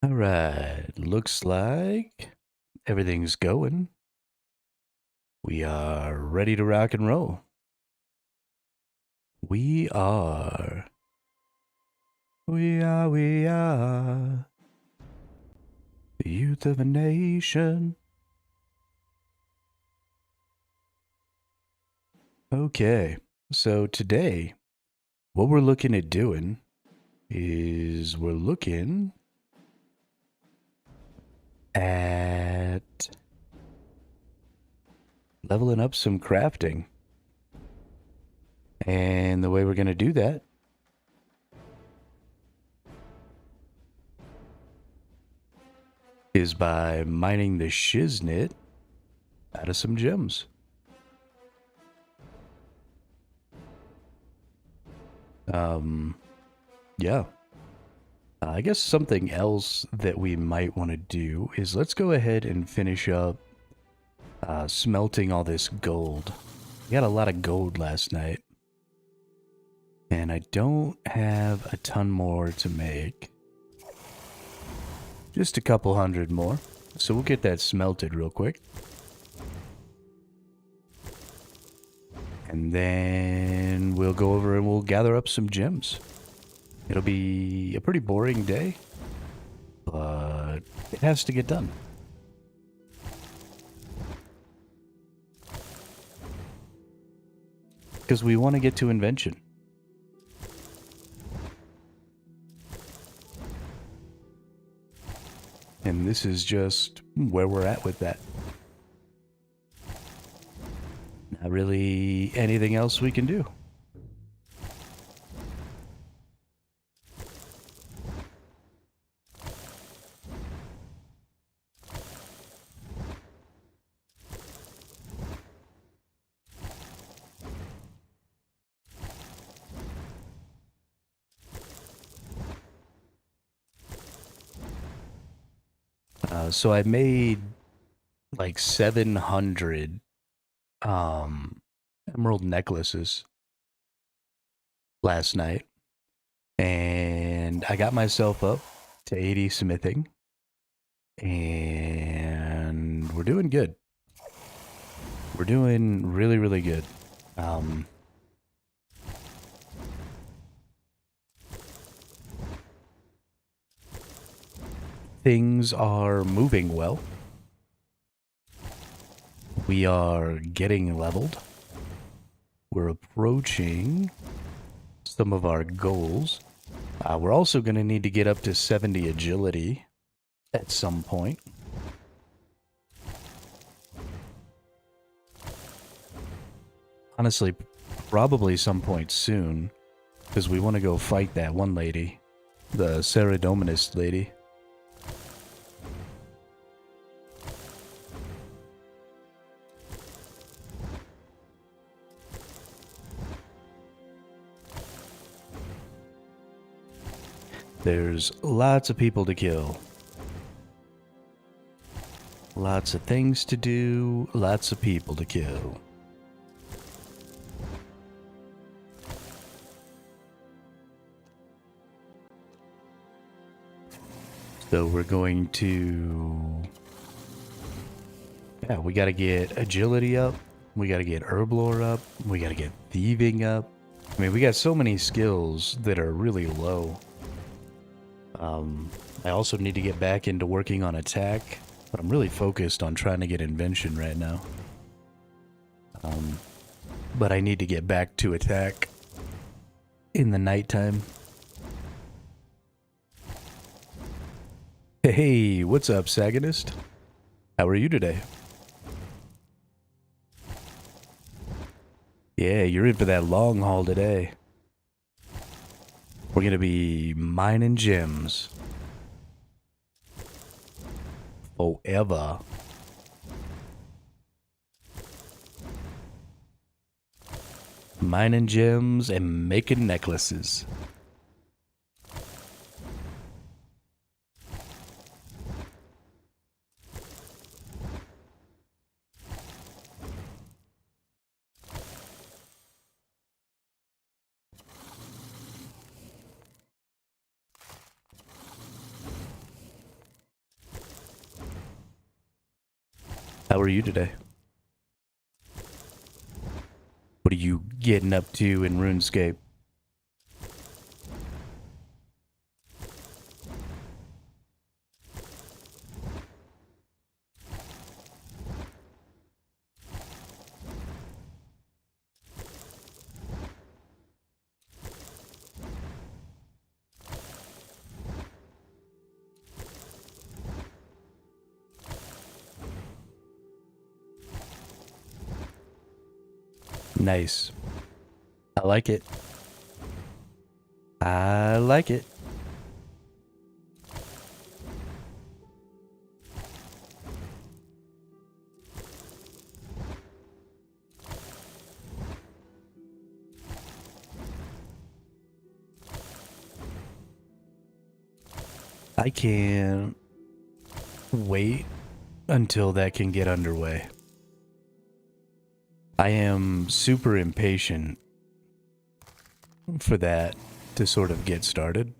All right, looks like everything's going. We are ready to rock and roll. We are. We are. The youth of a nation. Okay, so today, what we're looking at doing is we're looking at leveling up some crafting. And the way we're going to do that is by mining the shiznit out of some gems. Yeah. I guess something else that we might want to do is let's go ahead and finish up smelting all this gold. We got a lot of gold last night. And I don't have a ton more to make. Just a couple hundred more. So we'll get that smelted real quick. And then we'll go over and we'll gather up some gems. It'll be a pretty boring day, but it has to get done. Because we want to get to invention. And this is just where we're at with that. Not really anything else we can do. So I made like 700 emerald necklaces last night. And I got myself up to 80 smithing. And we're doing good. We're doing really, really good. Things are moving well. We are getting leveled. We're approaching some of our goals. We're also going to need to get up to 70 agility at some point. Honestly, probably some point soon, because we want to go fight that one lady, the Ceredominist lady. There's lots of people to kill. Lots of things to do, lots of people to kill. So we're going to... Yeah, we gotta get agility up. We gotta get herb lore up. We gotta get thieving up. I mean, we got so many skills that are really low. I also need to get back into working on attack, but I'm really focused on trying to get invention right now. But I need to get back to attack in the nighttime. Hey, what's up, Saganist? How are you today? Yeah, you're in for that long haul today. We're gonna be mining gems. Forever. Mining gems and making necklaces. How are you today? What are you getting up to in RuneScape? Nice. I like it. I like it. I can't wait until that can get underway. I am super impatient for that to sort of get started.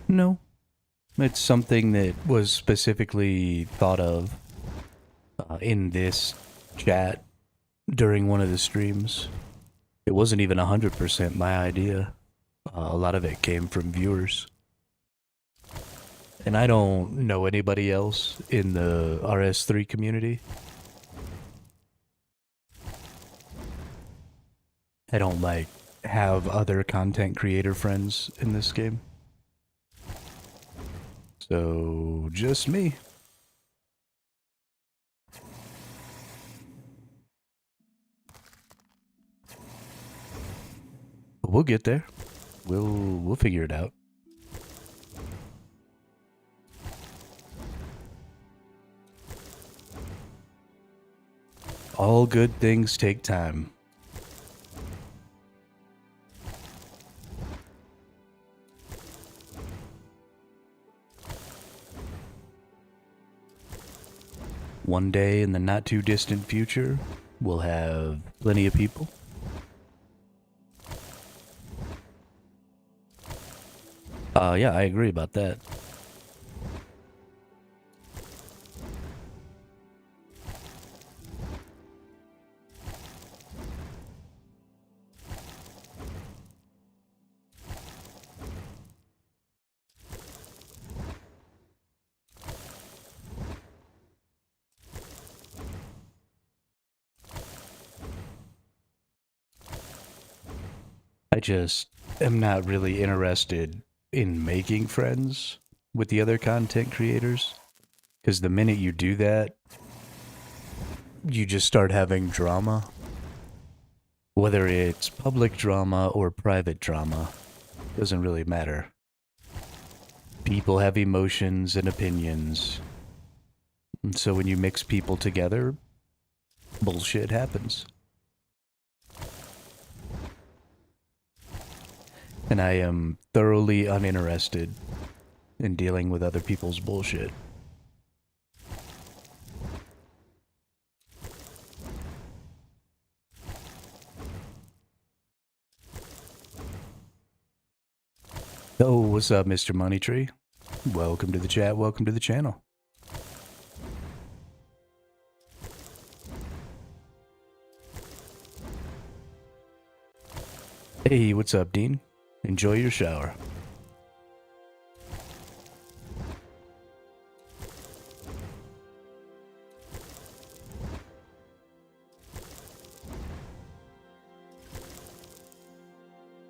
No, it's something that was specifically thought of in this chat during one of the streams. It wasn't even 100% my idea. A lot of it came from viewers. And I don't know anybody else in the RS3 community. I don't, like, have other content creator friends in this game. So, just me. We'll get there. We'll figure it out. All good things take time. One day in the not too distant future, we'll have plenty of people. Yeah, I agree about that. I just am not really interested in making friends with the other content creators. Because the minute you do that, you just start having drama. Whether it's public drama or private drama, doesn't really matter. People have emotions and opinions. And so when you mix people together, bullshit happens. And I am thoroughly uninterested in dealing with other people's bullshit. Oh, what's up, Mr. Moneytree? Welcome to the chat, welcome to the channel. Hey, what's up, Dean? Enjoy your shower.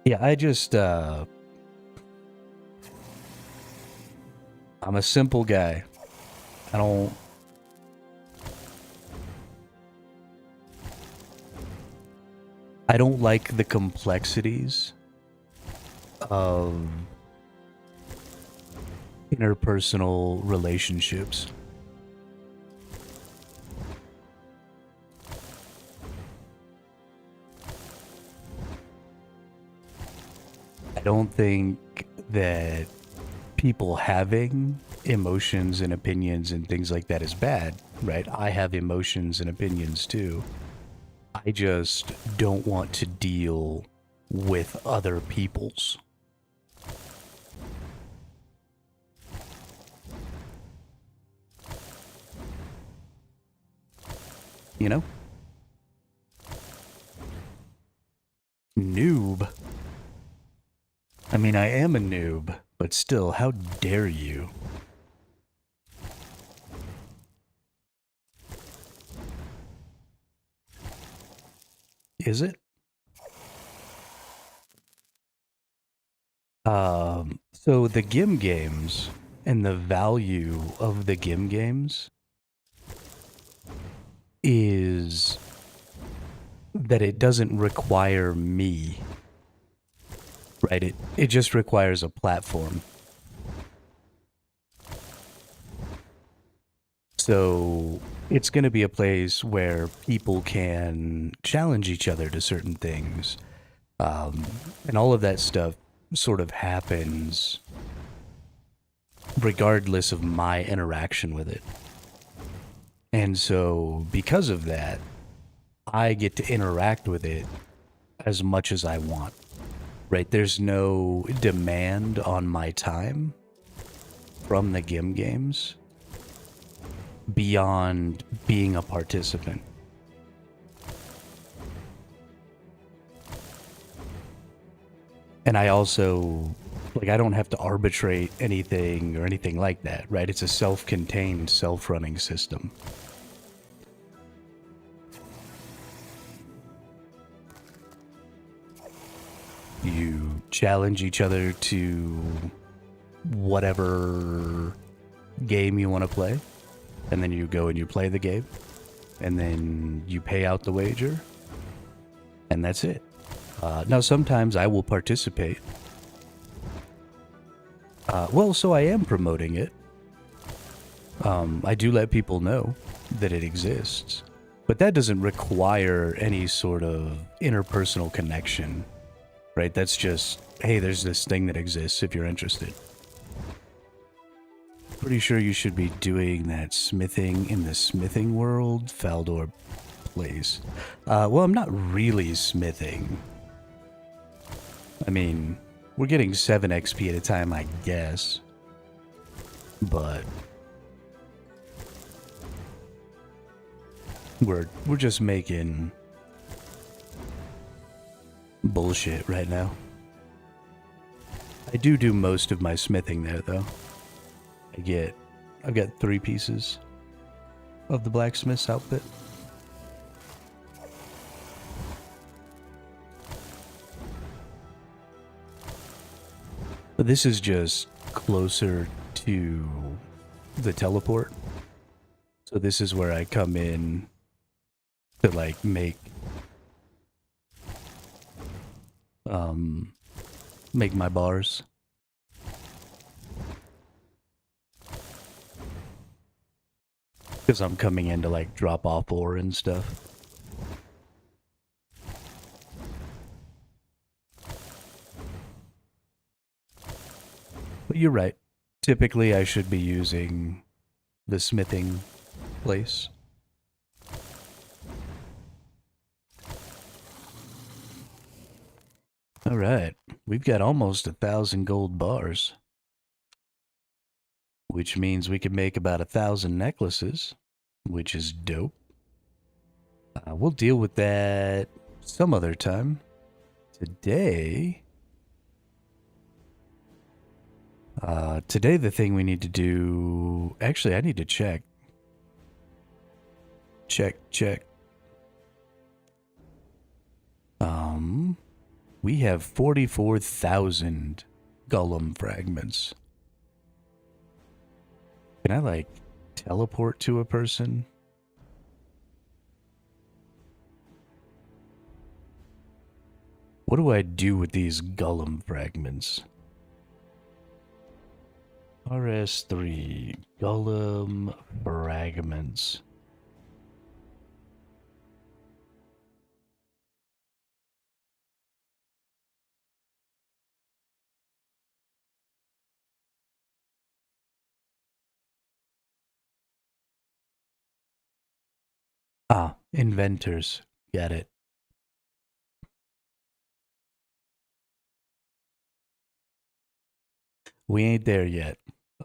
Yeah, I'm a simple guy. I don't like the complexities of interpersonal relationships. don't think that people having emotions and opinions and things like that is bad, right? I have emotions and opinions too. I just don't want to deal with other people's. You know? Noob. I mean, I am a noob, but still, how dare you? Is it? So the Gim games and the value of the Gim games is that it doesn't require me, right? It just requires a platform. So it's going to be a place where people can challenge each other to certain things. And all of that stuff sort of happens regardless of my interaction with it. And so because of that, I get to interact with it as much as I want, right? There's no demand on my time from the Gim games beyond being a participant. And I also, like, I don't have to arbitrate anything or anything like that, right? It's a self-contained, self-running system. You challenge each other to whatever game you want to play, and then you go and you play the game, and then you pay out the wager, and that's it. Now, sometimes I will participate. Well, so I am promoting it. I do let people know that it exists, but that doesn't require any sort of interpersonal connection, right? That's just, hey, there's this thing that exists if you're interested. Pretty sure you should be doing that smithing in the smithing world, Faldor plays. Well, I'm not really smithing. I mean, we're getting 7 XP at a time, I guess. But we're just making bullshit right now. I do most of my smithing there, though. I've got 3 pieces of the blacksmith's outfit. But this is just closer to the teleport. So this is where I come in to, like, make my bars. Because I'm coming in to, like, drop off ore and stuff. But you're right. Typically, I should be using the smithing place. Alright, we've got almost 1,000 gold bars. Which means we could make about 1,000 necklaces, which is dope. We'll deal with that some other time. Today, today the thing we need to do... Actually, I need to check. Check. We have 44,000 golem fragments. Can I, like, teleport to a person? What do I do with these golem fragments? RS3, golem fragments. Inventors. Got it. We ain't there yet.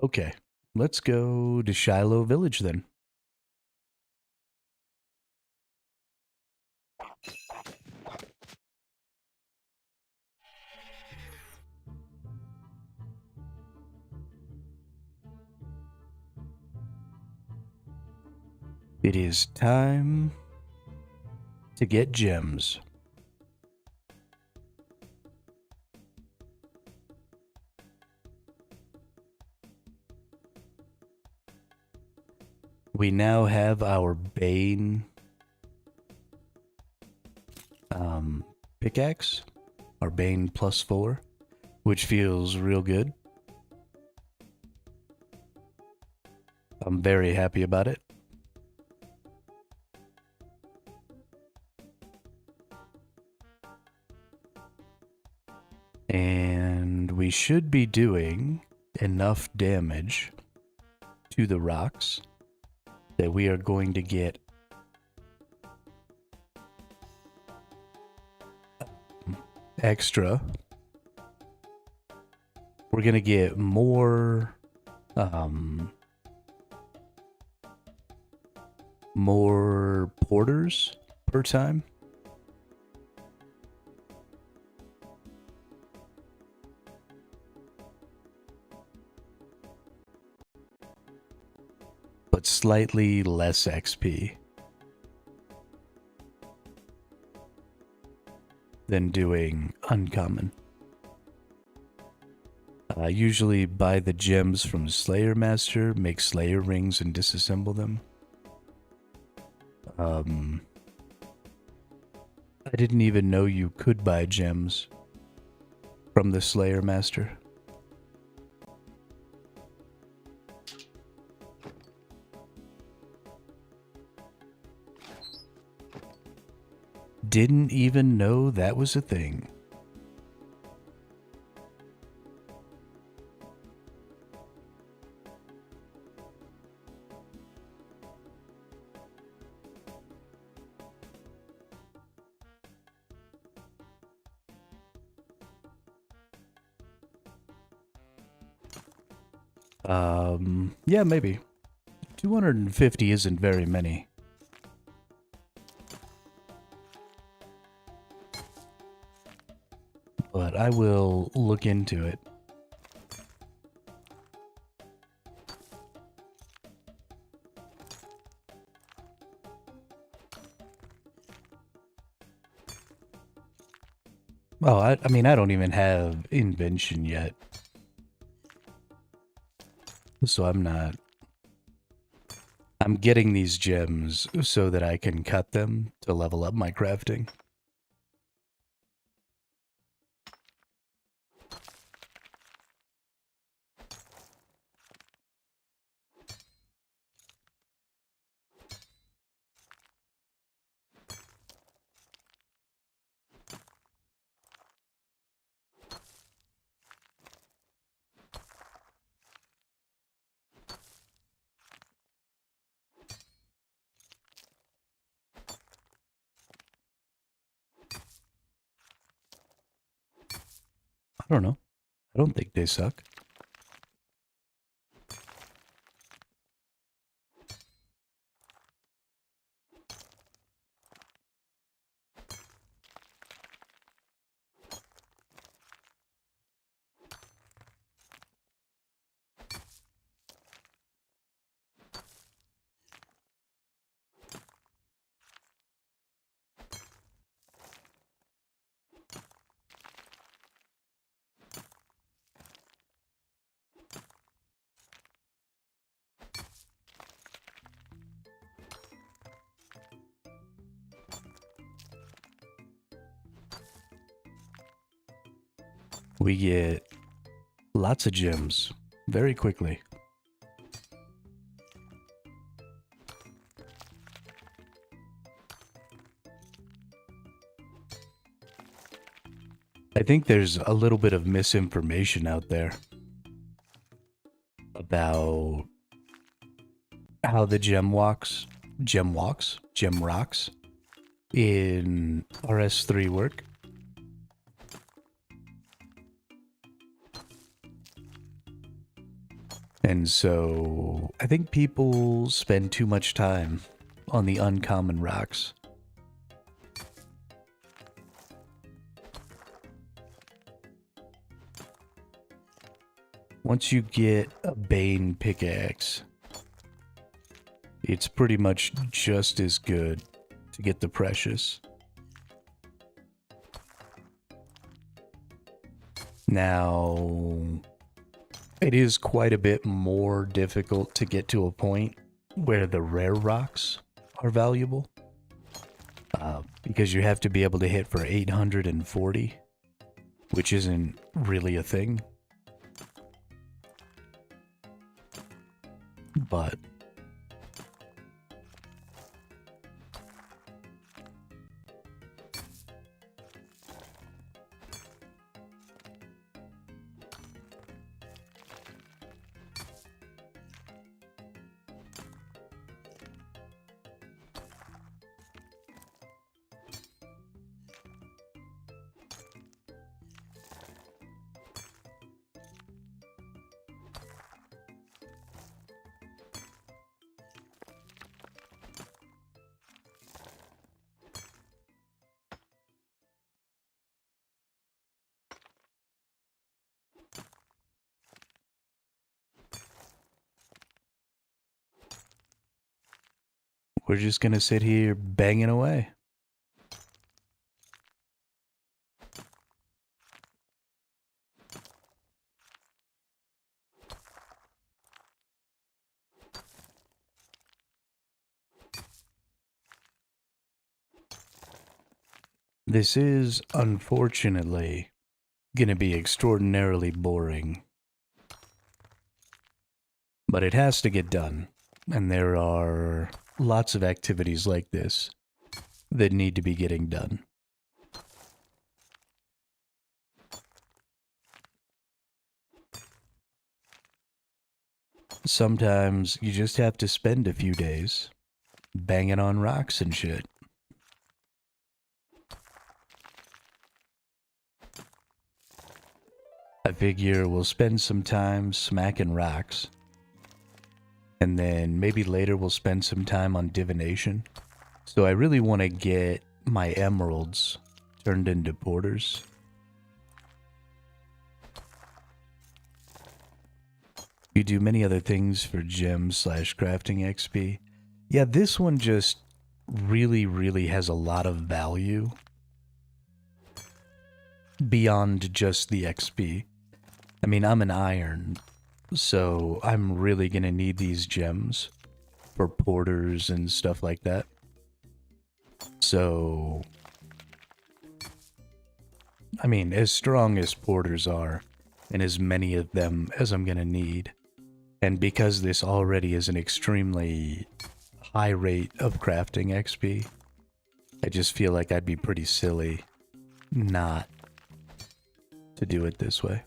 Okay. Let's go to Shiloh Village then. It is time to get gems. We now have our Bane pickaxe, our Bane +4, which feels real good. I'm very happy about it. And we should be doing enough damage to the rocks that we are going to get extra. We're going to get more more porters per time. But slightly less XP than doing uncommon. Usually buy the gems from Slayer Master, make Slayer rings and disassemble them. I didn't even know you could buy gems from the Slayer Master. Didn't even know that was a thing. Yeah, maybe. 250 isn't very many. But I will look into it. Oh, I mean, I don't even have invention yet. So I'm getting these gems so that I can cut them to level up my crafting. I don't know. I don't think they suck. We get lots of gems very quickly. I think there's a little bit of misinformation out there about how the gem rocks in RS3 work. And so I think people spend too much time on the uncommon rocks. Once you get a Bane pickaxe, it's pretty much just as good to get the precious. Now, it is quite a bit more difficult to get to a point where the rare rocks are valuable. Because you have to be able to hit for 840, which isn't really a thing. But we're just gonna sit here banging away. This is, unfortunately, gonna be extraordinarily boring. But it has to get done. And there are lots of activities like this that need to be getting done. Sometimes you just have to spend a few days banging on rocks and shit. I figure we'll spend some time smacking rocks. And then maybe later we'll spend some time on divination. So I really want to get my emeralds turned into porters. You do many other things for gem/crafting XP. Yeah, this one just really has a lot of value beyond just the XP. I mean, I'm an iron, so I'm really gonna need these gems for porters and stuff like that. So, I mean, as strong as porters are, and as many of them as I'm gonna need, and because this already is an extremely high rate of crafting XP, I just feel like I'd be pretty silly not to do it this way.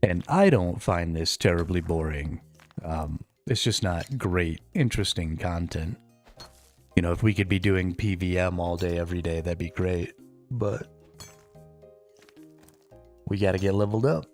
And I don't find this terribly boring. It's just not great, interesting content. You know, if we could be doing PVM all day, every day, that'd be great. But we gotta get leveled up.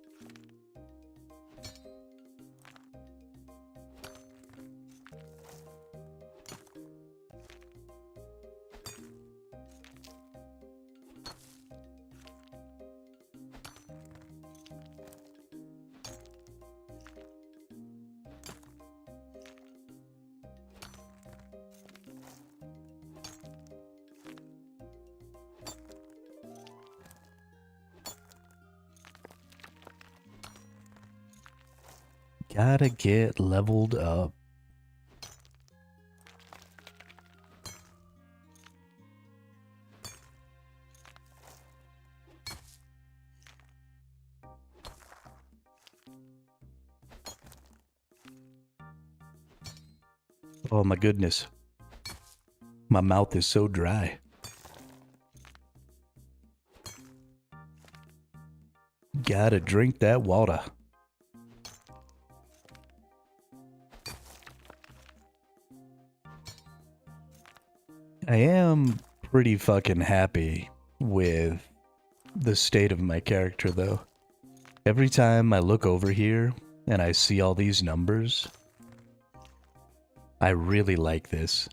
Gotta get leveled up. Oh my goodness. My mouth is so dry. Gotta drink that water. I am pretty fucking happy with the state of my character, though. Every time I look over here and I see all these numbers, I really like this.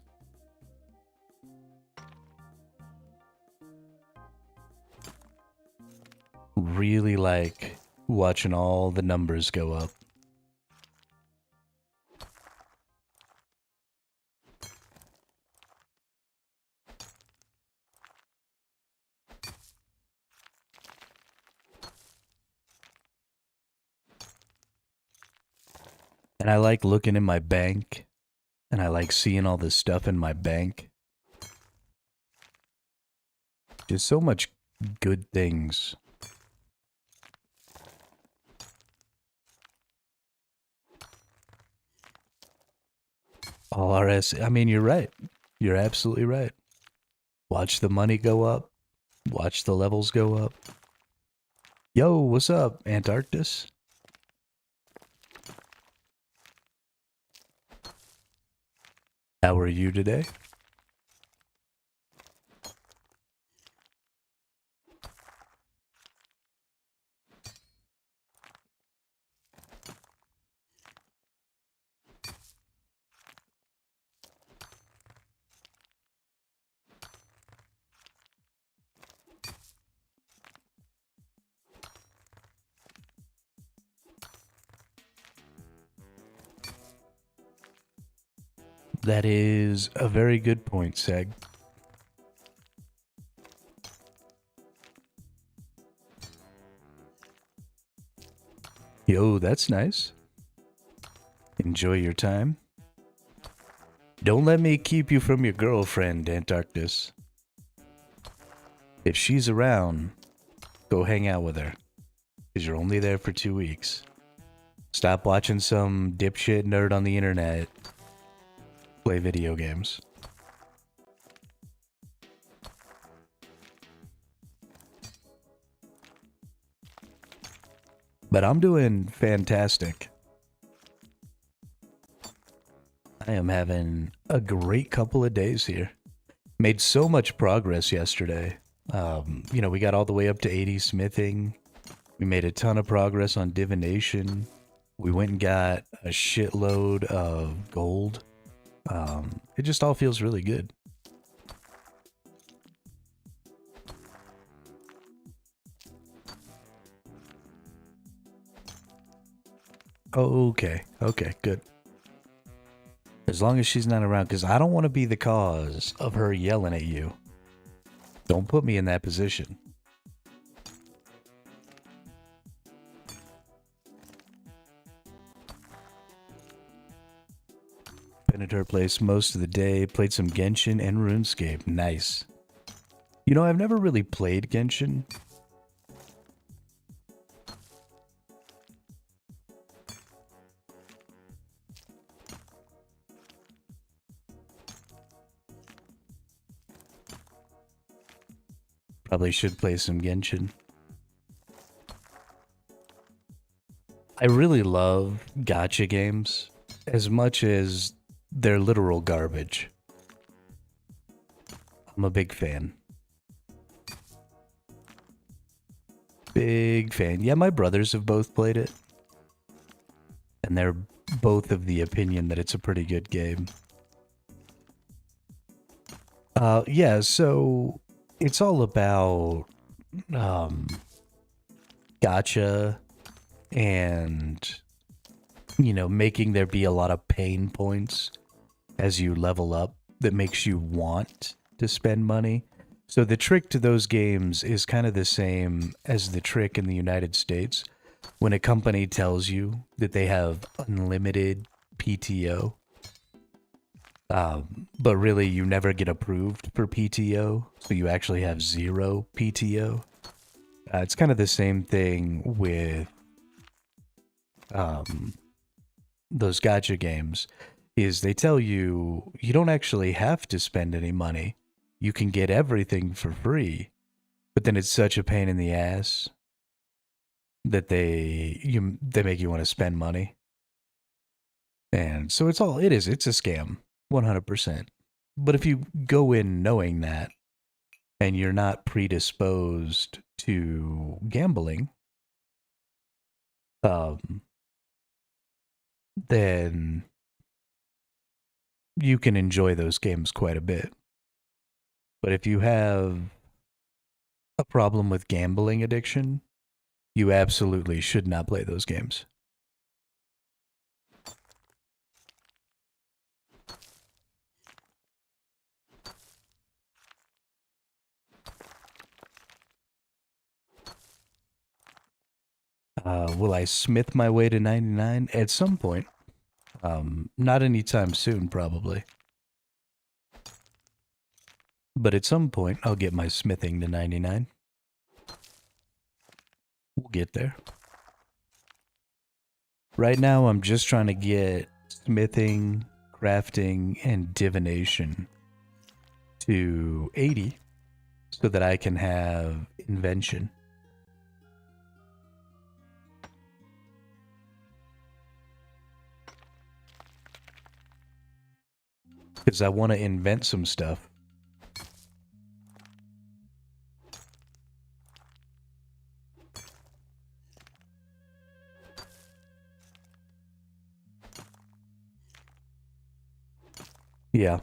Really like watching all the numbers go up. And I like looking in my bank, and I like seeing all this stuff in my bank. Just so much good things. All RS, I mean, you're right. You're absolutely right. Watch the money go up. Watch the levels go up. Yo, what's up, Antarctis? How are you today? That is a very good point, Seg. Yo, that's nice. Enjoy your time. Don't let me keep you from your girlfriend, Antarctis. If she's around, go hang out with her. Because you're only there for 2 weeks. Stop watching some dipshit nerd on the internet play video games. But I'm doing fantastic. I am having a great couple of days here. Made so much progress yesterday. You know, we got all the way up to 80 smithing. We made a ton of progress on divination. We went and got a shitload of gold. It just all feels really good. Okay, good. As long as she's not around, because I don't want to be the cause of her yelling at you. Don't put me in that position. Been at her place most of the day, played some Genshin and Runescape. Nice. You know, I've never really played Genshin. Probably should play some Genshin. I really love gacha games as much as they're literal garbage. I'm a big fan. Big fan. Yeah, my brothers have both played it. And they're both of the opinion that it's a pretty good game. Yeah, so it's all about gacha and, you know, making there be a lot of pain points as you level up that makes you want to spend money. So the trick to those games is kind of the same as the trick in the United States when a company tells you that they have unlimited PTO. But really you never get approved for PTO, so you actually have 0 PTO. It's kind of the same thing with those gacha games, is they tell you you don't actually have to spend any money. You can get everything for free, but then it's such a pain in the ass that they make you want to spend money. And so it's a scam, 100%. But if you go in knowing that and you're not predisposed to gambling, um, then you can enjoy those games quite a bit. But if you have a problem with gambling addiction, you absolutely should not play those games. Will I smith my way to 99? At some point. Not anytime soon, probably. But at some point, I'll get my smithing to 99. We'll get there. Right now, I'm just trying to get smithing, crafting, and divination to 80 so that I can have invention. Because I want to invent some stuff. Yeah.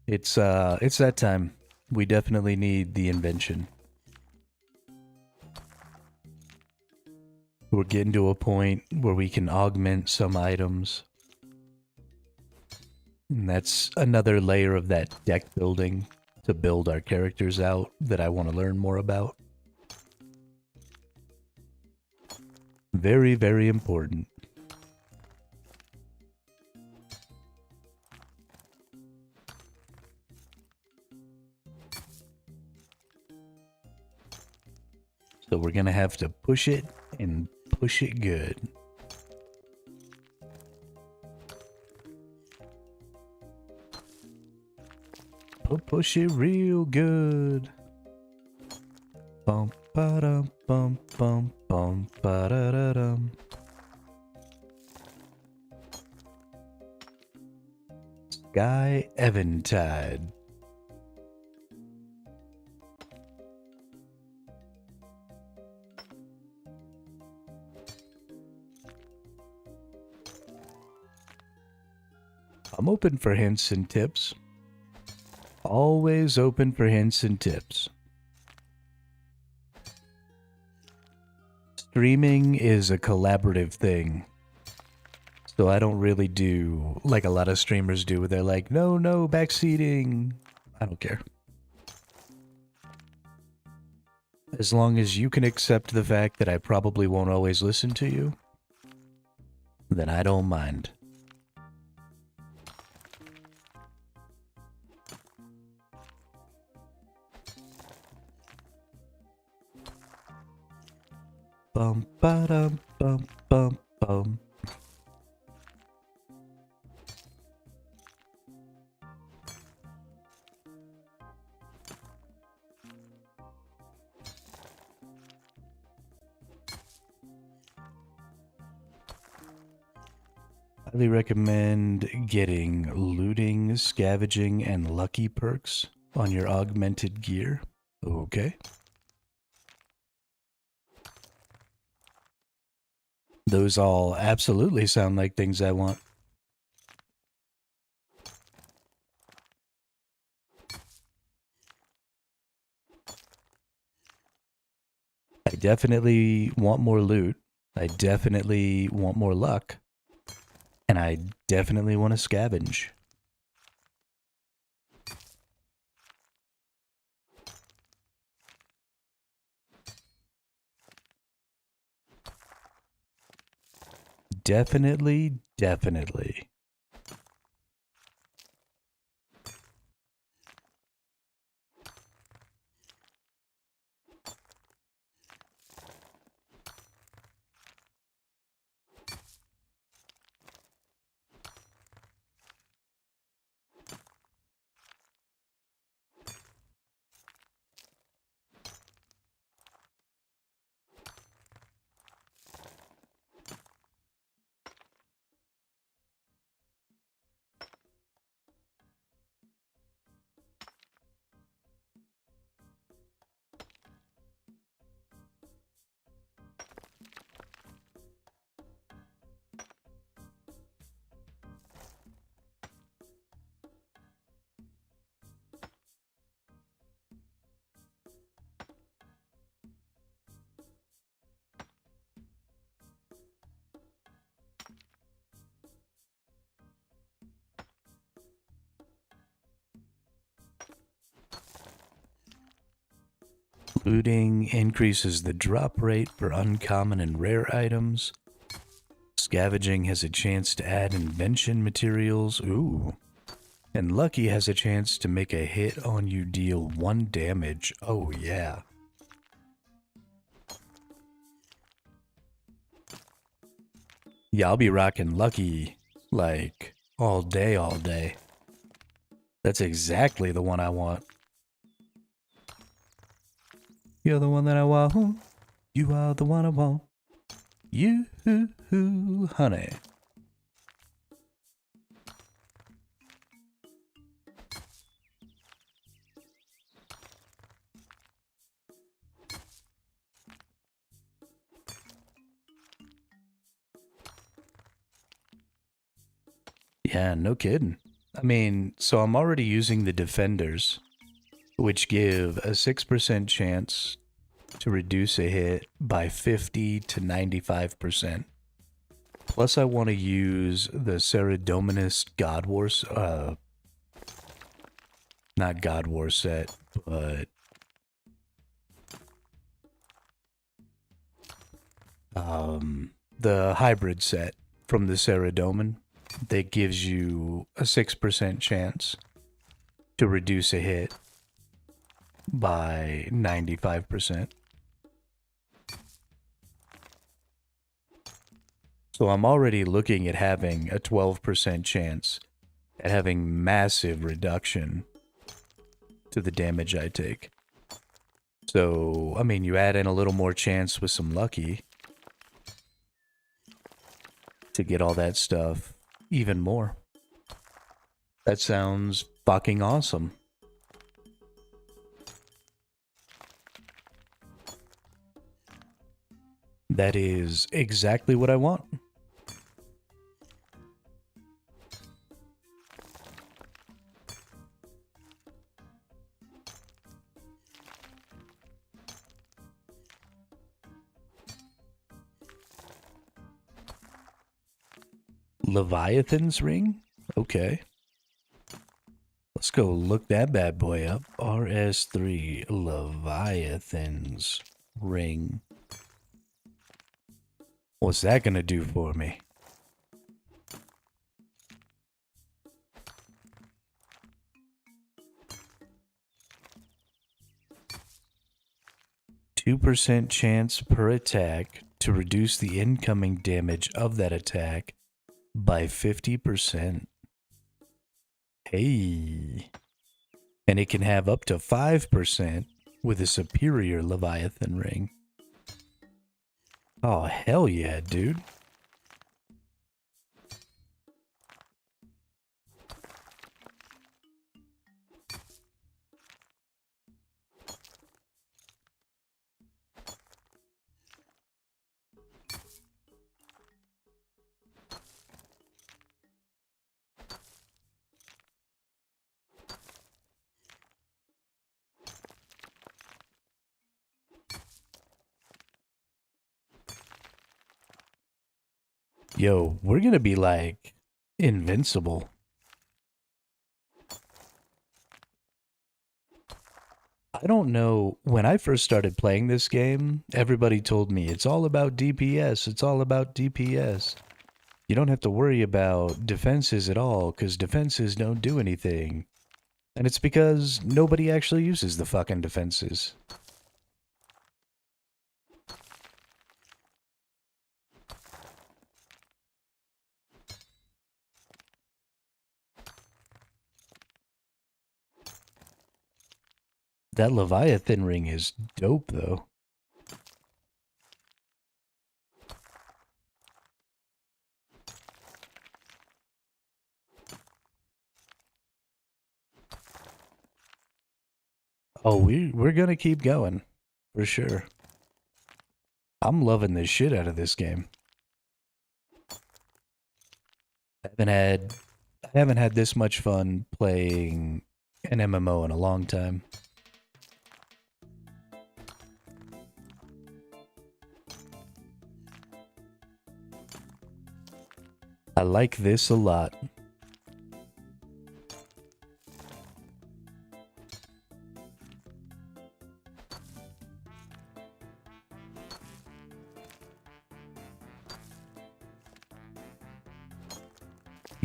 It's that time. We definitely need the invention. We're getting to a point where we can augment some items. And that's another layer of that deck building to build our characters out that I want to learn more about. Very, very important. So we're going to have to push it and push it good. Push it real good. Bum ba dum bum bum bum ba da da dum. Sky Eventide. I'm open for hints and tips. Always open for hints and tips. Streaming is a collaborative thing. So I don't really do like a lot of streamers do where they're like, no, backseating. I don't care. As long as you can accept the fact that I probably won't always listen to you, then I don't mind. Bum ba dum bum bum bum. Highly recommend getting looting, scavenging, and lucky perks on your augmented gear. Okay. Those all absolutely sound like things I want. I definitely want more loot. I definitely want more luck. And I definitely want to scavenge. Definitely, definitely. Looting increases the drop rate for uncommon and rare items. Scavenging has a chance to add invention materials. Ooh. And Lucky has a chance to make a hit on you deal 1 damage. Oh yeah. Yeah, I'll be rocking Lucky like all day, all day. That's exactly the one I want. You're the one that I want. You are the one I want. You, honey. Yeah, no kidding. I mean, so I'm already using the defenders, which give a 6% chance to reduce a hit by 50 to 95%. Plus, I want to use the Ceradominus God Wars, not God War set, but the hybrid set from the Ceradomin that gives you a 6% chance to reduce a hit by 95%. So I'm already looking at having a 12% chance at having massive reduction to the damage I take. So, I mean, you add in a little more chance with some Lucky to get all that stuff even more. That sounds fucking awesome. That is exactly what I want. Leviathan's ring? Okay. Let's go look that bad boy up. RS3 Leviathan's ring. What's that gonna do for me? %2 chance per attack to reduce the incoming damage of that attack by 50%. Hey. And it can have up to 5% with a superior Leviathan ring. Oh, hell yeah, dude. Yo, we're gonna be like invincible. I don't know. When I first started playing this game, everybody told me it's all about DPS. It's all about DPS. You don't have to worry about defenses at all because defenses don't do anything. And it's because nobody actually uses the fucking defenses. That Leviathan ring is dope, though. Oh, we're gonna keep going, for sure. I'm loving the shit out of this game. I haven't had this much fun playing an MMO in a long time. I like this a lot.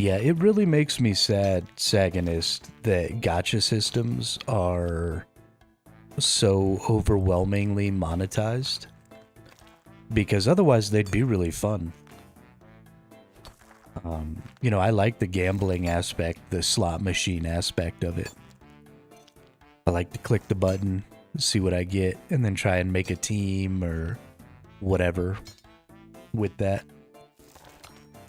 Yeah, it really makes me sad, Saganist, that gacha systems are so overwhelmingly monetized. Because otherwise they'd be really fun. You know, I like the gambling aspect, the slot machine aspect of it. I like to click the button, see what I get, and then try and make a team or whatever with that.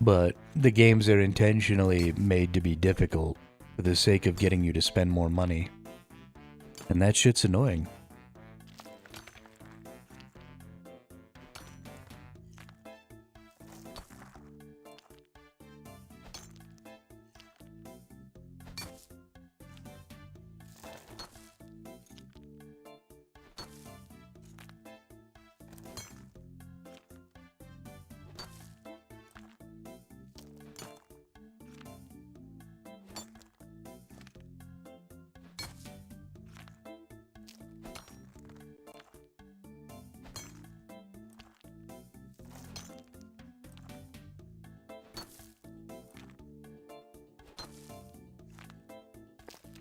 But the games are intentionally made to be difficult for the sake of getting you to spend more money. And that shit's annoying.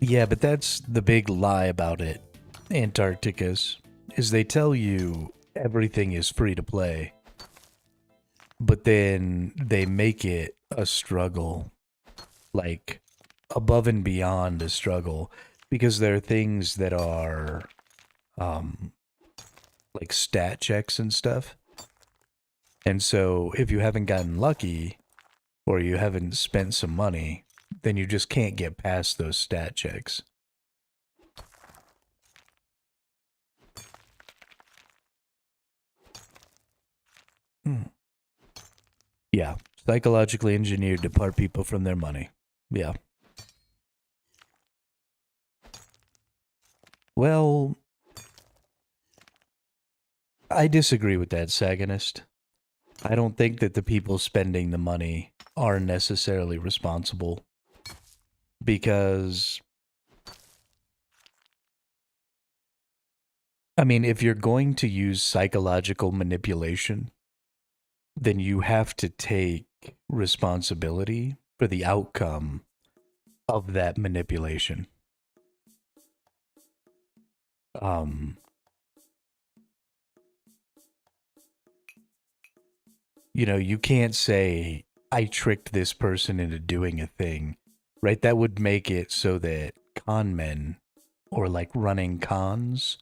Yeah, but that's the big lie about it, Antarcticus, is they tell you everything is free to play, but then they make it a struggle, like above and beyond a struggle, because there are things that are like stat checks and stuff. And so if you haven't gotten lucky or you haven't spent some money, then you just can't get past those stat checks. Yeah, psychologically engineered to part people from their money. Yeah. Well, I disagree with that, Saganist. I don't think that the people spending the money are necessarily responsible because, I mean, if you're going to use psychological manipulation, then you have to take responsibility for the outcome of that manipulation. Um, you know, you can't say, I tricked this person into doing a thing, right? That would make it so that con men or like running cons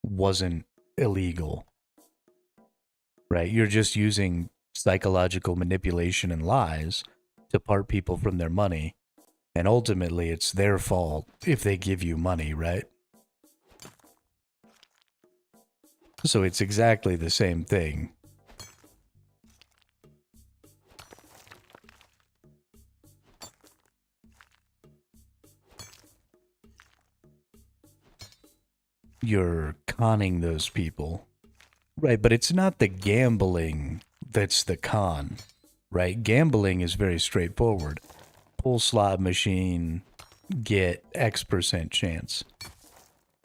wasn't illegal, right? You're just using psychological manipulation and lies to part people from their money. And ultimately, it's their fault if they give you money, right? So it's exactly the same thing. You're conning those people. Right, but it's not the gambling that's the con, right? Gambling is very straightforward. Pull slot machine, get X% chance.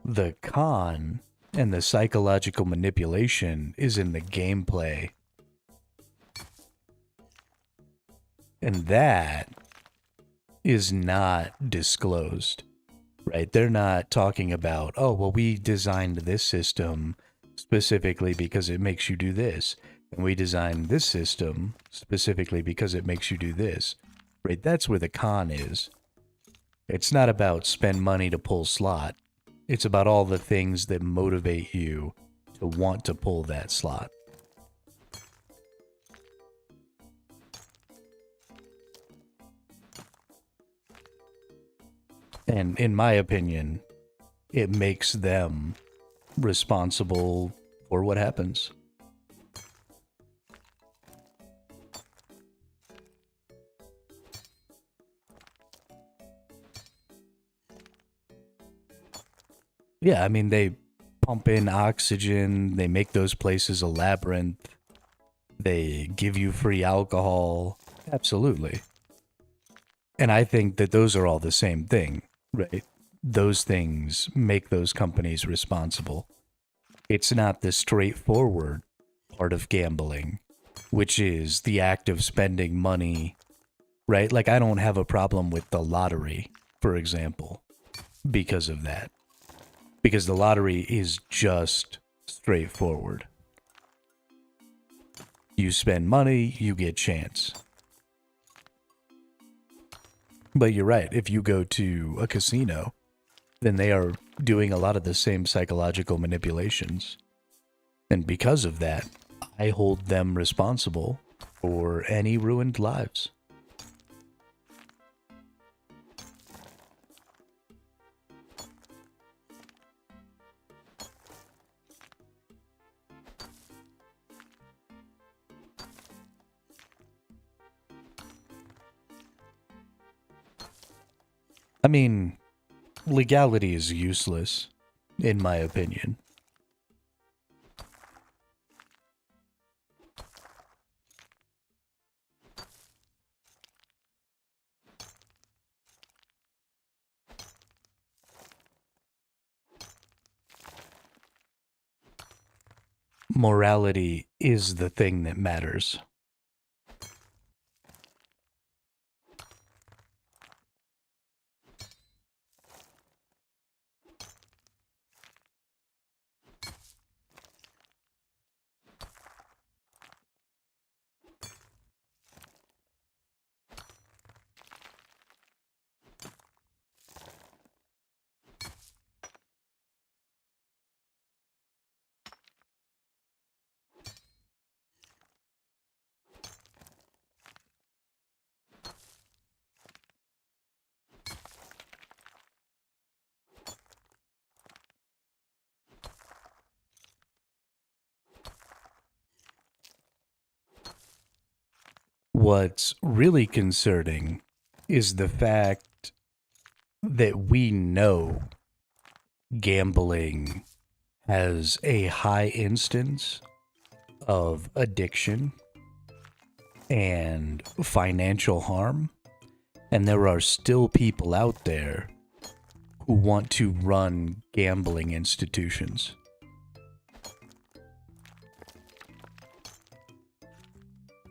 The con and the psychological manipulation is in the gameplay. And that is not disclosed, right? They're not talking about, oh, well, we designed this system specifically because it makes you do this. And we designed this system specifically because it makes you do this, right? That's where the con is. It's not about spend money to pull slot. It's about all the things that motivate you to want to pull that slot. And in my opinion, it makes them responsible for what happens. Yeah, I mean, they pump in oxygen, they make those places a labyrinth, they give you free alcohol. Absolutely. And I think that those are all the same thing, right? Those things make those companies responsible. It's not the straightforward part of gambling, which is the act of spending money right? Like, I don't have a problem with the lottery, for example, because of that. Because the lottery is just straightforward. You spend money, you get chance. But you're right, if you go to a casino, then they are doing a lot of the same psychological manipulations. And because of that, I hold them responsible for any ruined lives. I mean, legality is useless, in my opinion. Morality is the thing that matters. What's really concerning is the fact that we know gambling has a high instance of addiction and financial harm, and there are still people out there who want to run gambling institutions.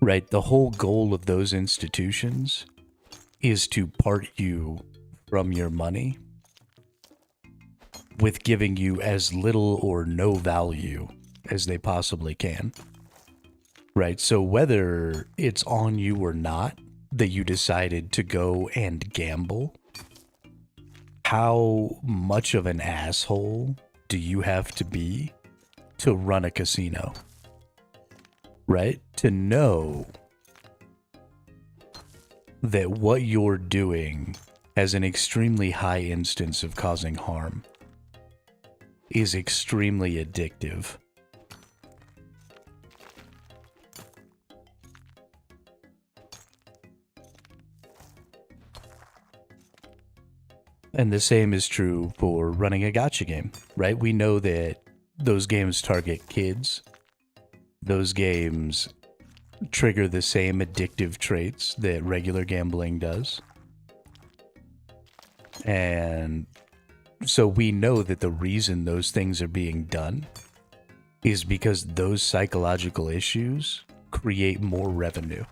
Right? The whole goal of those institutions is to part you from your money with giving you as little or no value as they possibly can. Right? So whether it's on you or not that you decided to go and gamble, how much of an asshole do you have to be to run a casino? Right? To know that what you're doing has an extremely high instance of causing harm is extremely addictive. And the same is true for running a gacha game, right? We know that those games target kids. Those games trigger the same addictive traits that regular gambling does. And so we know that the reason those things are being done is because those psychological issues create more revenue.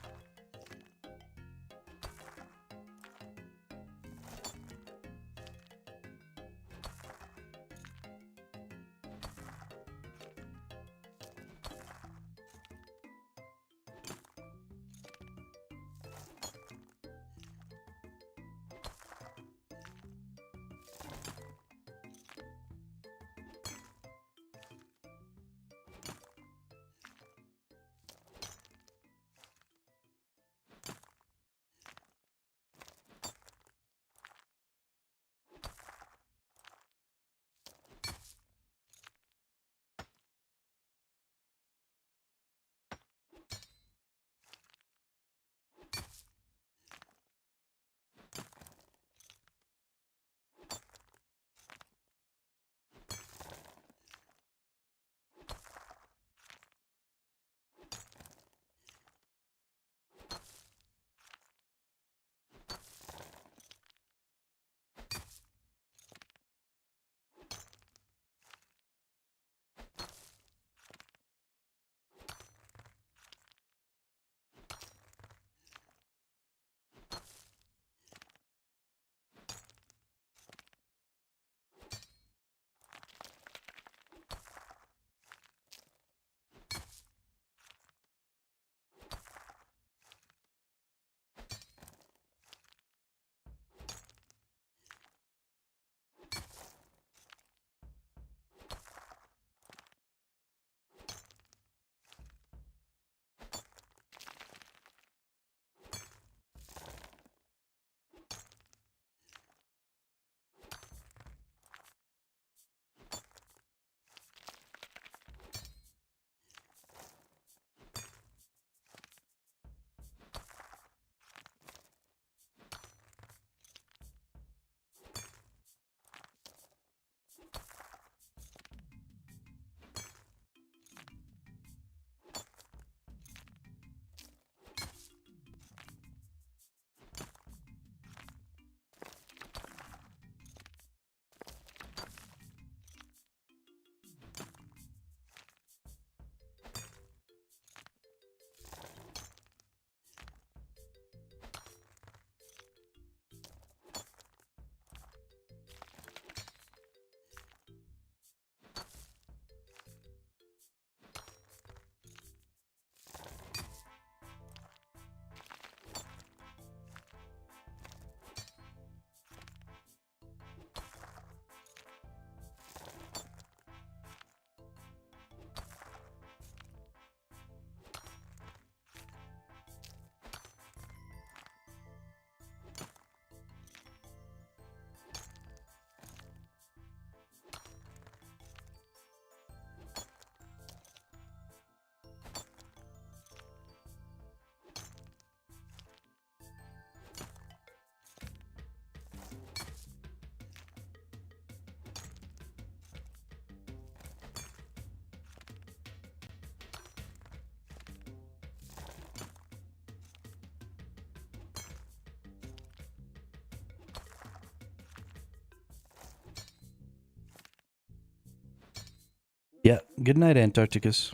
Yeah, good night, Antarcticus.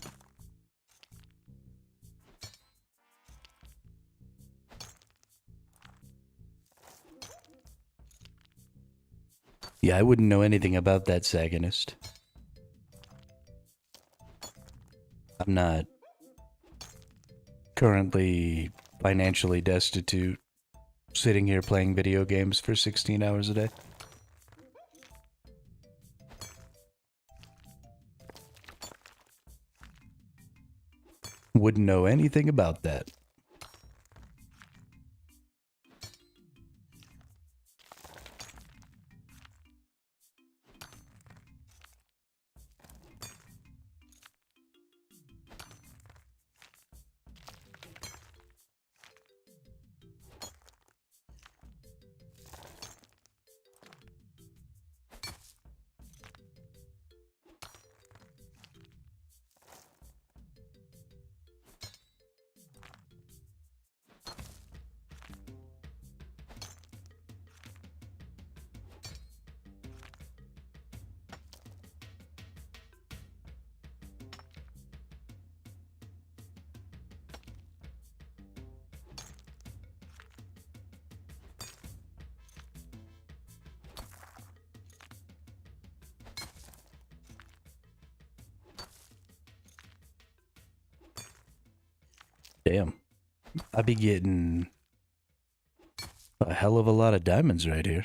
Yeah, I wouldn't know anything about that Saganist. I'm not currently financially destitute, sitting here playing video games for 16 hours a day. Wouldn't know anything about that. Damn. I be getting a hell of a lot of diamonds right here.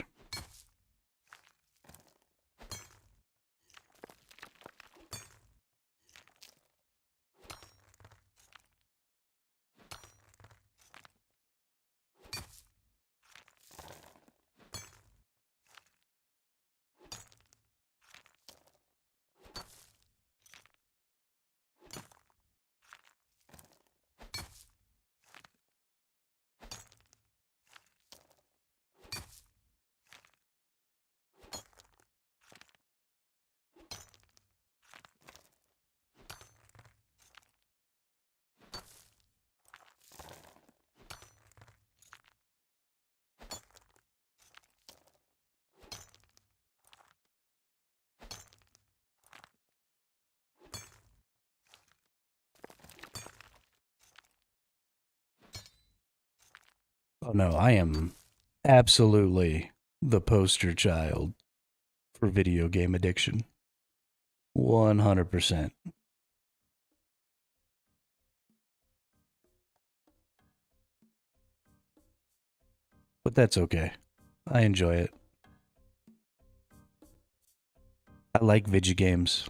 Oh no, I am absolutely the poster child for video game addiction. 100%. But that's okay. I enjoy it. I like video games.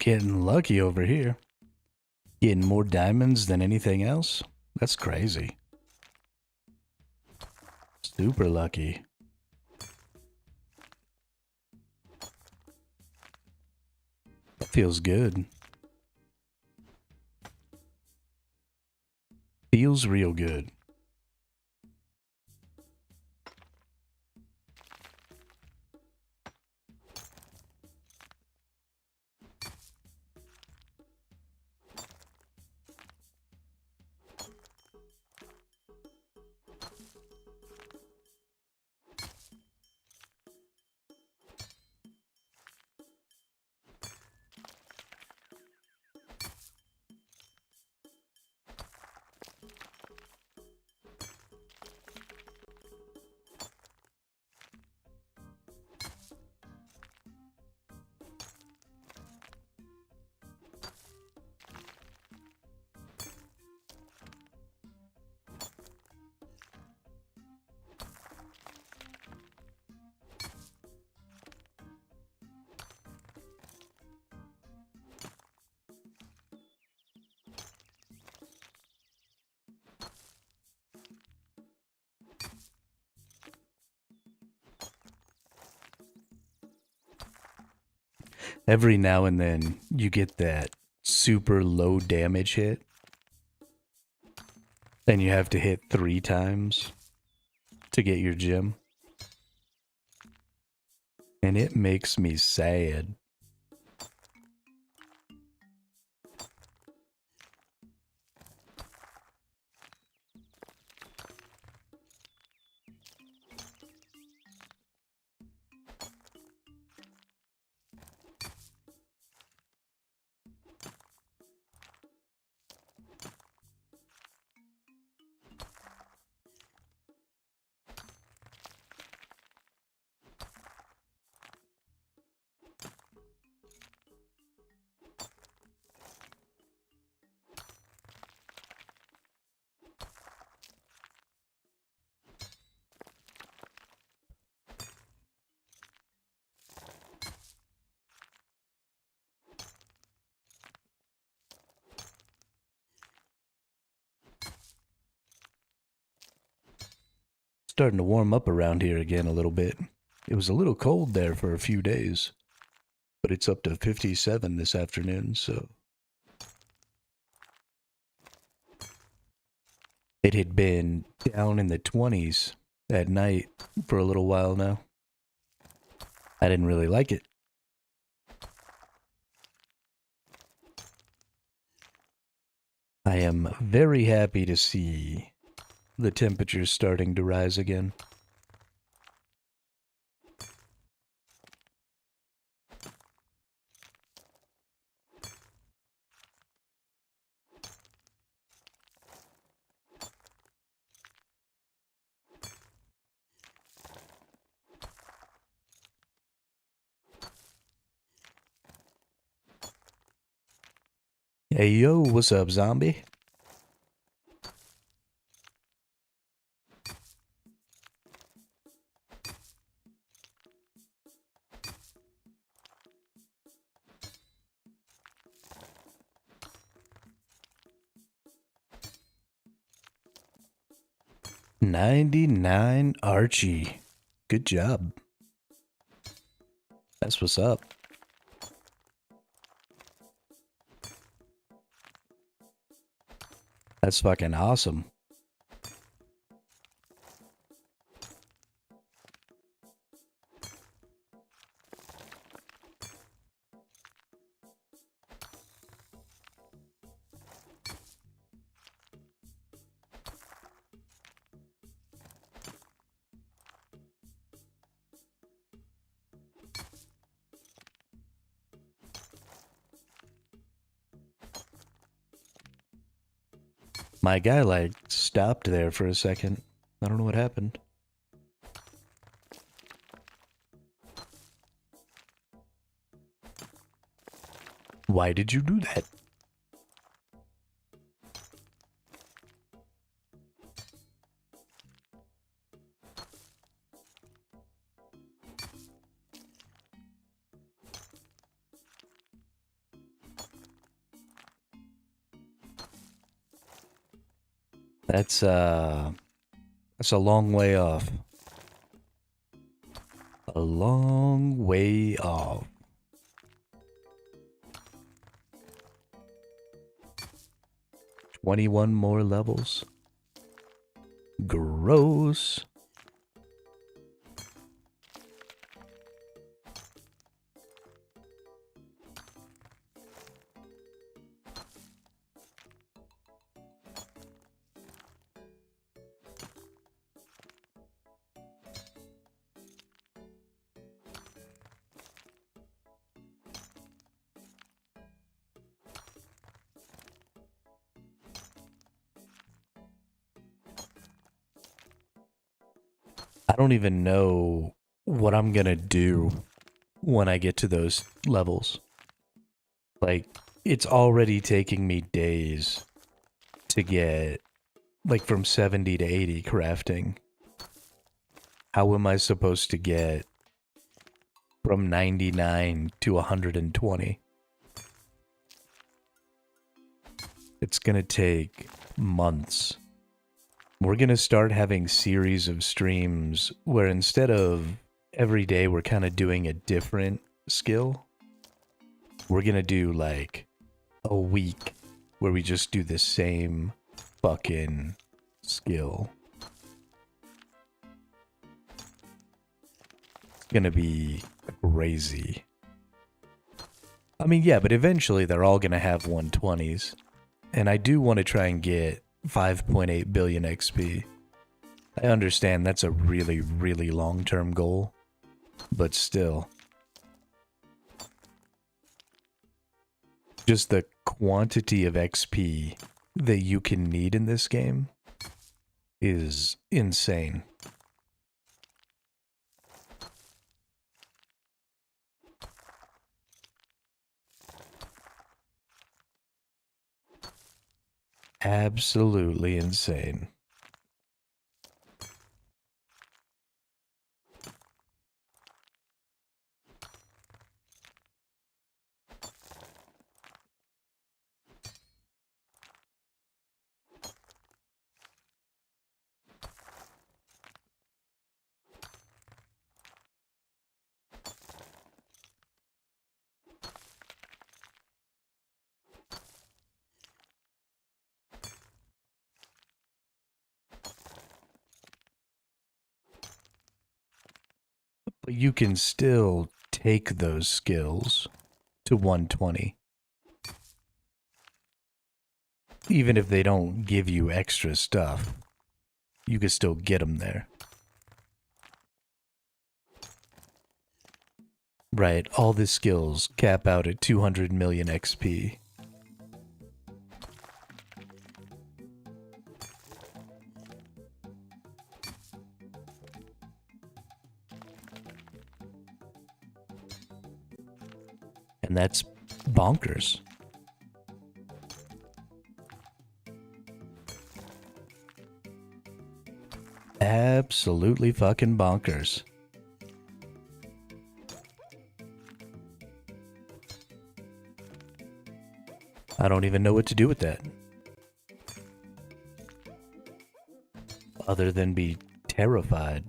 Getting lucky over here. Getting more diamonds than anything else? That's crazy. Super lucky. That feels good. Feels real good. Every now and then you get that super low damage hit, and you have to hit 3 times to get your gem. And it makes me sad. Starting to warm up around here again a little bit. It was a little cold there for a few days, but it's up to 57 this afternoon, so it had been down in the 20s at night for a little while now. I didn't really like it. I am very happy to see the temperatures starting to rise again. Hey yo, what's up, zombie? $99 Archie. Good job. That's what's up. That's fucking awesome. My guy, like, stopped there for a second. I don't know what happened. Why did you do that? That's a long way off. A long way off. 21 more levels. Gross. I don't even know what I'm gonna do when I get to those levels. Like, it's already taking me days to get, like, from 70 to 80 crafting. How am I supposed to get from 99 to 120? It's gonna take months. We're gonna start having series of streams where instead of every day we're kind of doing a different skill, We're gonna do like a week where we just do the same fucking skill. It's gonna be crazy. I mean, yeah, but eventually they're all gonna have 120s. And I do want to try and get 5.8 billion XP. I understand that's a really, really long-term goal, but still. Just the quantity of XP that you can need in this game is insane. Absolutely insane. But you can still take those skills to 120. Even if they don't give you extra stuff, you can still get them there. Right, all the skills cap out at 200 million XP. And that's bonkers. Absolutely fucking bonkers. I don't even know what to do with that. Other than be terrified.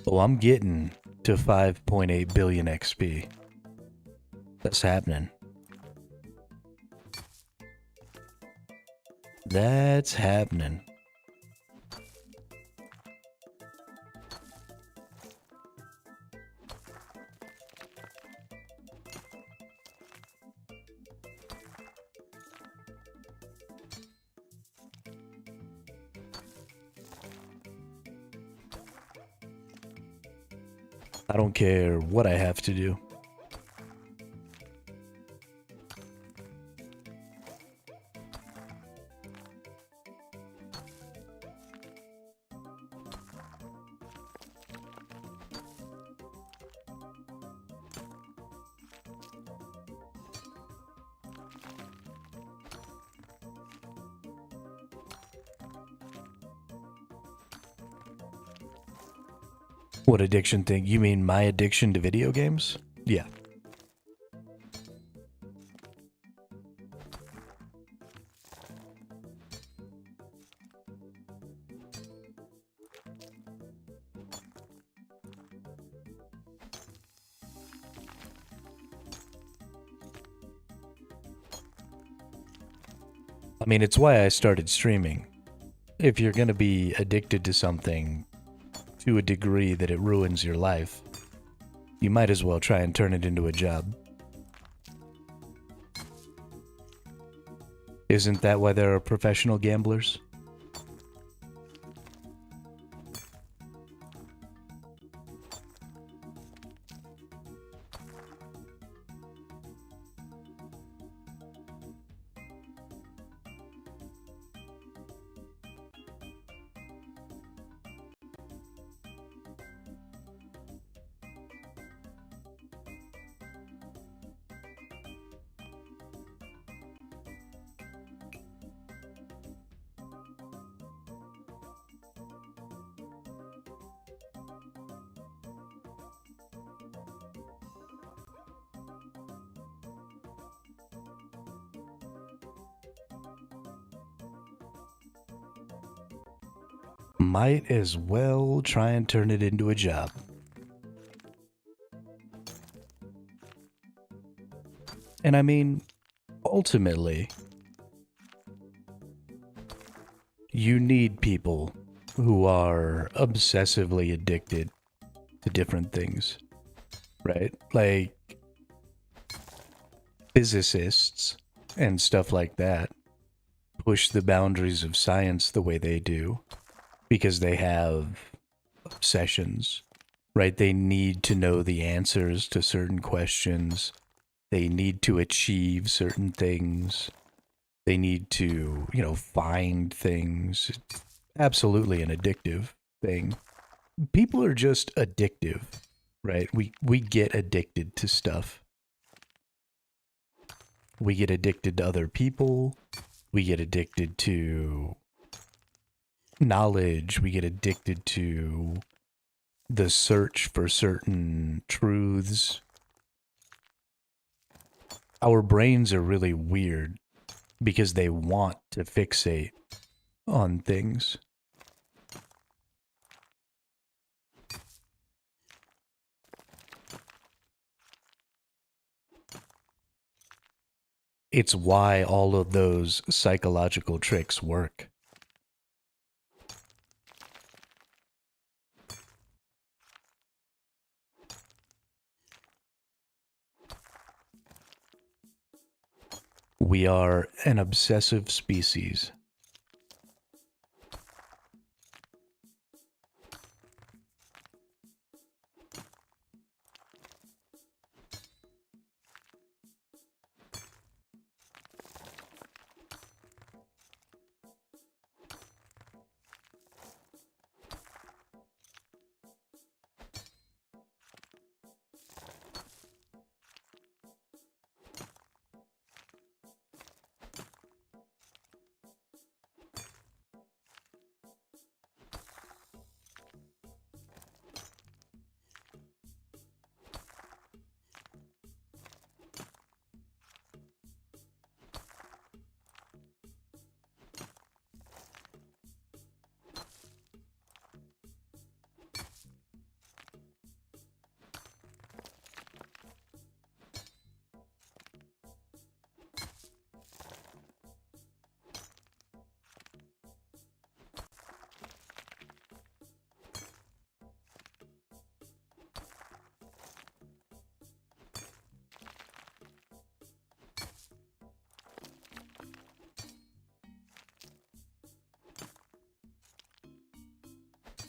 Oh, I'm getting to 5.8 billion XP. That's happening. That's happening. I don't care what I have to do. What addiction thing? You mean my addiction to video games? Yeah. I mean, it's why I started streaming. If you're gonna be addicted to something to a degree that it ruins your life, you might as well try and turn it into a job. Isn't that why there are professional gamblers? Might as well try and turn it into a job. And I mean, ultimately, you need people who are obsessively addicted to different things, right? Like physicists and stuff like that push the boundaries of science the way they do because they have obsessions, right? They need to know the answers to certain questions. They need to achieve certain things. They need to, find things. It's absolutely an addictive thing. People are just addictive, right? We get addicted to stuff. We get addicted to other people. We get addicted to knowledge. We get addicted to the search for certain truths. Our brains are really weird because they want to fixate on things. It's why all of those psychological tricks work. We are an obsessive species.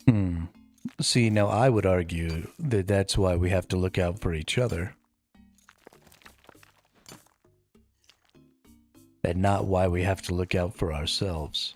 Hmm. See, now I would argue that that's why we have to look out for each other, and not why we have to look out for ourselves.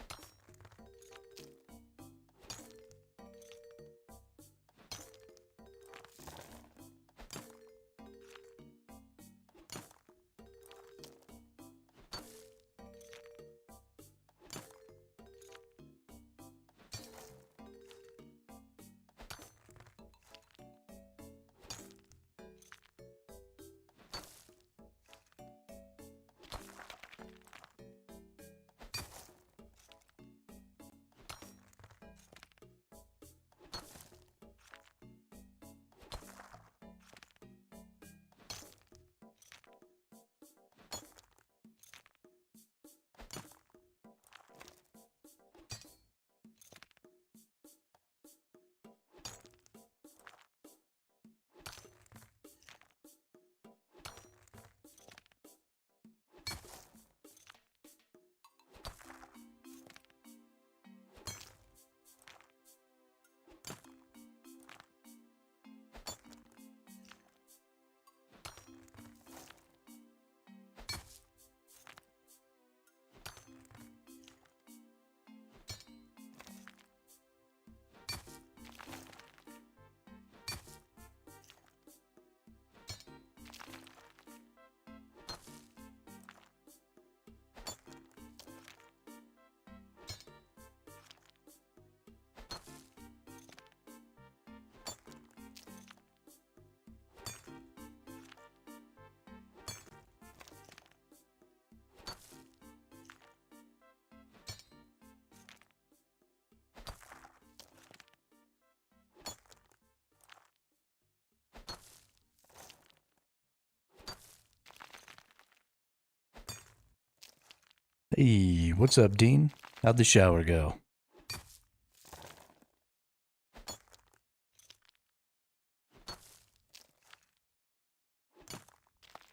Hey, what's up, Dean? How'd the shower go?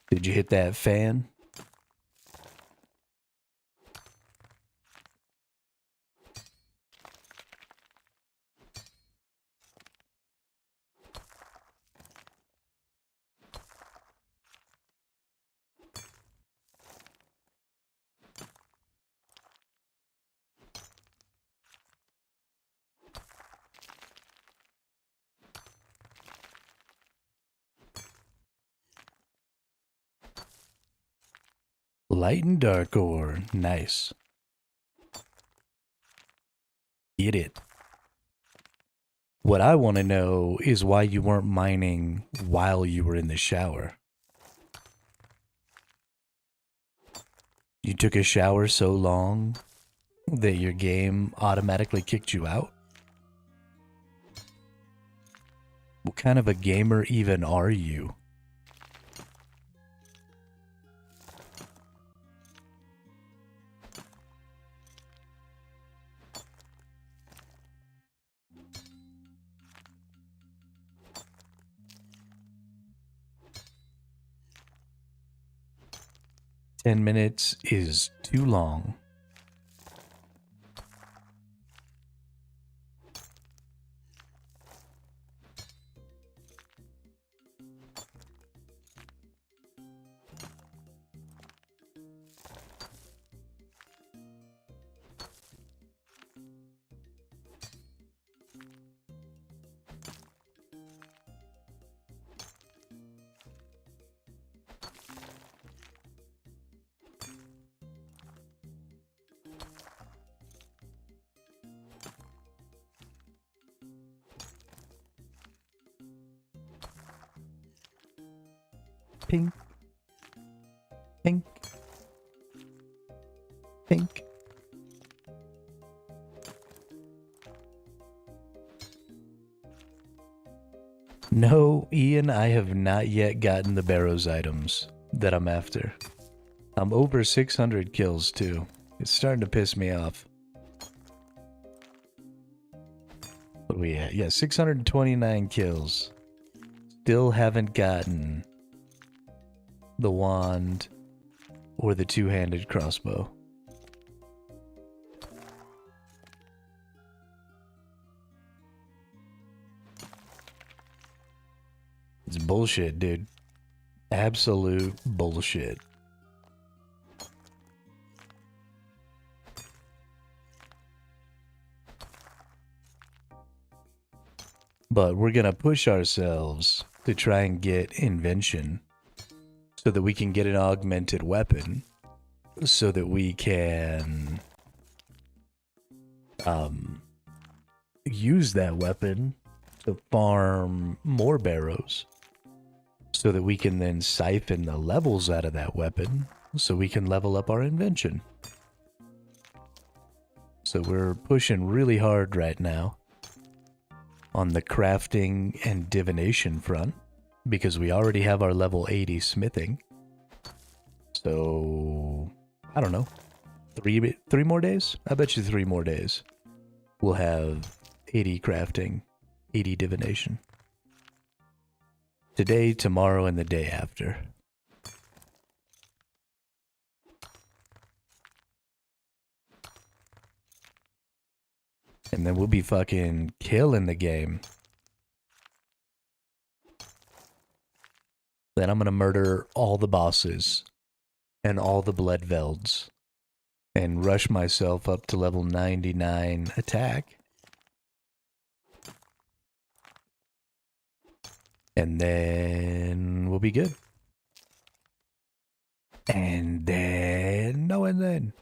Did you hit that fan? Light and dark ore. Nice. Get it. What I want to know is why you weren't mining while you were in the shower. You took a shower so long that your game automatically kicked you out? What kind of a gamer even are you? $10 is too long. Pink. Pink. Pink. No, Ian, I have not yet gotten the Barrows items that I'm after. I'm over 600 kills too. It's starting to piss me off. What are we at? Yeah, 629 kills. Still haven't gotten the wand or the two-handed crossbow. It's bullshit, dude. Absolute bullshit. But we're gonna push ourselves to try and get invention so that we can get an augmented weapon so that we can use that weapon to farm more barrows so that we can then siphon the levels out of that weapon so we can level up our invention. So we're pushing really hard right now on the crafting and divination front because we already have our level 80 smithing. So I don't know, three more days? I bet you 3 more days we'll have 80 crafting, 80 divination. Today, tomorrow, and the day after. And then we'll be fucking killing the game. Then I'm gonna murder all the bosses and all the blood velds and rush myself up to level 99 attack. And then we'll be good. And then, no, and then.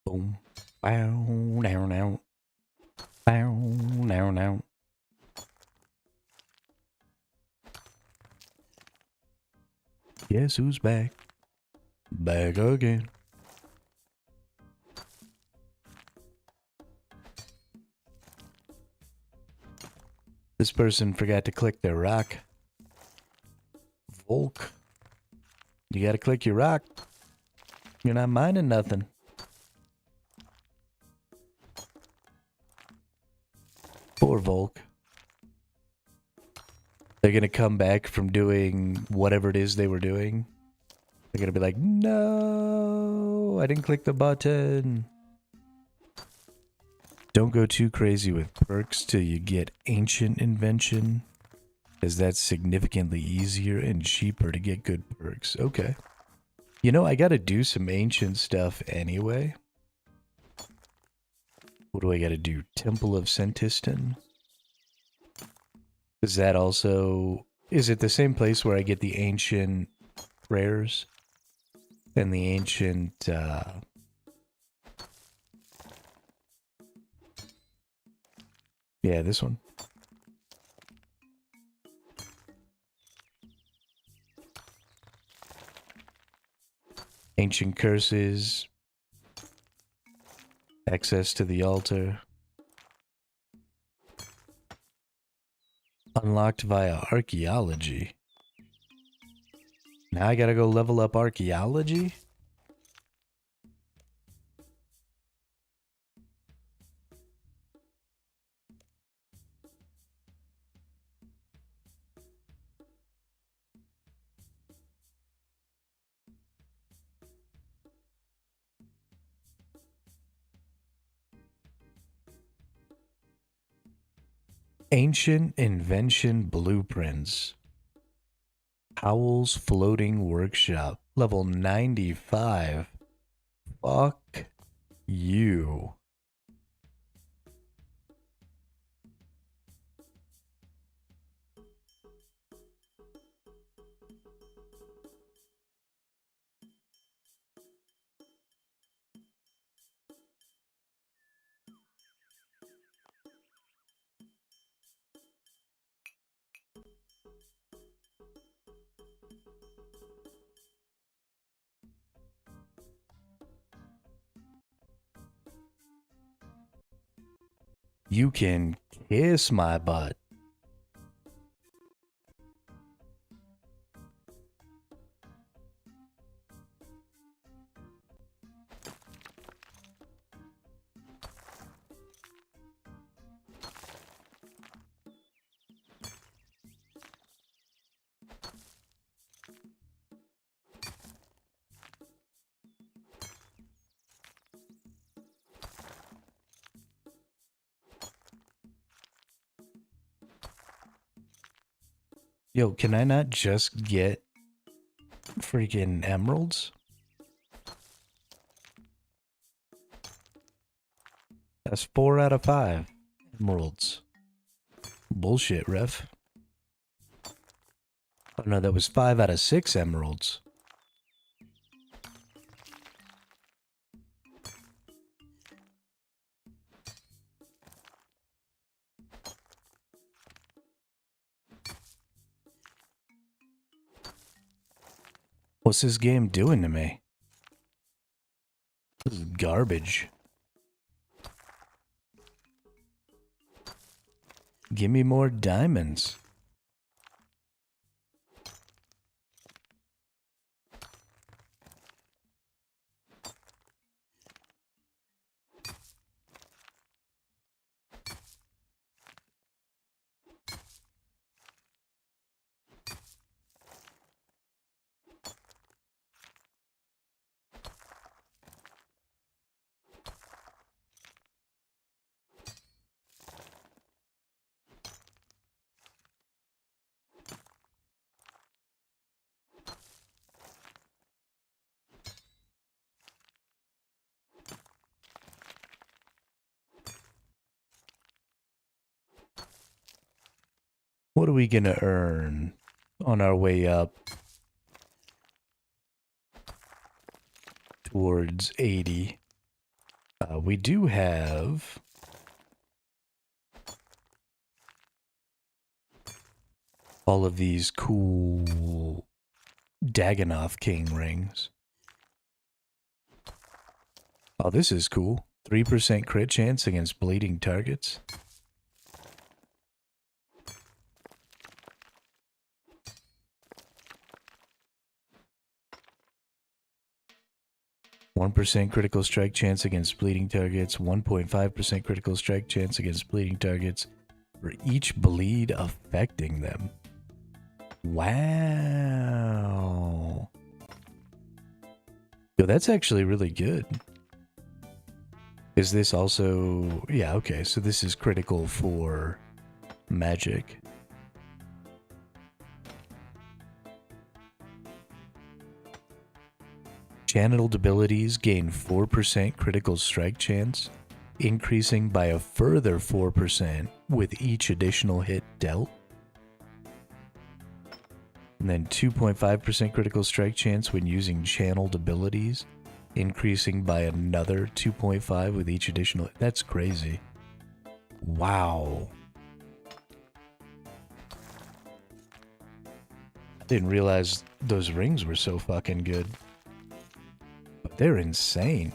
Boom. Bow, now, now. Bow, now, now. Guess who's back? Back again. This person forgot to click their rock. Volk. You gotta click your rock. You're not mining nothing. Poor Volk. They're gonna come back from doing whatever it is they were doing. They're gonna be like, no, I didn't click the button. Don't go too crazy with perks till you get ancient invention, as that's significantly easier and cheaper to get good perks. Okay. You know, I gotta do some ancient stuff anyway. What do I gotta do? Temple of Sentiston? Is that also... Is it the same place where I get the ancient prayers? And the ancient... Yeah, this one. Ancient curses. Access to the altar. Unlocked via archaeology. Now I gotta go level up archaeology? Ancient Invention Blueprints. Howl's Floating Workshop. Level 95. Fuck you. You can kiss my butt. Yo, can I not just get freaking emeralds? That's 4 out of 5 emeralds. Bullshit, ref. Oh no, that was 5 out of 6 emeralds. What's this game doing to me? This is garbage. Give me more diamonds. What are we gonna earn on our way up towards 80? We do have all of these cool Dagonoth King rings. Oh, this is cool. 3% crit chance against bleeding targets. %1 critical strike chance against bleeding targets. 1.5% critical strike chance against bleeding targets for each bleed affecting them. Wow. Yo, that's actually really good. Is this also... Yeah, okay, so this is critical for magic. Channeled abilities gain 4% critical strike chance, increasing by a further 4% with each additional hit dealt. And then 2.5% critical strike chance when using channeled abilities, increasing by another 2.5 with each additional... That's crazy. Wow. I didn't realize those rings were so fucking good. But they're insane.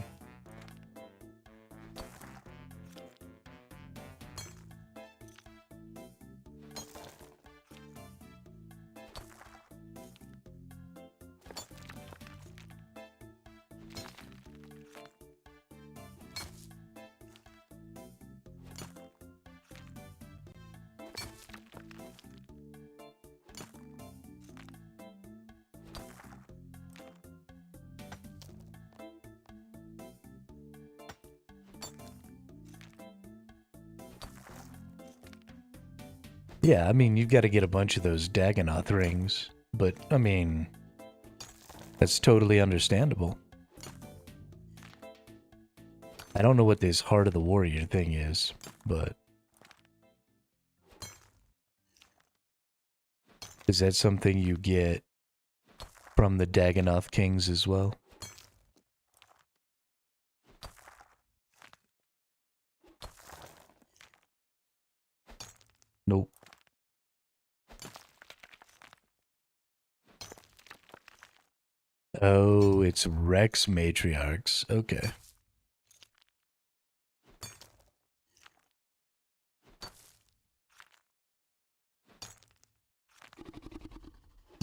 Yeah, I mean, you've got to get a bunch of those Dagonoth rings, but, I mean, that's totally understandable. I don't know what this Heart of the Warrior thing is, but... Is that something you get from the Dagonoth Kings as well? Nope. Oh, it's Rex Matriarchs. Okay.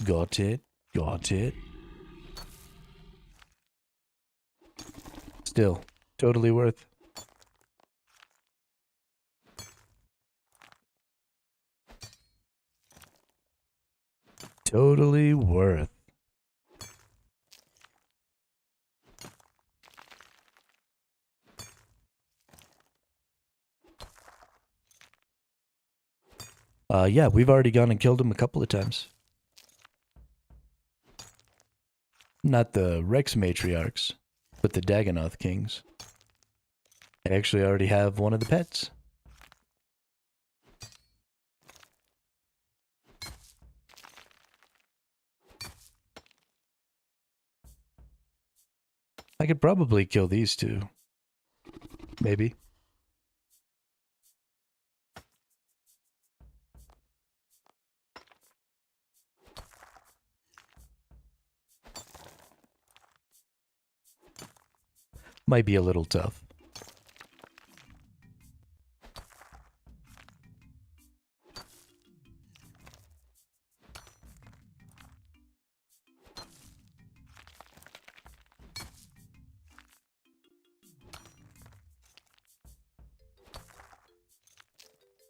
Got it. Got it. Still, totally worth. Totally worth. Yeah, we've already gone and killed him a couple of times. Not the Rex Matriarchs, but the Dagonoth Kings. I actually already have one of the pets. I could probably kill these two. Maybe. Might be a little tough.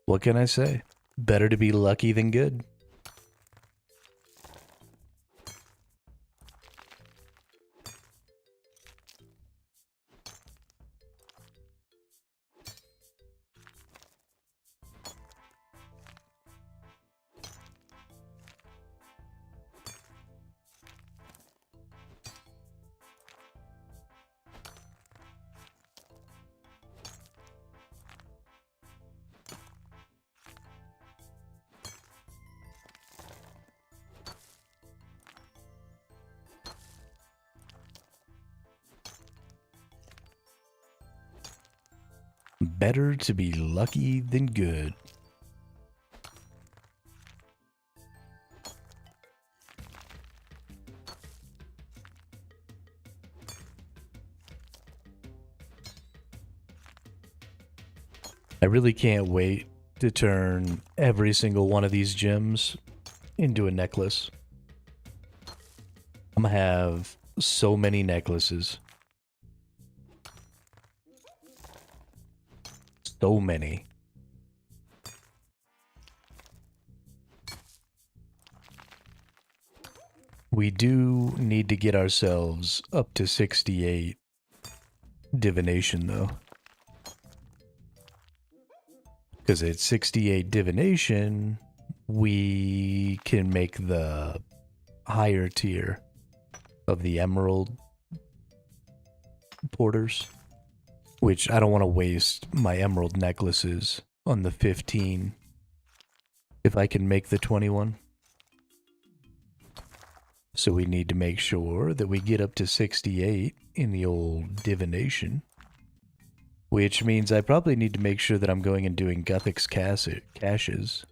What can I say? Better to be lucky than good. better to be lucky than good. I really can't wait to turn every single one of these gems into a necklace. I'm gonna have so many necklaces. So many. We do need to get ourselves up to 68 divination though. Because at 68 divination, we can make the higher tier of the emerald porters. Which I don't want to waste my emerald necklaces on the 15 if I can make the 21. So we need to make sure that we get up to 68 in the old divination. Which means I probably need to make sure that I'm going and doing Guthix caches.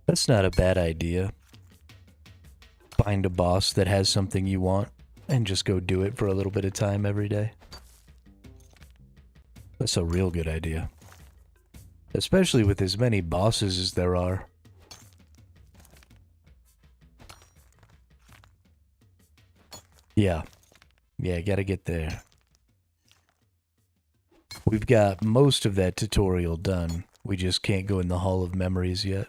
That's not a bad idea. Find a boss that has something you want and just go do it for a little bit of time every day. That's a real good idea. Especially with as many bosses as there are. Yeah, gotta get there. We've got most of that tutorial done. We just can't go in the Hall of Memories yet.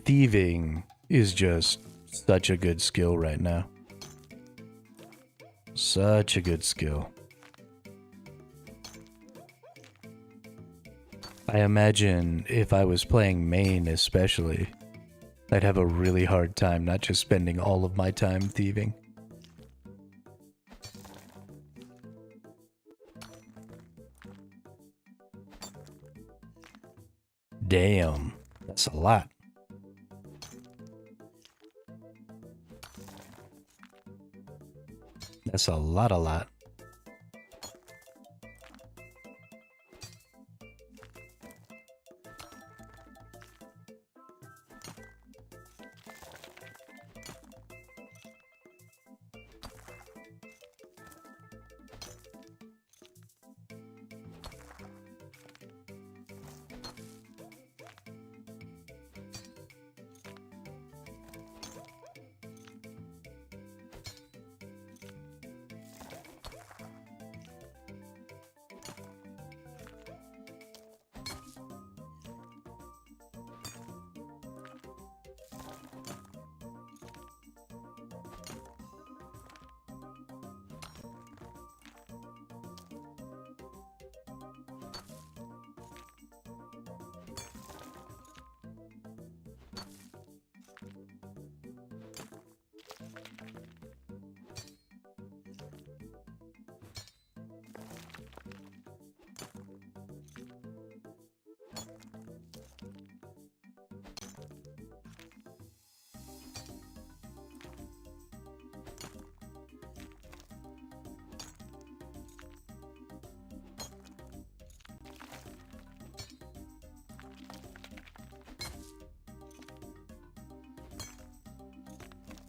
Thieving is just such a good skill right now. Such a good skill. I imagine if I was playing main especially, I'd have a really hard time not just spending all of my time thieving. Damn, that's a lot. That's a lot.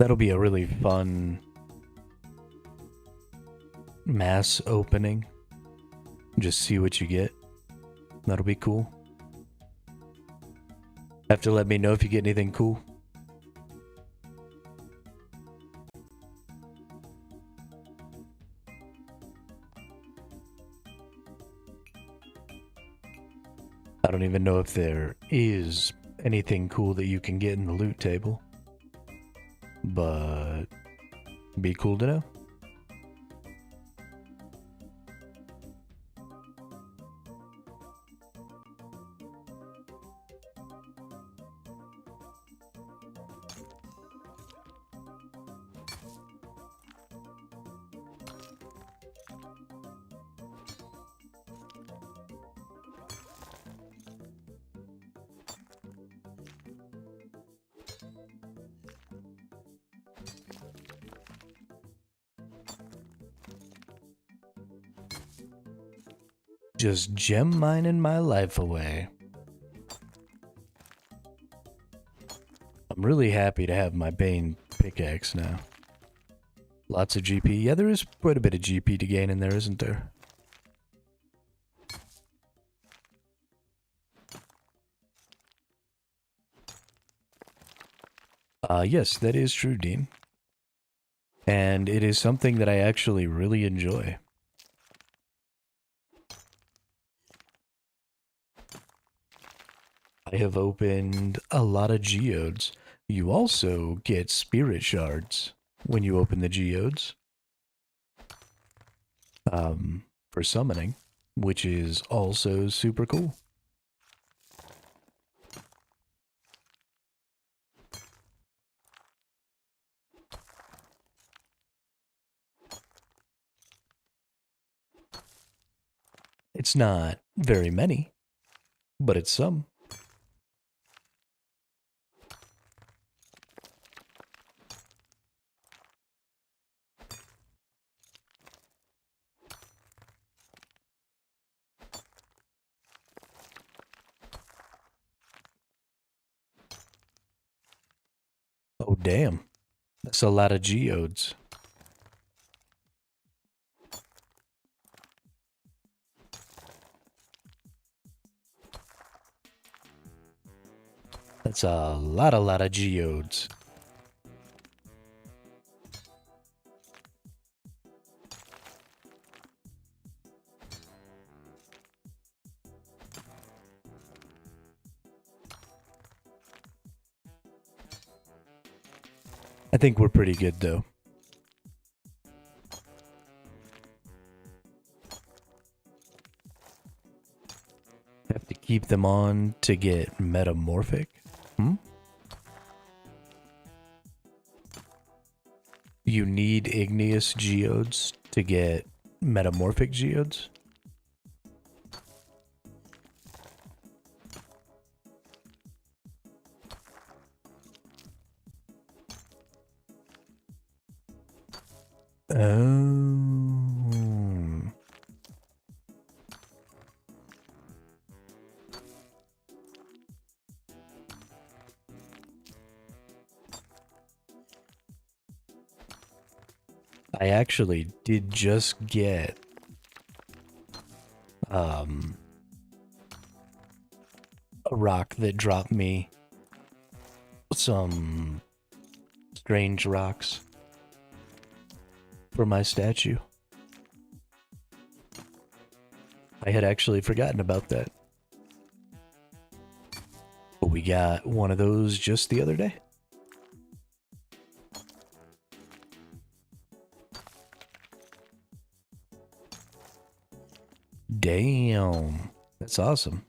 That'll be a really fun mass opening. Just see what you get. That'll be cool. Have to let me know if you get anything cool. I don't even know if there is anything cool that you can get in the loot table. But be cool to know. Just gem mining my life away. I'm really happy to have my Bane pickaxe now. Lots of GP. Yeah, there is quite a bit of GP to gain in there, isn't there? Yes, that is true, Dean. And it is something that I actually really enjoy. I have opened a lot of geodes. You also get spirit shards when you open the geodes. For summoning, which is also super cool. It's not very many, but it's some. Oh, damn. That's a lot of geodes. That's a lot of geodes. I think we're pretty good, though. Have to keep them on to get metamorphic. You need igneous geodes to get metamorphic geodes. Oh. I actually did just get a rock that dropped me some strange rocks for my statue. I had actually forgotten about that. But we got one of those just the other day. Damn. That's awesome.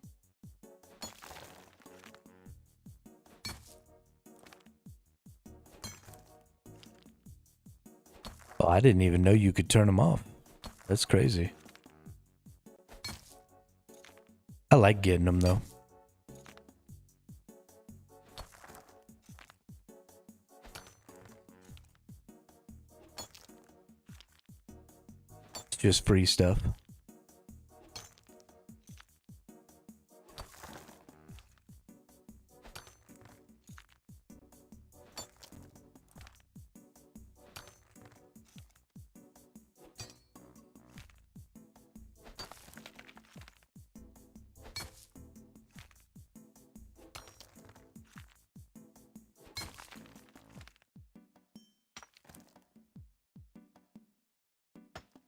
Oh, I didn't even know you could turn them off. That's crazy. I like getting them, though. It's just free stuff.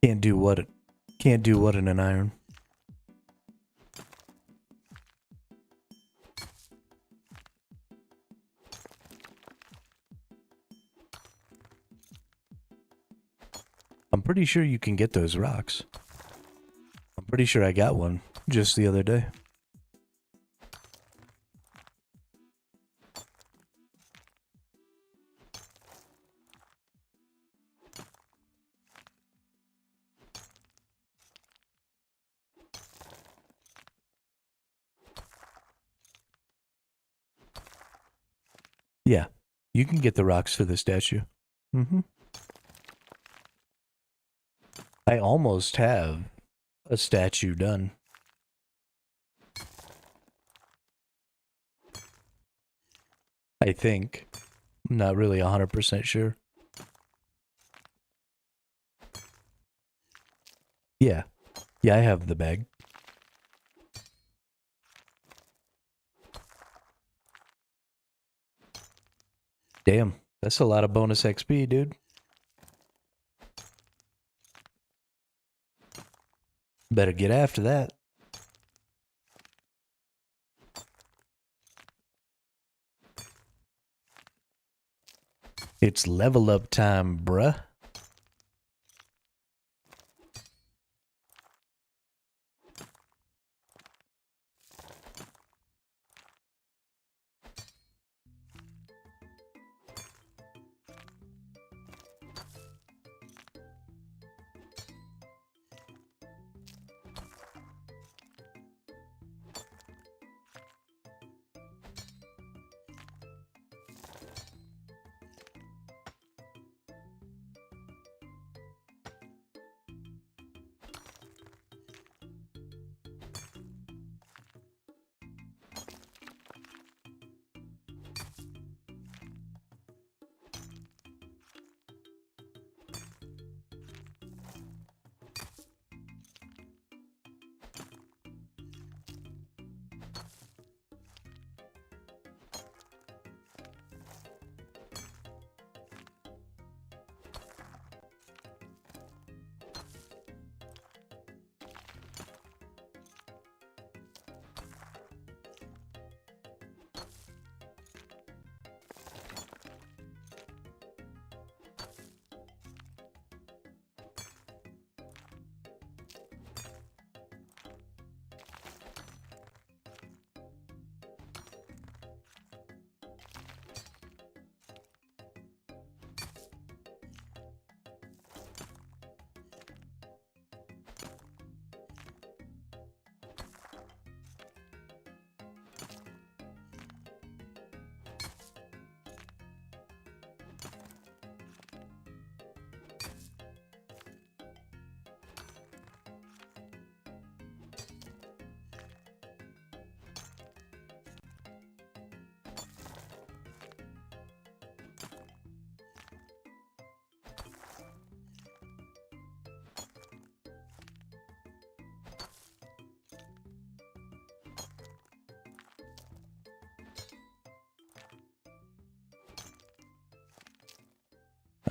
Can't do what? Can't do what in an iron? I'm pretty sure you can get those rocks. I'm pretty sure I got one just the other day. Yeah, you can get the rocks for the statue. Mm-hmm. I almost have a statue done. I think. I'm not really 100% sure. Yeah. Yeah, I have the bag. Damn, that's a lot of bonus XP, dude. Better get after that. It's level up time, bruh.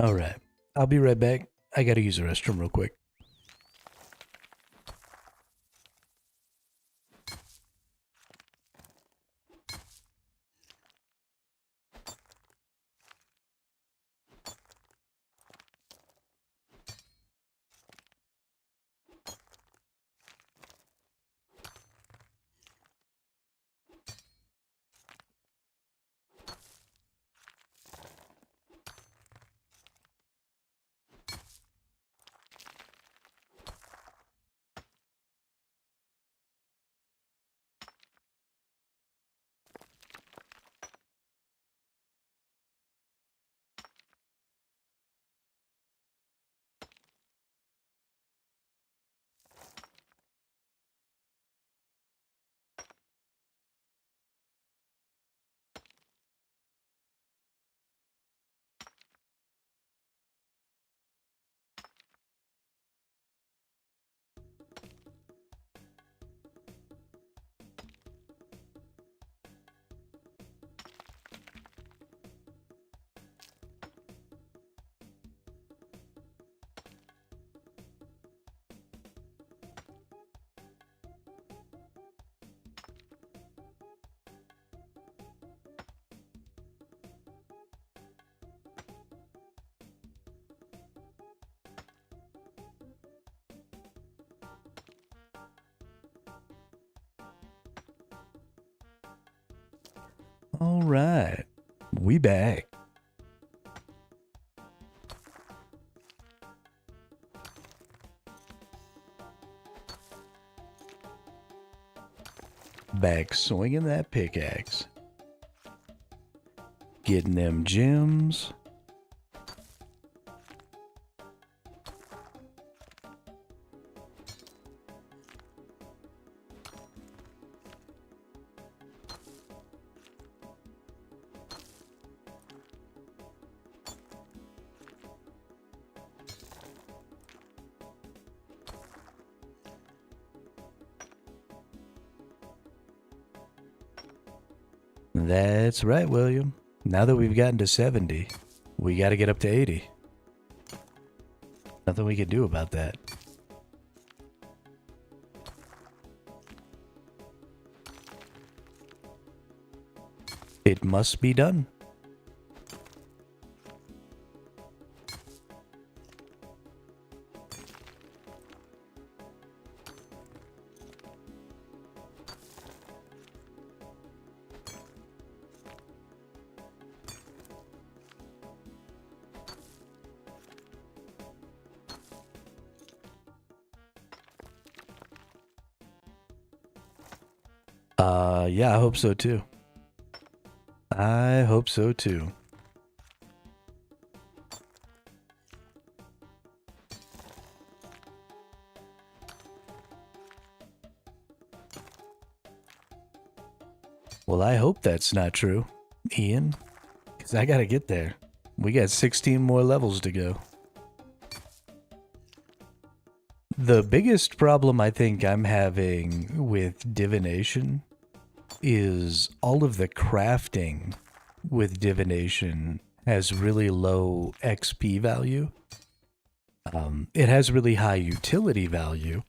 Alright. I'll be right back. I gotta use the restroom real quick. All right, we back. Back swinging that pickaxe. Getting them gems. That's right, William. Now that we've gotten to 70, we gotta get up to 80. Nothing we can do about that. It must be done. Yeah, I hope so too. I hope so too. Well, I hope that's not true, Ian, because I gotta get there. We got 16 more levels to go. The biggest problem I think I'm having with divination is all of the crafting with divination has really low XP value. It has really high utility value.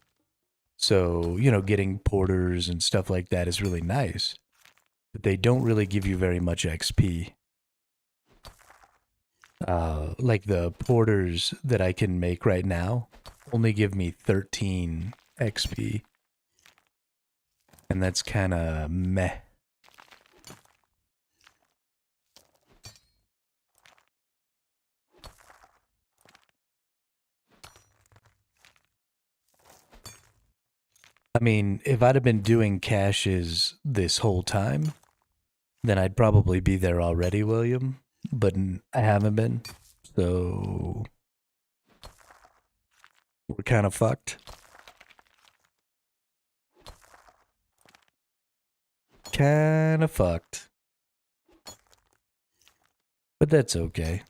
So, you know, getting porters and stuff like that is really nice. But they don't really give you very much XP. Like the porters that I can make right now only give me 13 XP. And that's kind of meh. I mean, if I'd have been doing caches this whole time, then I'd probably be there already, William. But I haven't been. So we're kind of fucked. Kind of fucked. But that's okay.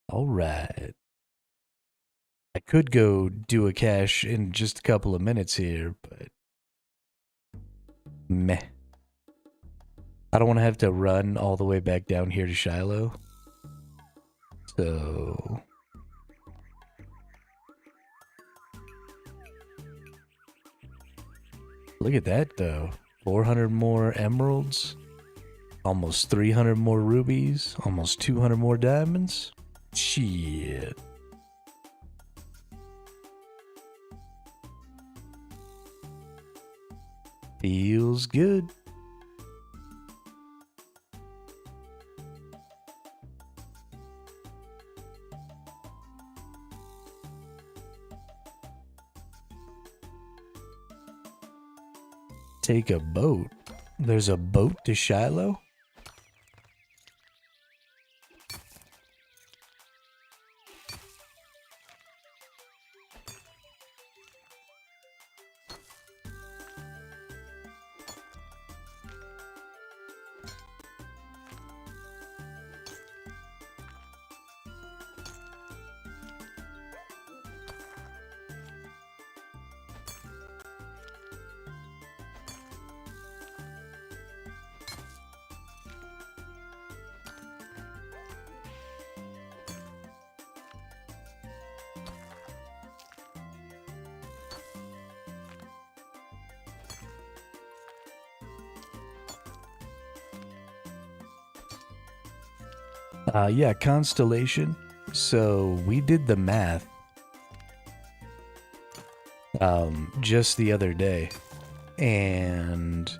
All right. I could go do a cache in just a couple of minutes here, but meh. I don't want to have to run all the way back down here to Shiloh. So look at that though. 400 more emeralds, almost 300 more rubies, almost 200 more diamonds. Shit. Feels good. Take a boat. There's a boat to Shiloh? Yeah, constellation. So we did the math just the other day. and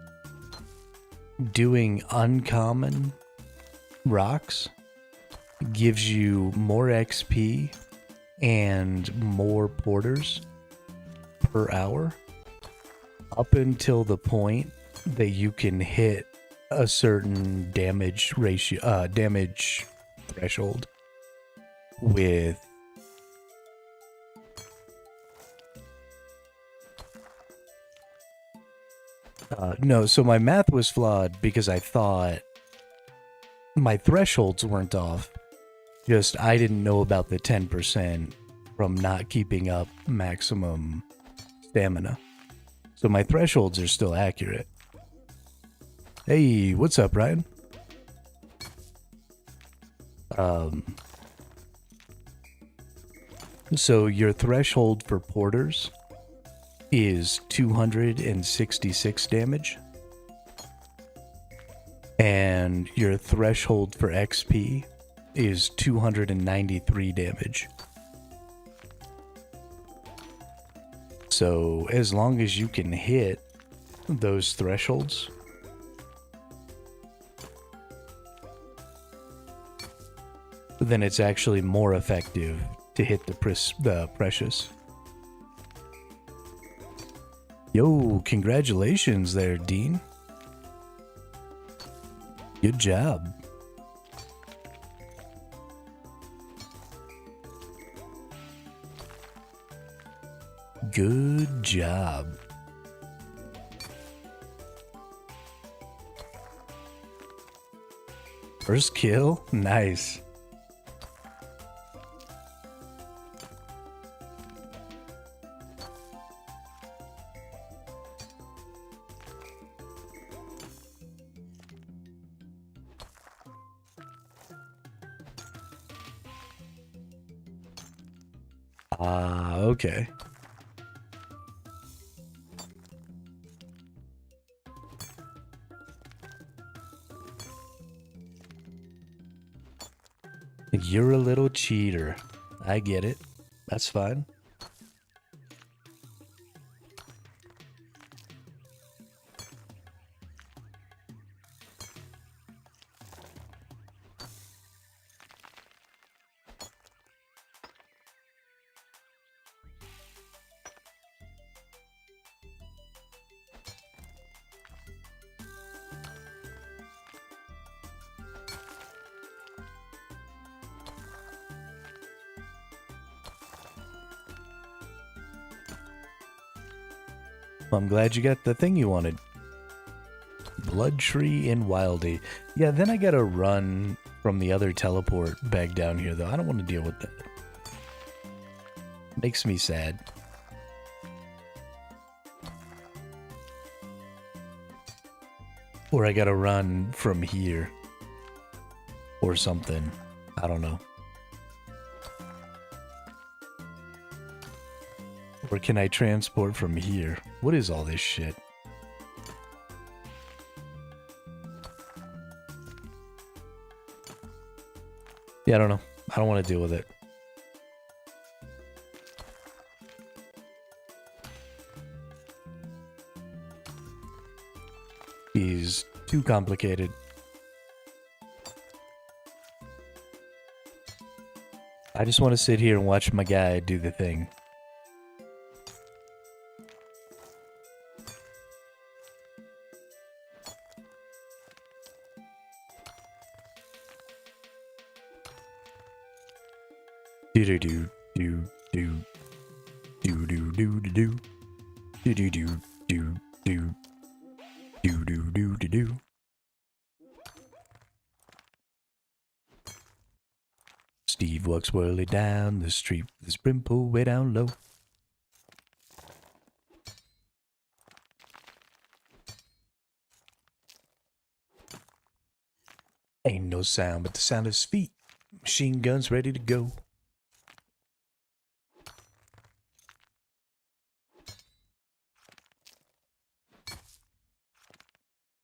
doing uncommon rocks gives you more XP and more porters per hour up until the point that you can hit a certain damage ratio, damage threshold with no, so my math was flawed because I thought my thresholds weren't off. Just I didn't know about the 10% from not keeping up maximum stamina. So my thresholds are still accurate. Hey, what's up, Ryan? So your threshold for porters is 266 damage. And your threshold for XP is 293 damage. So as long as you can hit those thresholds, then it's actually more effective to hit the precious. Yo, congratulations there, Dean. Good job. Good job. First kill? Nice. Okay. You're a little cheater. I get it. That's fine. Well, I'm glad you got the thing you wanted. Blood Tree in Wildy. Yeah, then I gotta run from the other teleport back down here, though. I don't want to deal with that. Makes me sad. Or I gotta run from here. Or something. I don't know. Or can I transport from here? What is all this shit? Yeah, I don't know. I don't want to deal with it. He's too complicated. I just want to sit here and watch my guy do the thing. Do do do do do do do do do do do do do do do do do do do. Steve walks whirly down the street with his brim pulled way down low. Ain't no sound but the sound of his feet. Machine guns ready to go.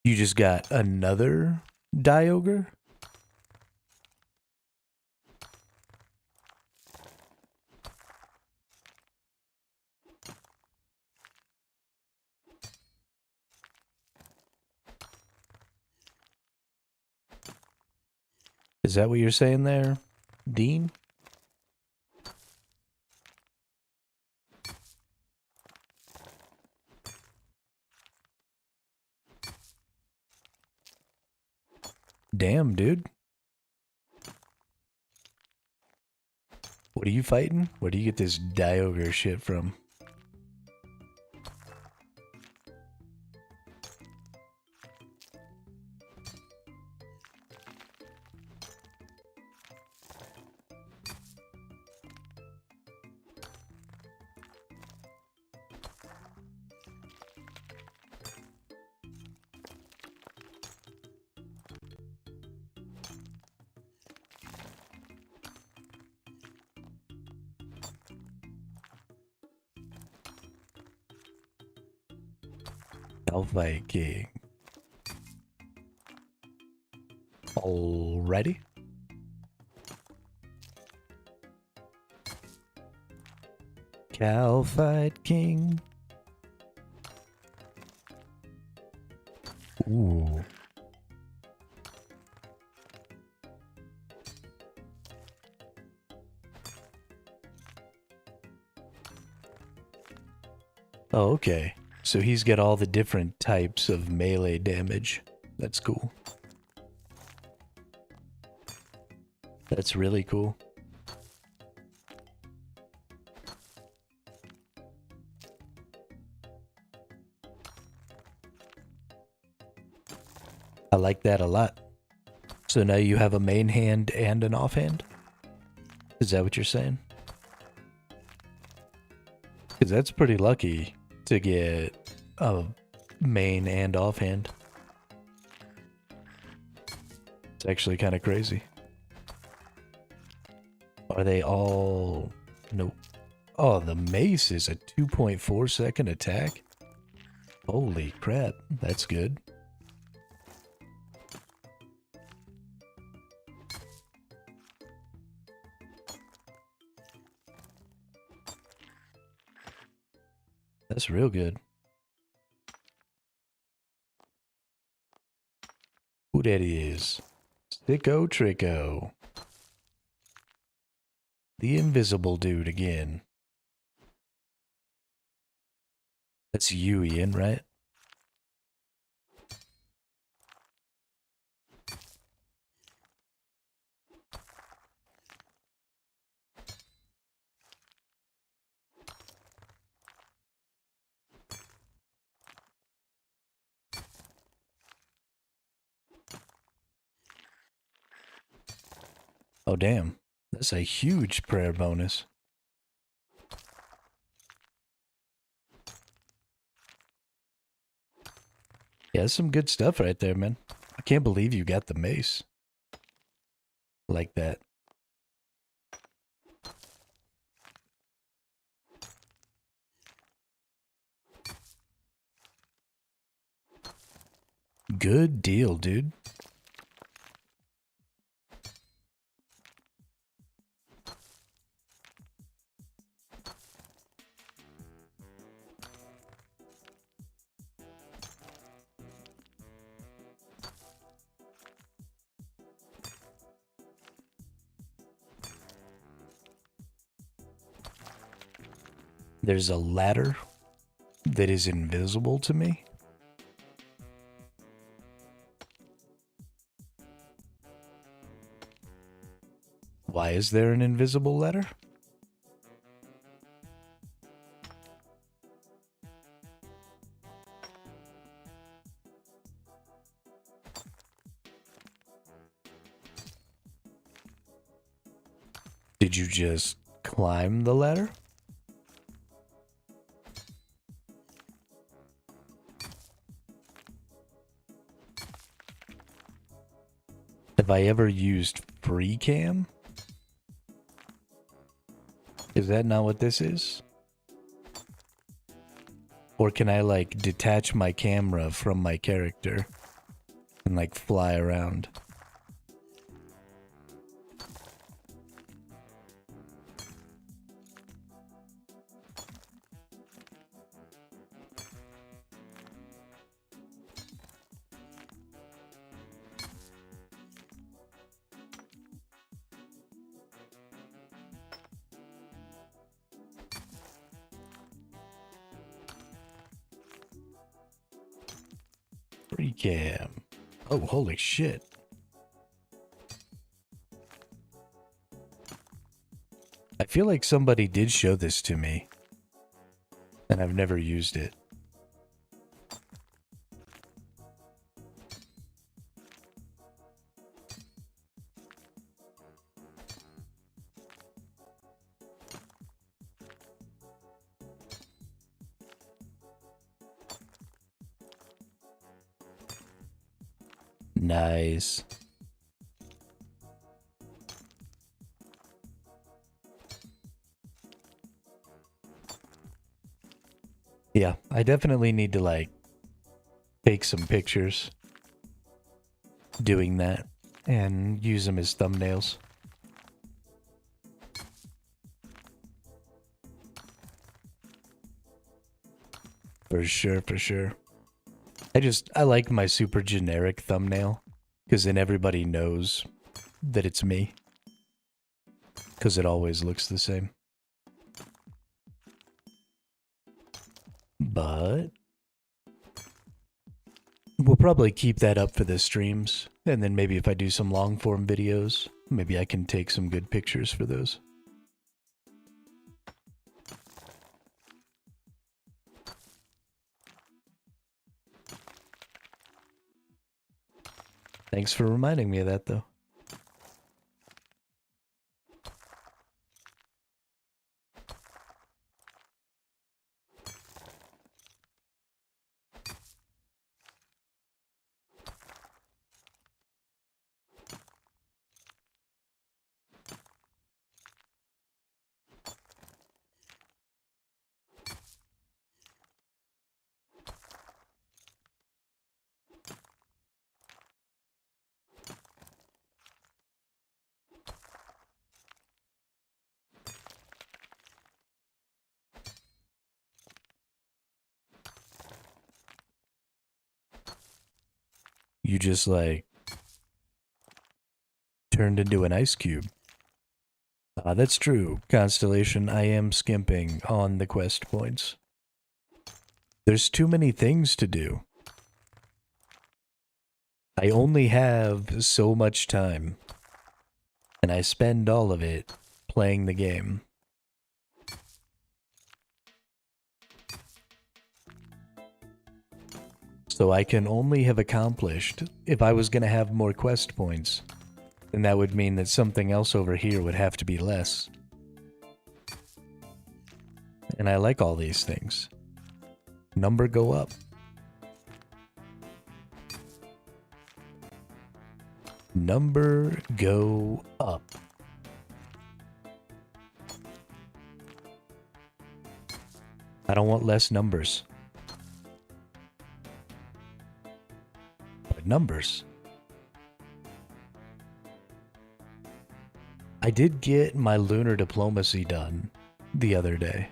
You just got another Diogre? Is that what you're saying there, Dean? Damn, dude. What are you fighting? Where do you get this Diogre shit from? Viking. Alrighty. Calfight King. Ooh. Oh, okay. So he's got all the different types of melee damage. That's cool. That's really cool. I like that a lot. So now you have a main hand and an offhand? Is that what you're saying? Because that's pretty lucky to get a main and offhand. It's actually kind of crazy. Are they all... Nope. Oh, the mace is a 2.4 second attack? Holy crap, that's good. That's real good. Who that is? Sicko Tricko. The invisible dude again. That's you, Ian, right? Oh, damn. That's a huge prayer bonus. Yeah, that's some good stuff right there, man. I can't believe you got the mace. Like that. Good deal, dude. There's a ladder that is invisible to me. Why is there an invisible ladder? Did you just climb the ladder? Have I ever used free cam? Is that not what this is? Or can I like detach my camera from my character and like fly around? Free cam. Oh, holy shit. I feel like somebody did show this to me, and I've never used it. Nice. Yeah, I definitely need to, like, take some pictures doing that and use them as thumbnails. For sure, for sure. I like my super generic thumbnail, because then everybody knows that it's me. Because it always looks the same. But we'll probably keep that up for the streams, and then maybe if I do some long form videos, maybe I can take some good pictures for those. Thanks for reminding me of that, though. You just, like, turned into an ice cube. That's true, Constellation. I am skimping on the quest points. There's too many things to do. I only have so much time, and I spend all of it playing the game. So I can only have accomplished, if I was going to have more quest points, then that would mean that something else over here would have to be less. And I like all these things. Number go up. Number go up. I don't want less numbers. But numbers. I did get my lunar diplomacy done the other day.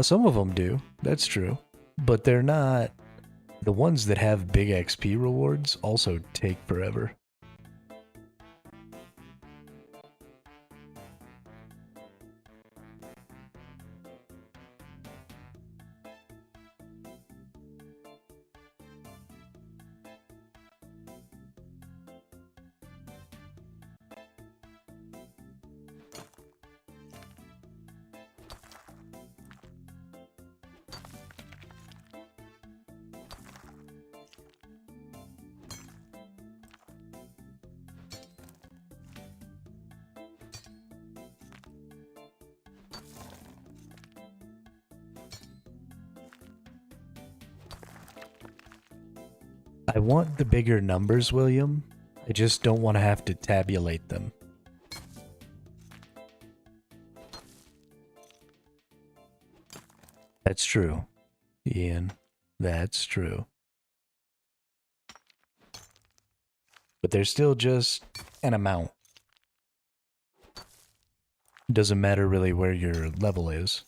Some of them do. That's true. But they're not... The ones that have big XP rewards also take forever. I want the bigger numbers, William. I just don't want to have to tabulate them. That's true, Ian. That's true. But there's still just an amount. Doesn't matter really where your level is,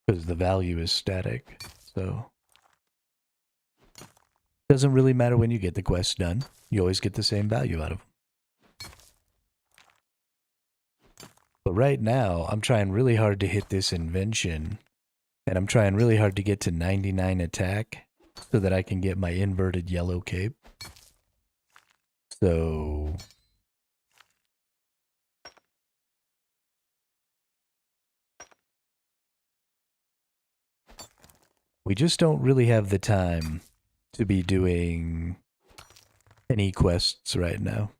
because the value is static, so... Doesn't really matter when you get the quest done. You always get the same value out of them. But right now, I'm trying really hard to hit this invention, and I'm trying really hard to get to 99 attack so that I can get my inverted yellow cape. So we just don't really have the time to be doing any quests right now.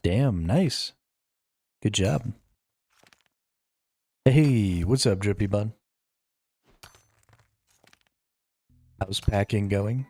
Damn, nice. Good job. Hey, what's up, Drippy Bun? How's packing going?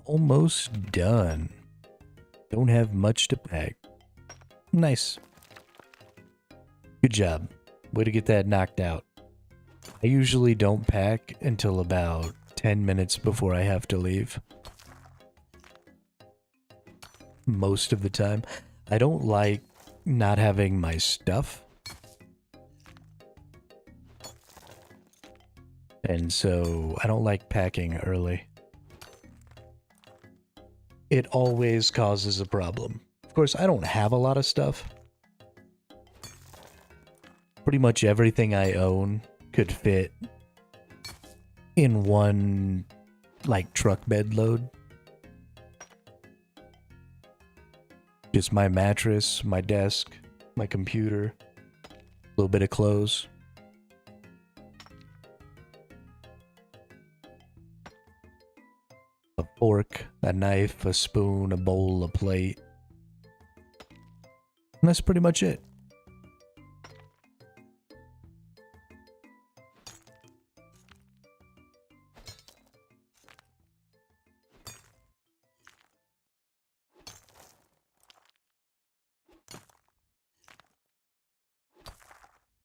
Almost done. Don't have much to pack. Nice. Good job. Way to get that knocked out. I usually don't pack until about 10 minutes before I have to leave. Most of the time. I don't like not having my stuff. And so I don't like packing early. It always causes a problem. Of course, I don't have a lot of stuff. Pretty much everything I own could fit in one, like, truck bed load. Just my mattress, my desk, my computer, a little bit of clothes. A fork, a knife, a spoon, a bowl, a plate. And that's pretty much it.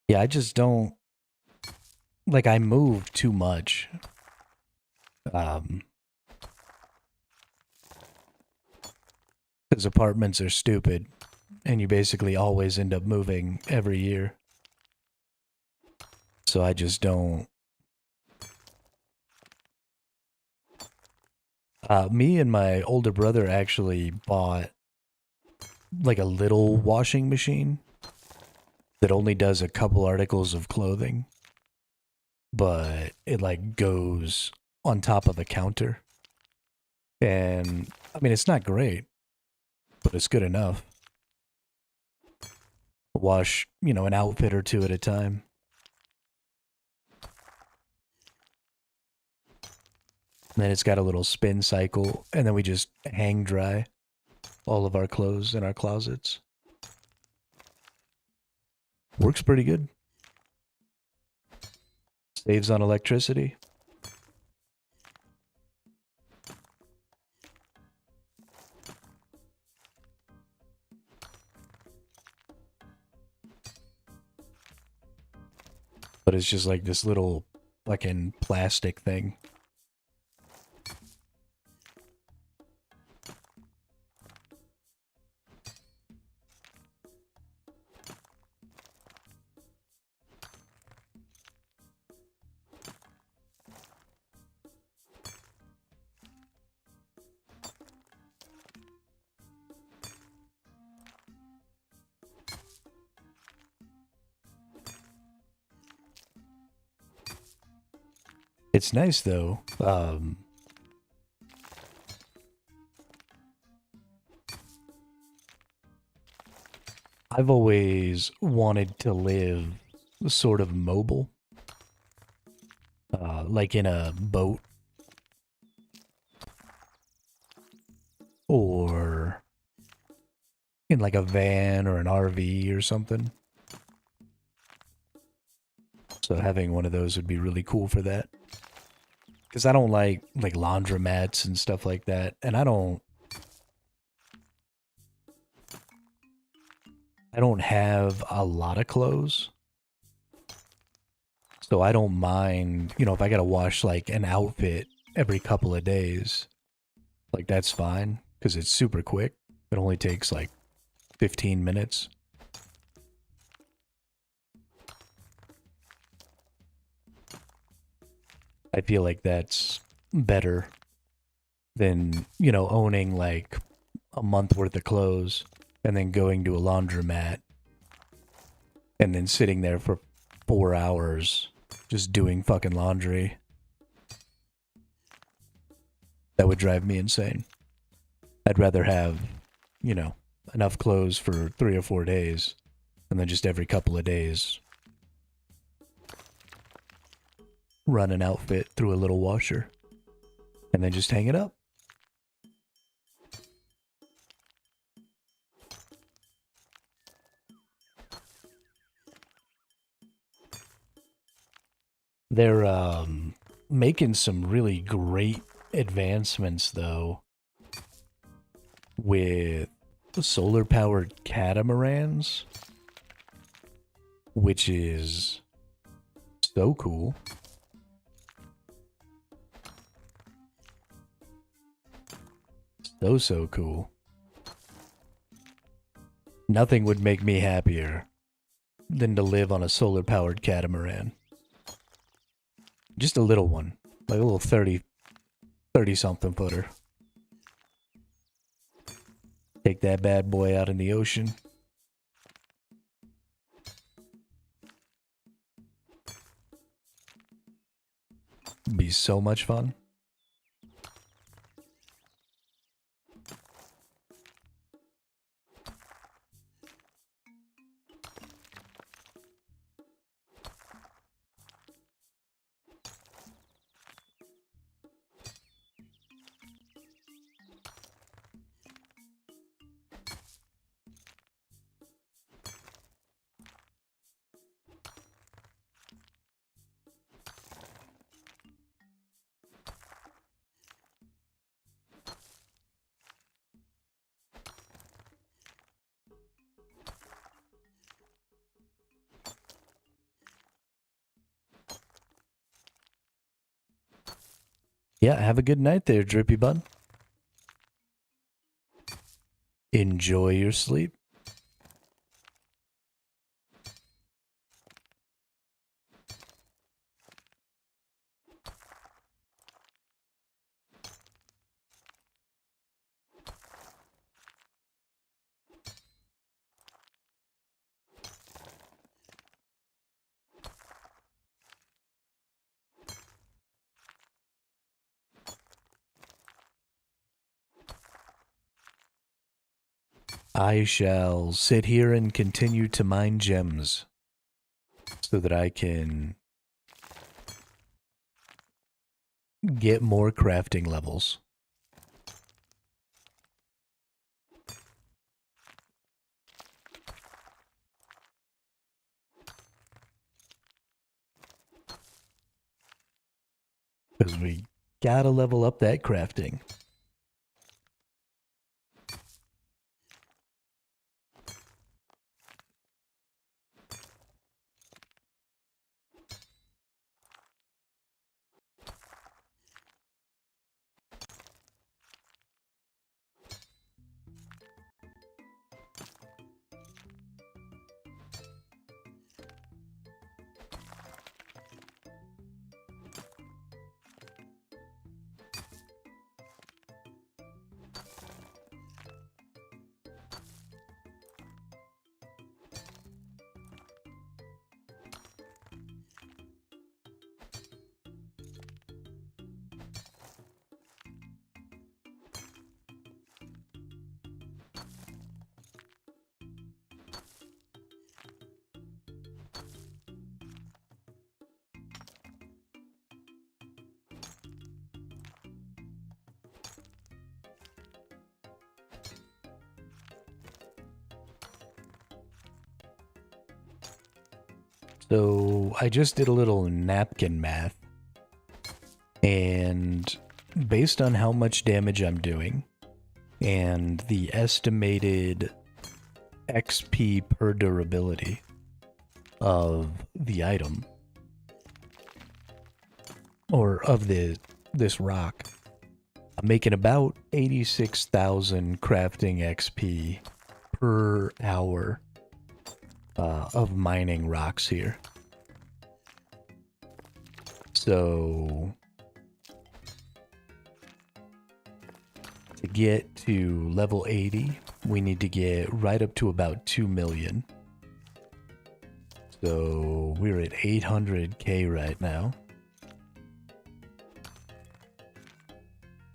Yeah, I just don't... Like, I move too much. Because apartments are stupid, and you basically always end up moving every year. So I just don't... me and my older brother actually bought like a little washing machine that only does a couple articles of clothing, but it like goes on top of the counter. And I mean, it's not great, but it's good enough. Wash, you know, an outfit or two at a time. And then it's got a little spin cycle, and then we just hang dry all of our clothes in our closets. Works pretty good. Saves on electricity. But it's just like this little fucking plastic thing. It's nice though. I've always wanted to live sort of mobile. Like in a boat. or in like a van or an RV or something. So having one of those would be really cool for that. Because I don't like laundromats and stuff like that, and I don't have a lot of clothes. So I don't mind, if I gotta wash like an outfit every couple of days, like that's fine because it's super quick. It only takes like 15 minutes. I feel like that's better than, owning like a month worth of clothes and then going to a laundromat and then sitting there for 4 hours just doing fucking laundry. That would drive me insane. I'd rather have, enough clothes for 3 or 4 days and then just every couple of days run an outfit through a little washer and then just hang it up. They're making some really great advancements though with solar powered catamarans, which is so cool. So cool. Nothing would make me happier than to live on a solar powered catamaran. Just a little one, like a little 30 something footer. Take that bad boy out in the ocean. Be so much fun. Yeah, have a good night there, Drippy Bun. Enjoy your sleep. I shall sit here and continue to mine gems so that I can get more crafting levels. Because we gotta level up that crafting. So I just did a little napkin math, and based on how much damage I'm doing and the estimated XP per durability of the item, or of this rock, I'm making about 86,000 crafting XP per hour of mining rocks here. So to get to level 80, we need to get right up to about 2 million. So we're at 800k right now.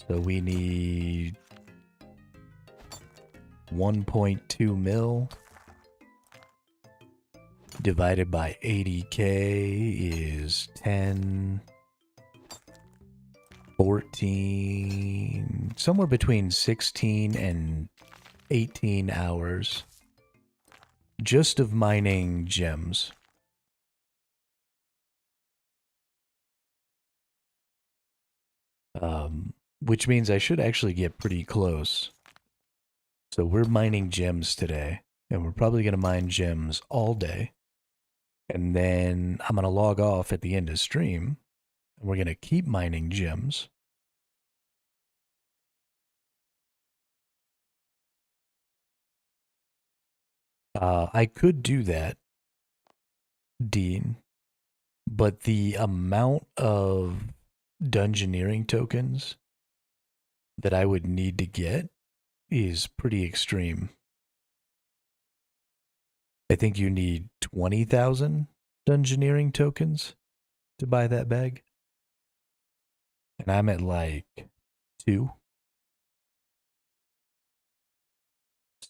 So we need 1.2 mil divided by 80k is 10, 14, somewhere between 16 and 18 hours just of mining gems. Which means I should actually get pretty close. So we're mining gems today, and we're probably going to mine gems all day. And then I'm going to log off at the end of stream, and we're going to keep mining gems. I could do that, Dean, but the amount of dungeoneering tokens that I would need to get is pretty extreme. I think you need 20,000 dungeoneering tokens to buy that bag. And I'm at like 2.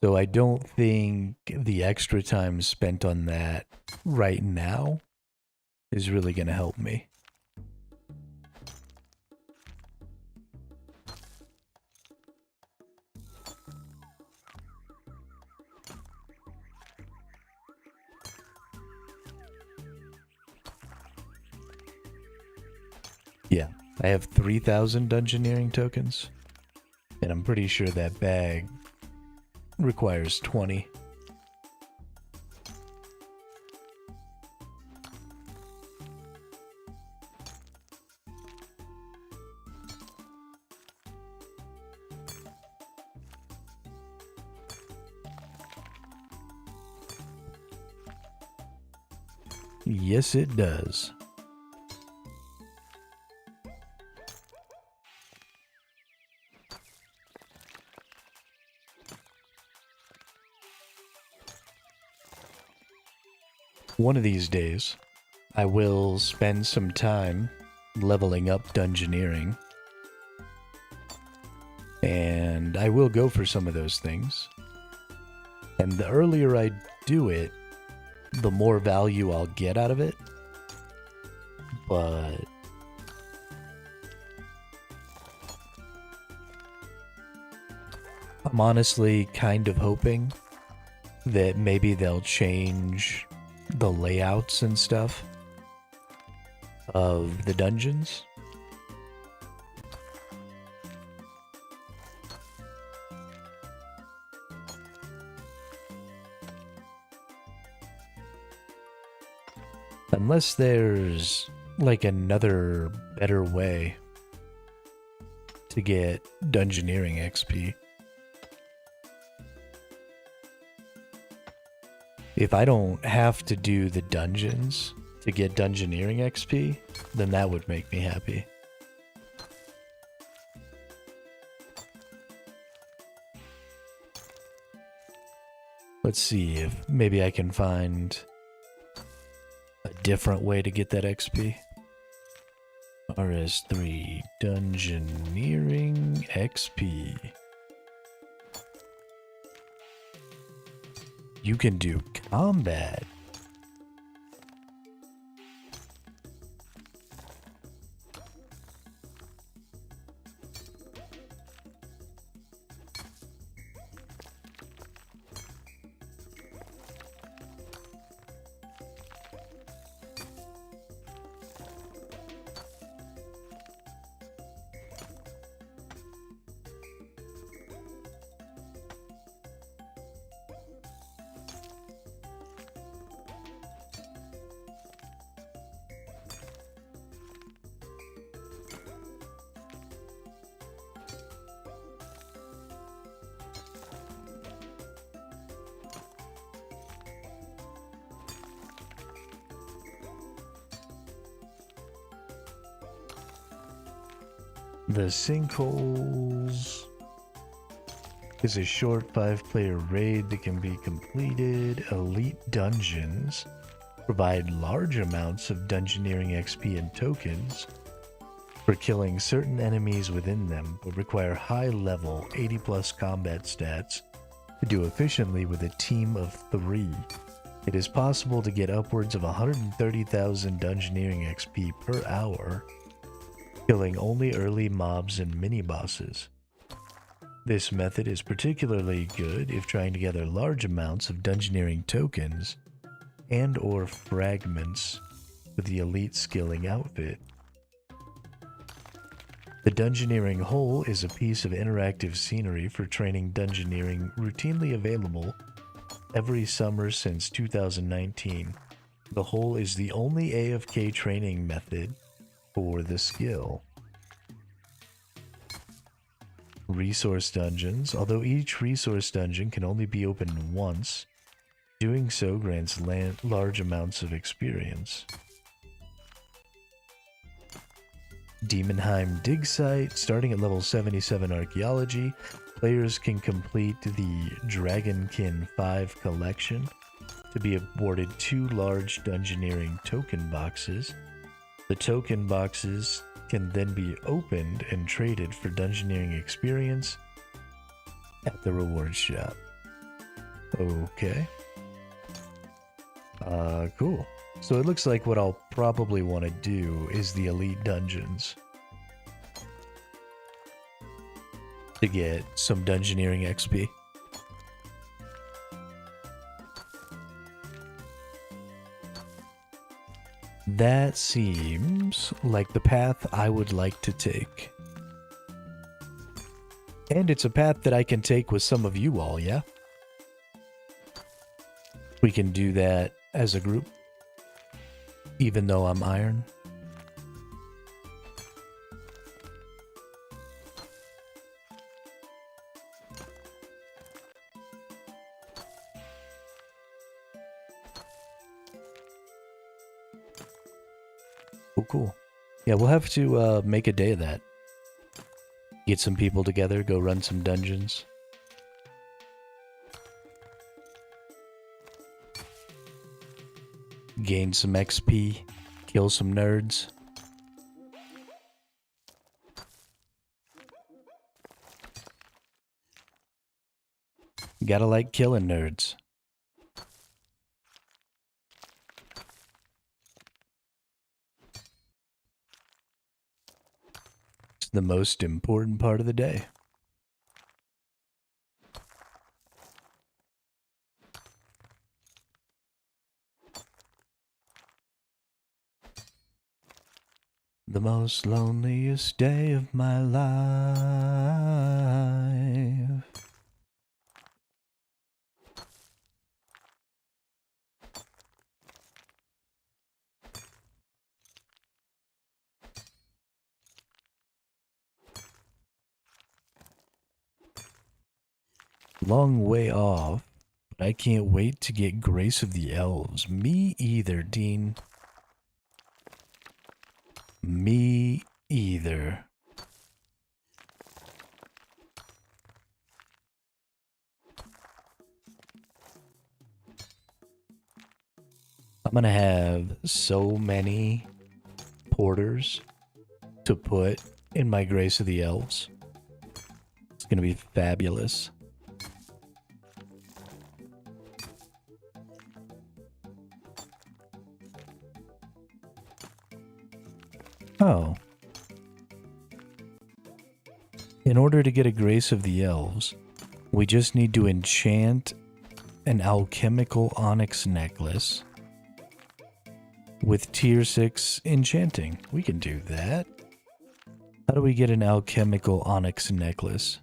So I don't think the extra time spent on that right now is really going to help me. Yeah, I have 3,000 dungeoneering tokens, and I'm pretty sure that bag requires 20. Yes, it does. One of these days, I will spend some time leveling up dungeoneering, and I will go for some of those things. And the earlier I do it, the more value I'll get out of it. But I'm honestly kind of hoping that maybe they'll change the layouts and stuff of the dungeons. Unless there's like another better way to get dungeoneering XP. If I don't have to do the dungeons to get dungeoneering XP, then that would make me happy. Let's see if maybe I can find a different way to get that XP. RS3 Dungeoneering XP. You can do combat. The Sinkholes is a short 5-player raid that can be completed. Elite Dungeons provide large amounts of dungeoneering XP and tokens for killing certain enemies within them, but require high-level 80+ combat stats to do efficiently with a team of 3. It is possible to get upwards of 130,000 dungeoneering XP per hour, killing only early mobs and mini-bosses. This method is particularly good if trying to gather large amounts of dungeoneering tokens and or fragments with the elite skilling outfit. The Dungeoneering Hole is a piece of interactive scenery for training dungeoneering routinely available every summer since 2019. The hole is the only AFK training method for the skill. Resource dungeons. Although each resource dungeon can only be opened once, doing so grants large amounts of experience. Demonheim Dig Site. Starting at level 77 Archaeology, players can complete the Dragonkin 5 collection to be awarded 2 large dungeoneering token boxes. The token boxes can then be opened and traded for dungeoneering experience at the rewards shop. Okay. Cool. So it looks like what I'll probably want to do is the elite dungeons to get some dungeoneering XP. That seems like the path I would like to take. And it's a path that I can take with some of you all, yeah? We can do that as a group, even though I'm iron. Oh, cool. Yeah, we'll have to make a day of that. Get some people together, go run some dungeons. Gain some XP, kill some nerds. Gotta like killing nerds. It's the most important part of the day. The most loneliest day of my life. Long way off, but I can't wait to get Grace of the Elves. Me either, Dean. Me either. I'm gonna have so many porters to put in my Grace of the Elves. It's gonna be fabulous. Oh. In order to get a Grace of the Elves, we just need to enchant an alchemical onyx necklace with tier 6 enchanting. We can do that. How do we get an alchemical onyx necklace?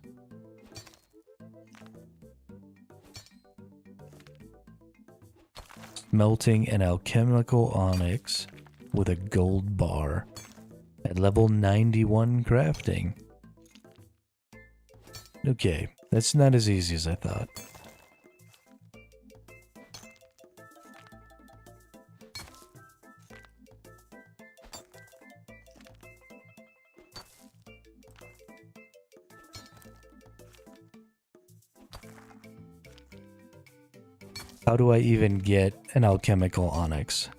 Smelting an alchemical onyx with a gold bar at level 91 crafting. Okay, that's not as easy as I thought. How do I even get an alchemical onyx?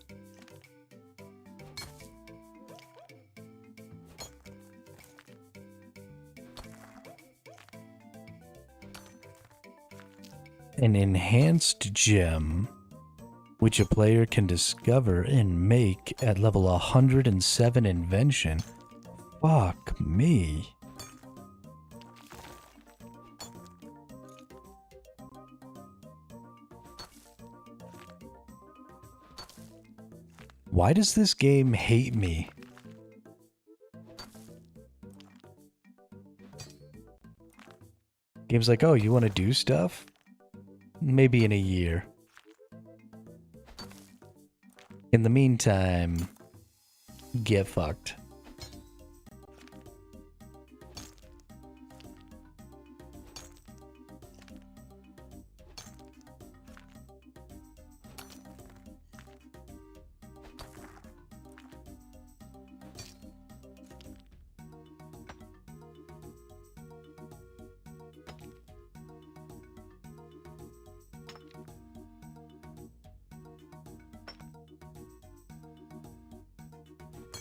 An enhanced gem, which a player can discover and make at level 107 invention. Fuck me. Why does this game hate me? Game's like, oh, you want to do stuff? Maybe in a year. In the meantime, get fucked.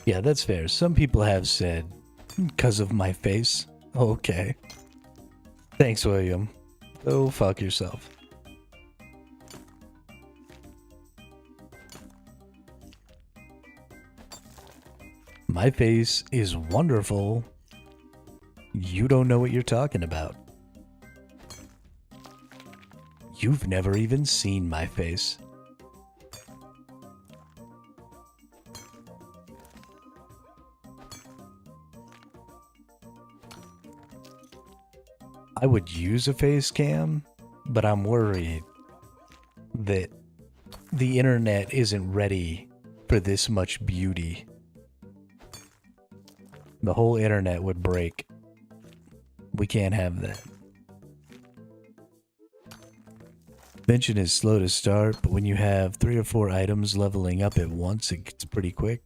Yeah, that's fair. Some people have said, because of my face. Okay. Thanks, William. Go fuck yourself. My face is wonderful. You don't know what you're talking about. You've never even seen my face. I would use a face cam, but I'm worried that the internet isn't ready for this much beauty. The whole internet would break. We can't have that. Invention is slow to start, but when you have 3 or 4 items leveling up at once, it gets pretty quick.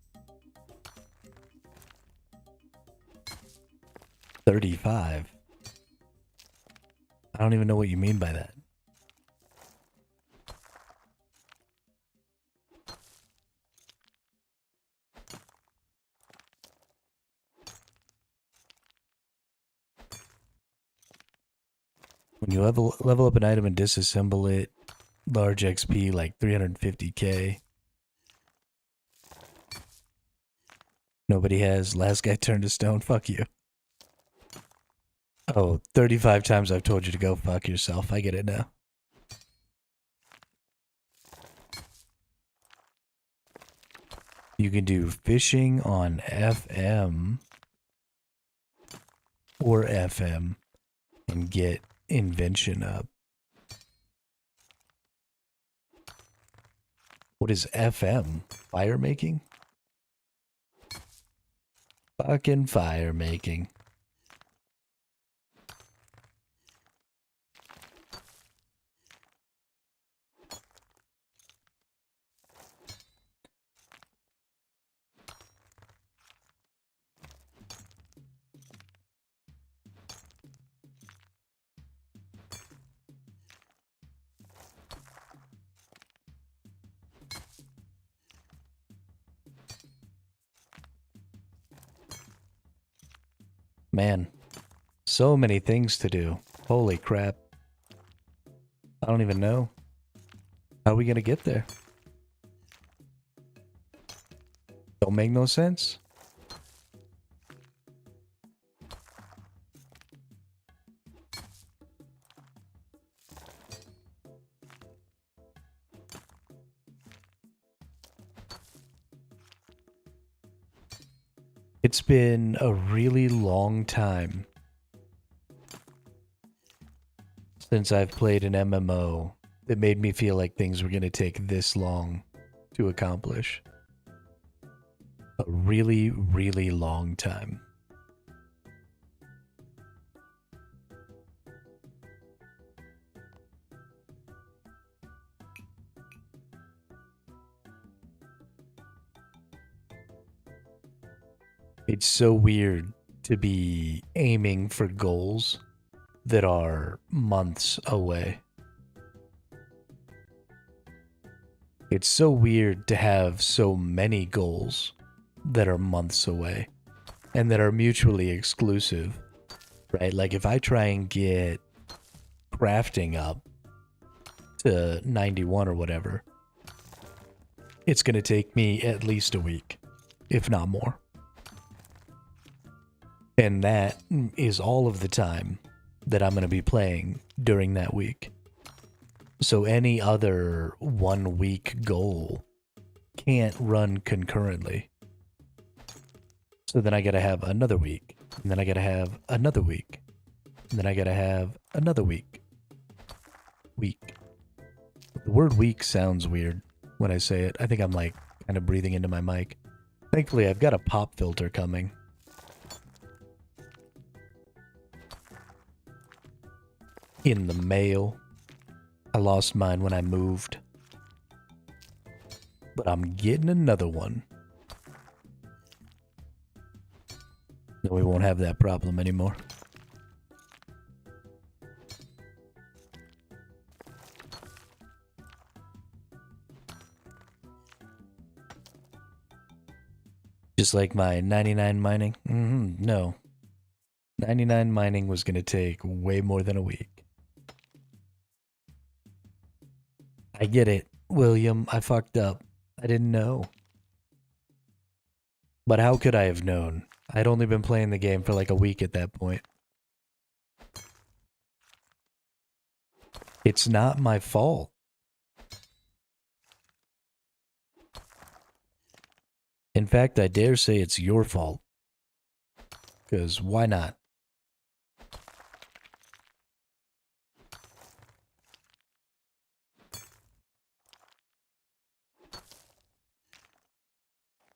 35. I don't even know what you mean by that. When you level up an item and disassemble it, large XP like 350k. Nobody has. Last guy turned to stone. Fuck you. Oh, 35 times I've told you to go fuck yourself. I get it now. You can do fishing on FM or FM and get invention up. What is FM? Fire making? Fucking fire making. Man, so many things to do. Holy crap. I don't even know. How are we gonna get there? Don't make no sense. It's been a really long time since I've played an MMO that made me feel like things were going to take this long to accomplish. A really, really long time. It's so weird to be aiming for goals that are months away. It's so weird to have so many goals that are months away and that are mutually exclusive, right? Like if I try and get crafting up to 91 or whatever, it's going to take me at least a week, if not more. And that is all of the time that I'm going to be playing during that week. So any other 1 week goal can't run concurrently. So then I gotta have another week. And then I gotta have another week. And then I gotta have another week. Week. The word week sounds weird when I say it. I think I'm like kind of breathing into my mic. Thankfully, I've got a pop filter coming. In the mail. I lost mine when I moved. But I'm getting another one. Then we won't have that problem anymore. Just like my 99 mining? No. 99 mining was going to take way more than a week. I get it, William. I fucked up. I didn't know. But how could I have known? I'd only been playing the game for like a week at that point. It's not my fault. In fact, I dare say it's your fault. Because why not?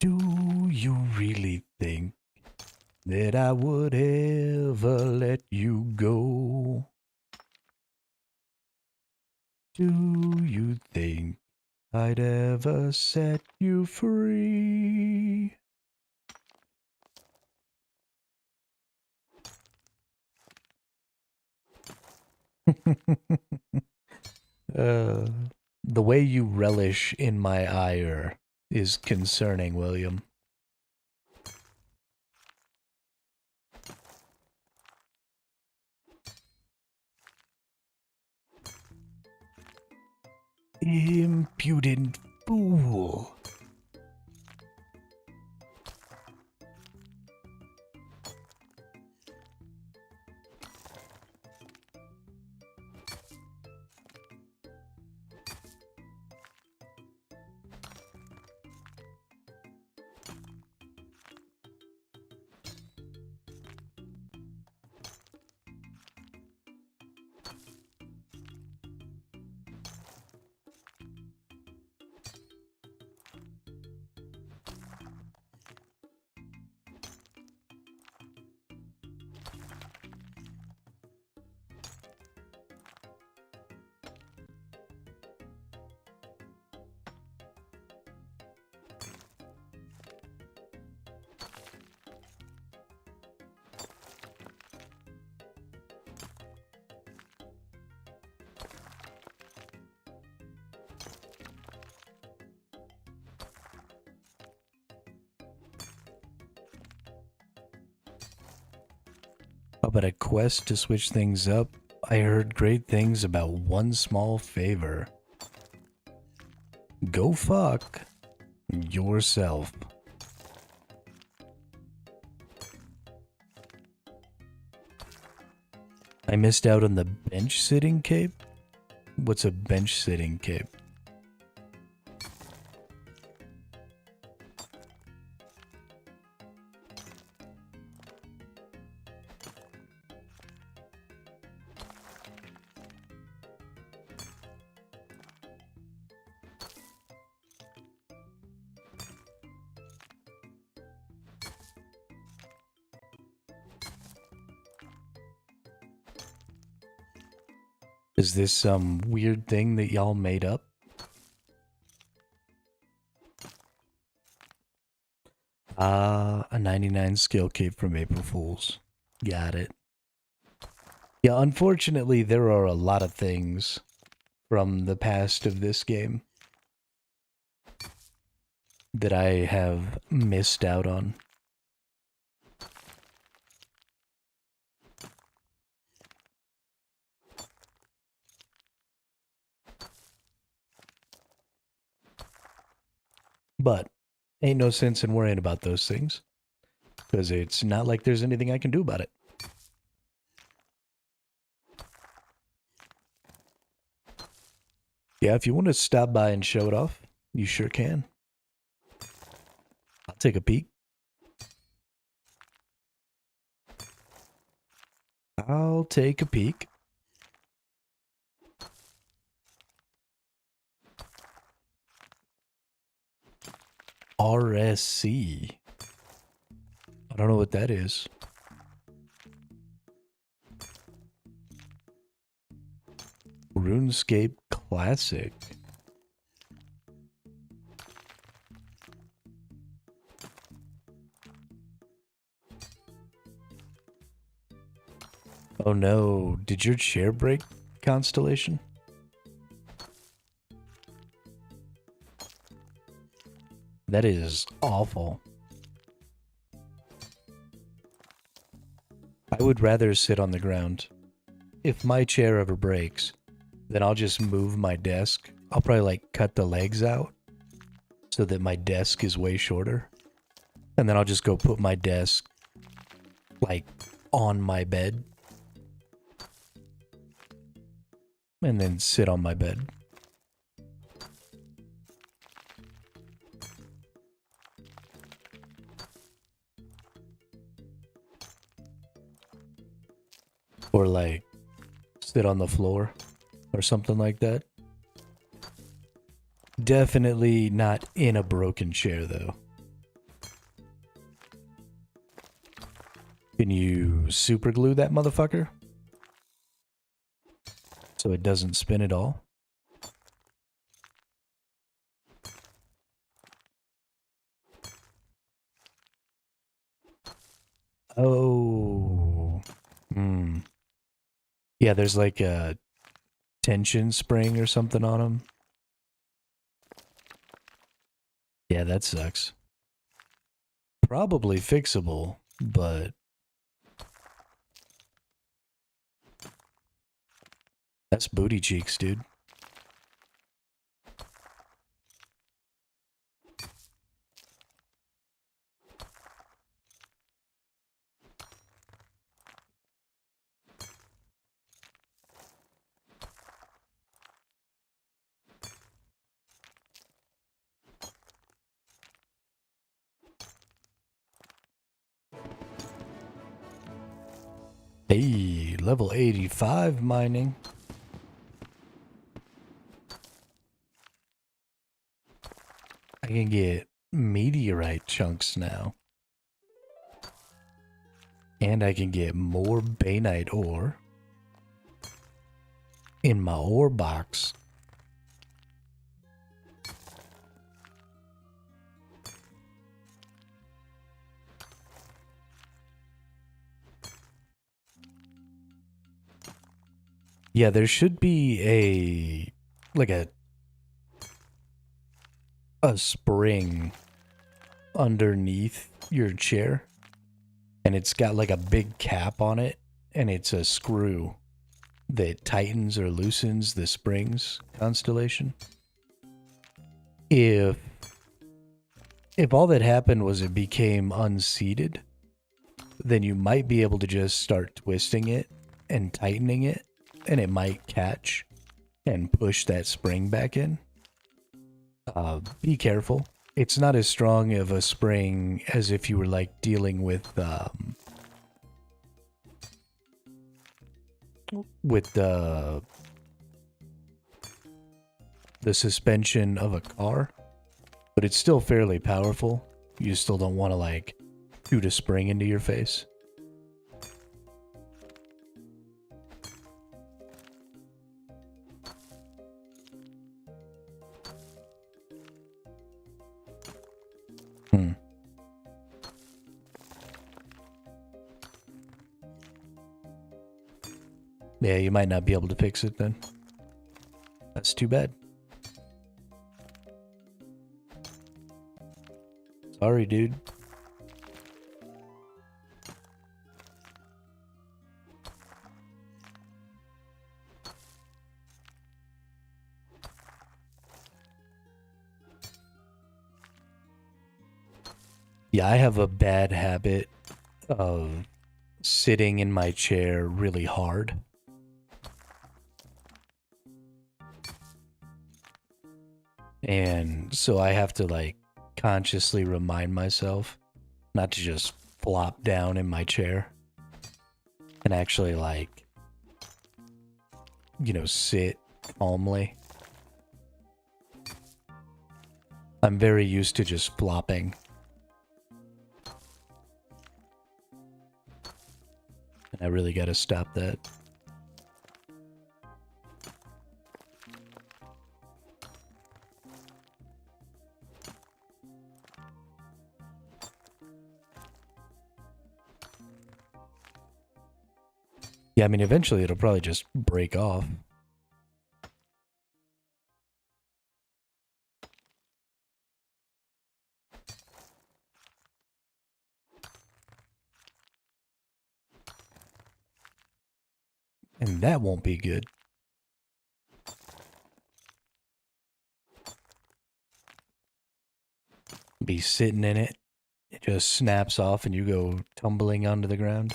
Do you really think that I would ever let you go? Do you think I'd ever set you free? The way you relish in my ire is concerning, William. Impudent fool. How about a quest to switch things up? I heard great things about one small favor. Go fuck yourself. I missed out on the bench sitting cape? What's a bench sitting cape? Is this some weird thing that y'all made up? A 99 skill cape from April Fools. Got it. Yeah, unfortunately, there are a lot of things from the past of this game that I have missed out on. But ain't no sense in worrying about those things, because it's not like there's anything I can do about it. Yeah, if you want to stop by and show it off, you sure can. I'll take a peek. I'll take a peek. RSC. I don't know what that is. Runescape Classic. Oh no, did your chair break, Constellation? That is awful. I would rather sit on the ground. If my chair ever breaks, then I'll just move my desk. I'll probably like cut the legs out so that my desk is way shorter. And then I'll just go put my desk like on my bed. And then sit on my bed. Or like sit on the floor or something like that. Definitely not in a broken chair though. Can you super glue that motherfucker so it doesn't spin at all? Oh. Hmm. Yeah, there's like a tension spring or something on them. Yeah, that sucks. Probably fixable, but that's booty cheeks, dude. Hey, level 85 mining. I can get meteorite chunks now. And I can get more bainite ore in my ore box. Yeah, there should be a spring underneath your chair, and it's got like a big cap on it, and it's a screw that tightens or loosens the springs, Constellation. If all that happened was it became unseated, then you might be able to just start twisting it and tightening it, and it might catch and push that spring back in. Be careful. It's not as strong of a spring as if you were like dealing with the suspension of a car, but it's still fairly powerful. You still don't want to like shoot a spring into your face. Yeah, you might not be able to fix it then. That's too bad. Sorry, dude. Yeah, I have a bad habit of sitting in my chair really hard. And so I have to like consciously remind myself not to just flop down in my chair and actually like, sit calmly. I'm very used to just flopping. And I really gotta stop that. Yeah, I mean, eventually it'll probably just break off. And that won't be good. Be sitting in it, it just snaps off and you go tumbling onto the ground.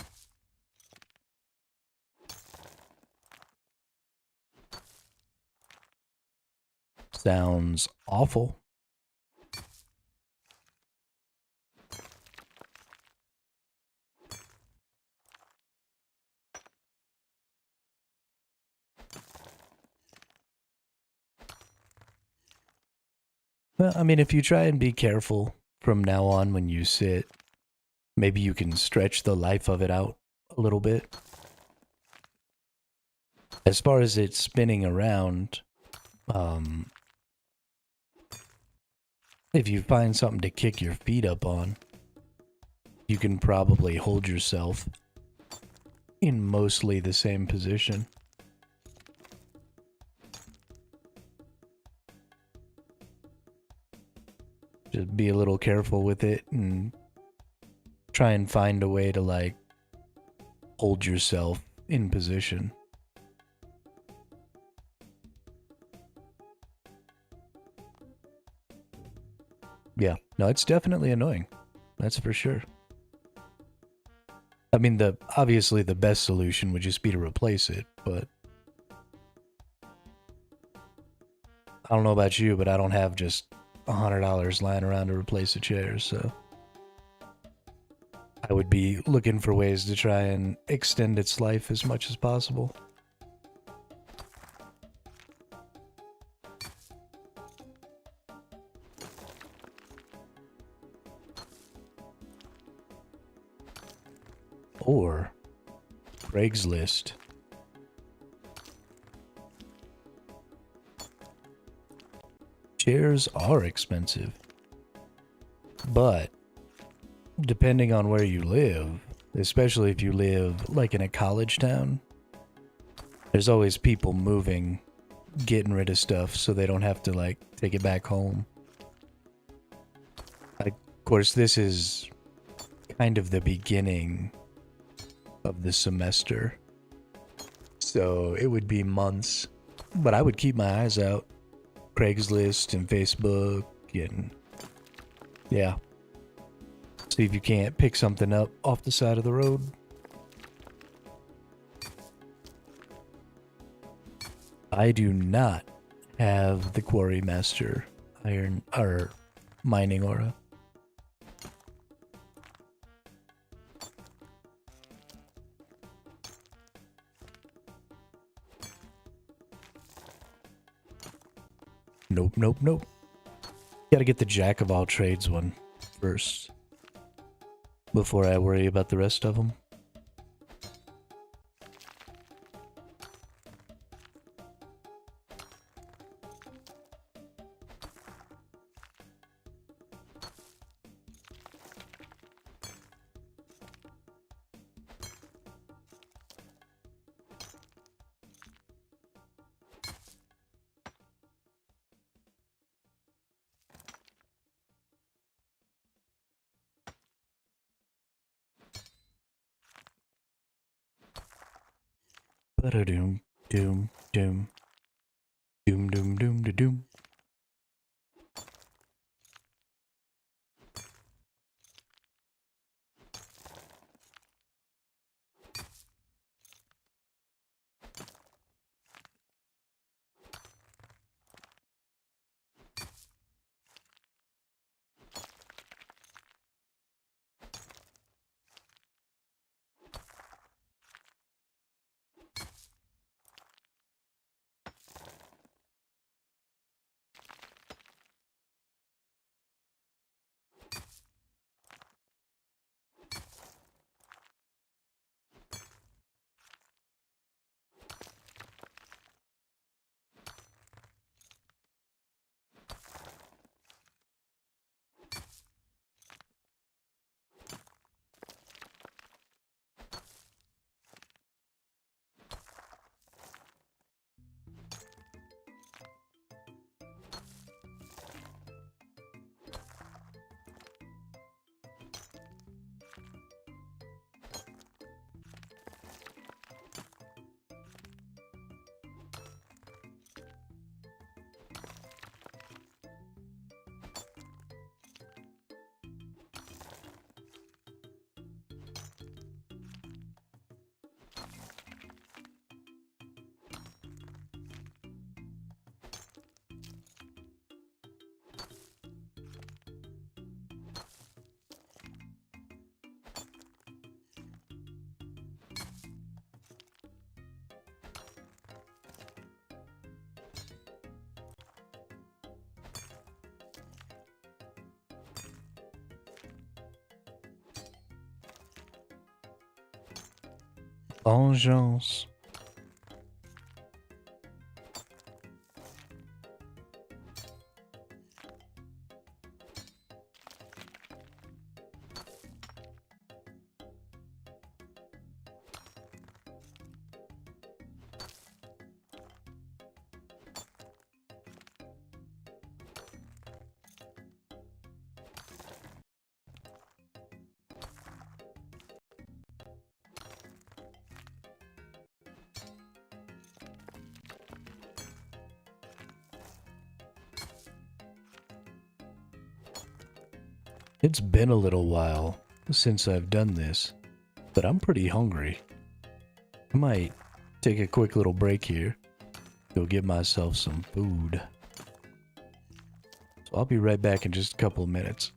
Sounds awful. Well, I mean, if you try and be careful from now on when you sit, maybe you can stretch the life of it out a little bit. As far as it spinning around, if you find something to kick your feet up on, you can probably hold yourself in mostly the same position. Just be a little careful with it and try and find a way to like hold yourself in position. Yeah, no, it's definitely annoying. That's for sure. I mean, obviously the best solution would just be to replace it, but I don't know about you, but I don't have just $100 lying around to replace a chair, so I would be looking for ways to try and extend its life as much as possible. Or Craigslist. Chairs are expensive, but depending on where you live, especially if you live like in a college town, there's always people moving, getting rid of stuff so they don't have to like take it back home. Of course, this is kind of the beginning of the semester, so it would be months, but I would keep my eyes out. Craigslist and Facebook and yeah, see if you can't pick something up off the side of the road. I do not have the Quarry Master iron or mining aura. Nope, nope, nope. Gotta get the Jack of all trades one first before I worry about the rest of them. Ba-da-doom, doom, doom. Doom, doom, doom, da doom. Vengeance. It's been a little while since I've done this, but I'm pretty hungry. I might take a quick little break here, go get myself some food. So I'll be right back in just a couple of minutes.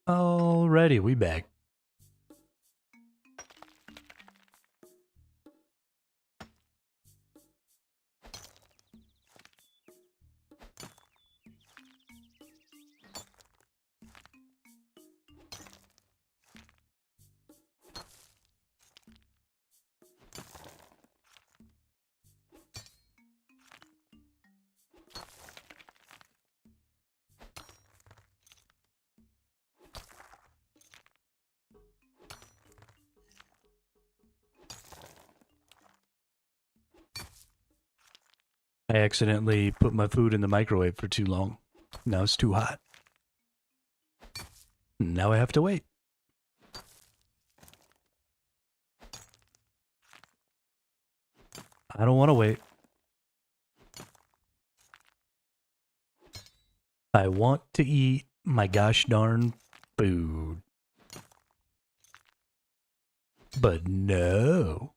Alrighty, we back. I accidentally put my food in the microwave for too long. Now it's too hot. Now I have to wait. I don't want to wait. I want to eat my gosh darn food. But no.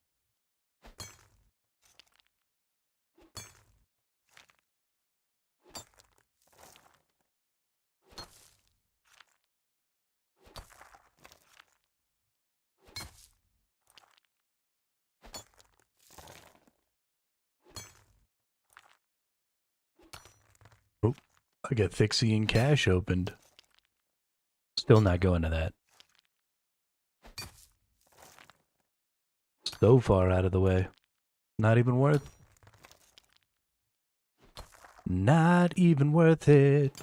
Oh, I got Fixie and Cash opened. Still not going to that. So far out of the way. Not even worth. Not even worth it.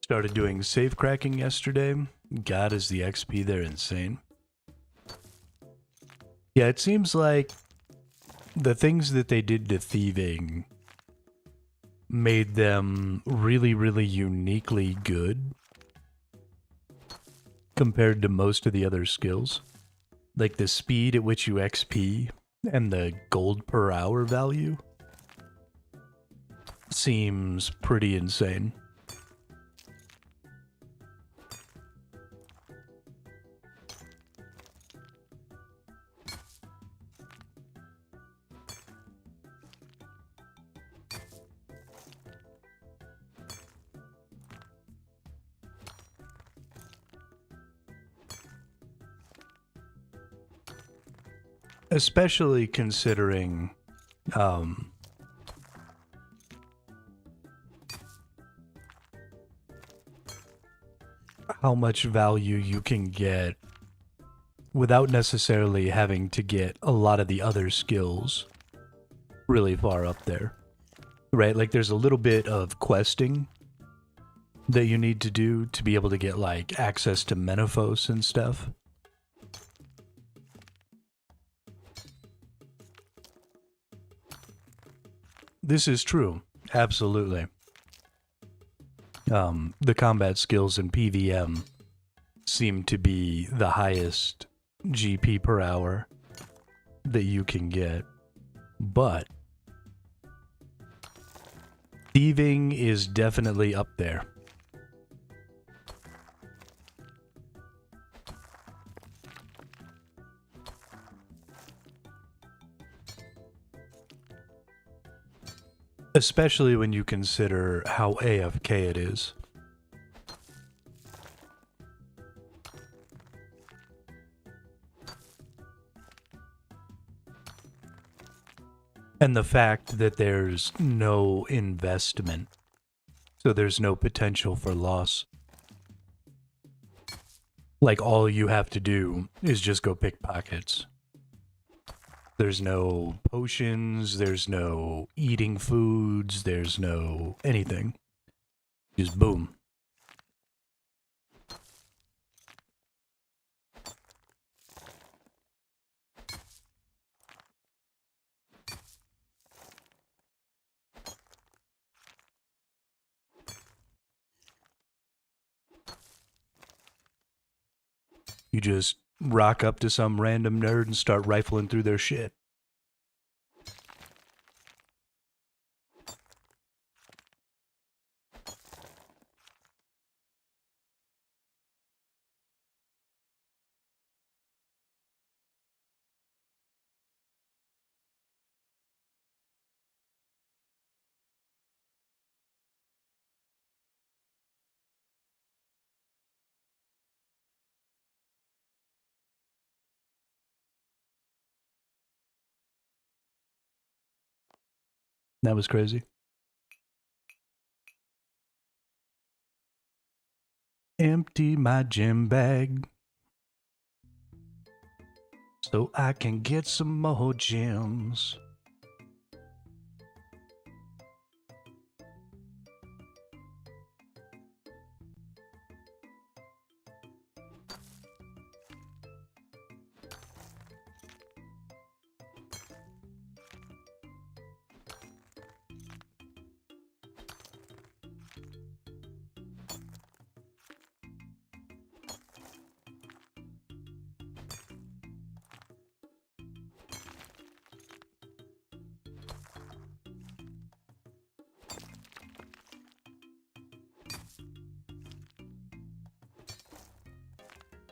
Started doing safe cracking yesterday. God, is the XP there insane. Yeah, it seems like the things that they did to thieving made them really, really uniquely good compared to most of the other skills. Like the speed at which you XP and the gold per hour value seems pretty insane. Especially considering how much value you can get without necessarily having to get a lot of the other skills really far up there. Right? Like there's a little bit of questing that you need to do to be able to get like access to Menaphos and stuff. This is true. Absolutely. The combat skills in PVM seem to be the highest GP per hour that you can get. But thieving is definitely up there. Especially when you consider how AFK it is. And the fact that there's no investment, so there's no potential for loss. Like all you have to do is just go pick pockets. There's no potions, there's no eating foods, there's no anything. Just boom. You just rock up to some random nerd and start rifling through their shit. That was crazy. Empty my gym bag so I can get some more gems.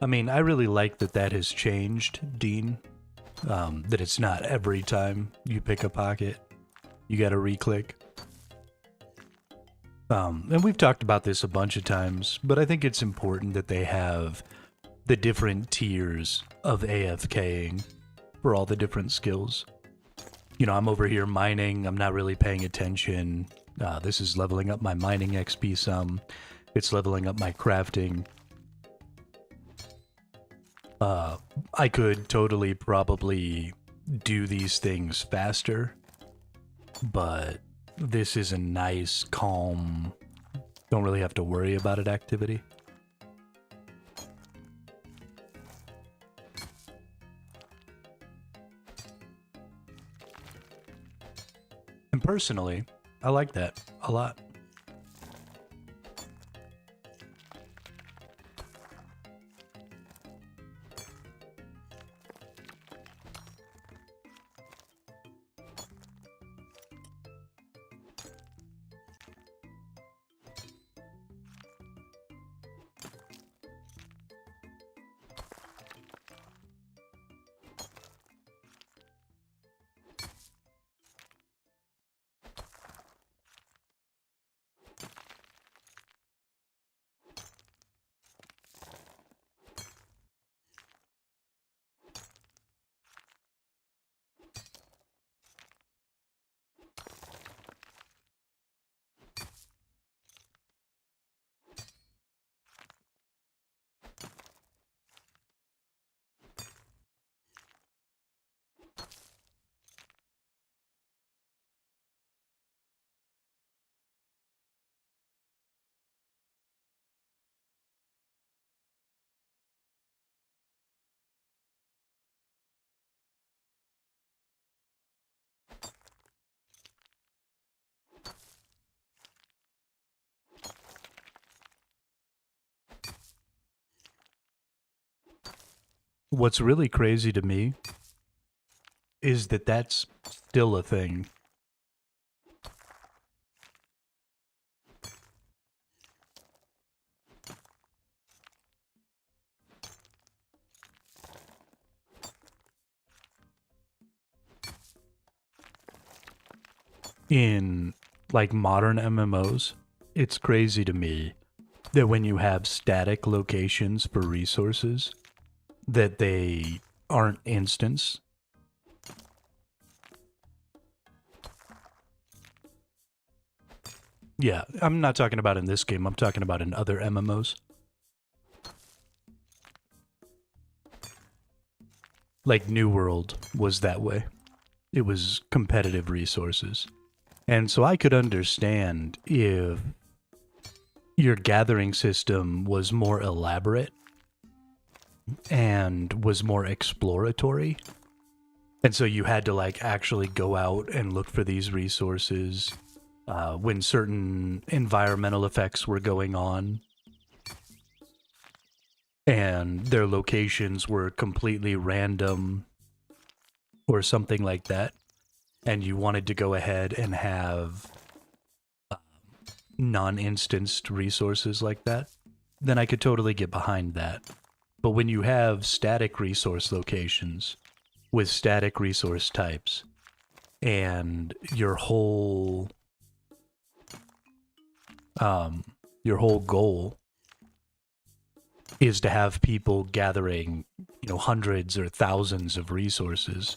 I mean, I really like that has changed, Dean. That it's not every time you pick a pocket, you gotta re-click. And we've talked about this a bunch of times, but I think it's important that they have the different tiers of AFKing for all the different skills. You know, I'm over here mining, I'm not really paying attention. This is leveling up my mining XP some. It's leveling up my crafting. I could totally probably do these things faster, but this is a nice, calm, don't really have to worry about it activity. And personally, I like that a lot. What's really crazy to me is that that's still a thing. In, like, modern MMOs, it's crazy to me that when you have static locations for resources, that they aren't instants. Yeah, I'm not talking about in this game, I'm talking about in other MMOs. Like New World was that way. It was competitive resources. And so I could understand if your gathering system was more elaborate and was more exploratory. And so you had to, like, actually go out and look for these resources when certain environmental effects were going on. and their locations were completely random or something like that, and you wanted to go ahead and have non-instanced resources like that, then I could totally get behind that. But when you have static resource locations with static resource types, and your whole goal is to have people gathering, hundreds or thousands of resources,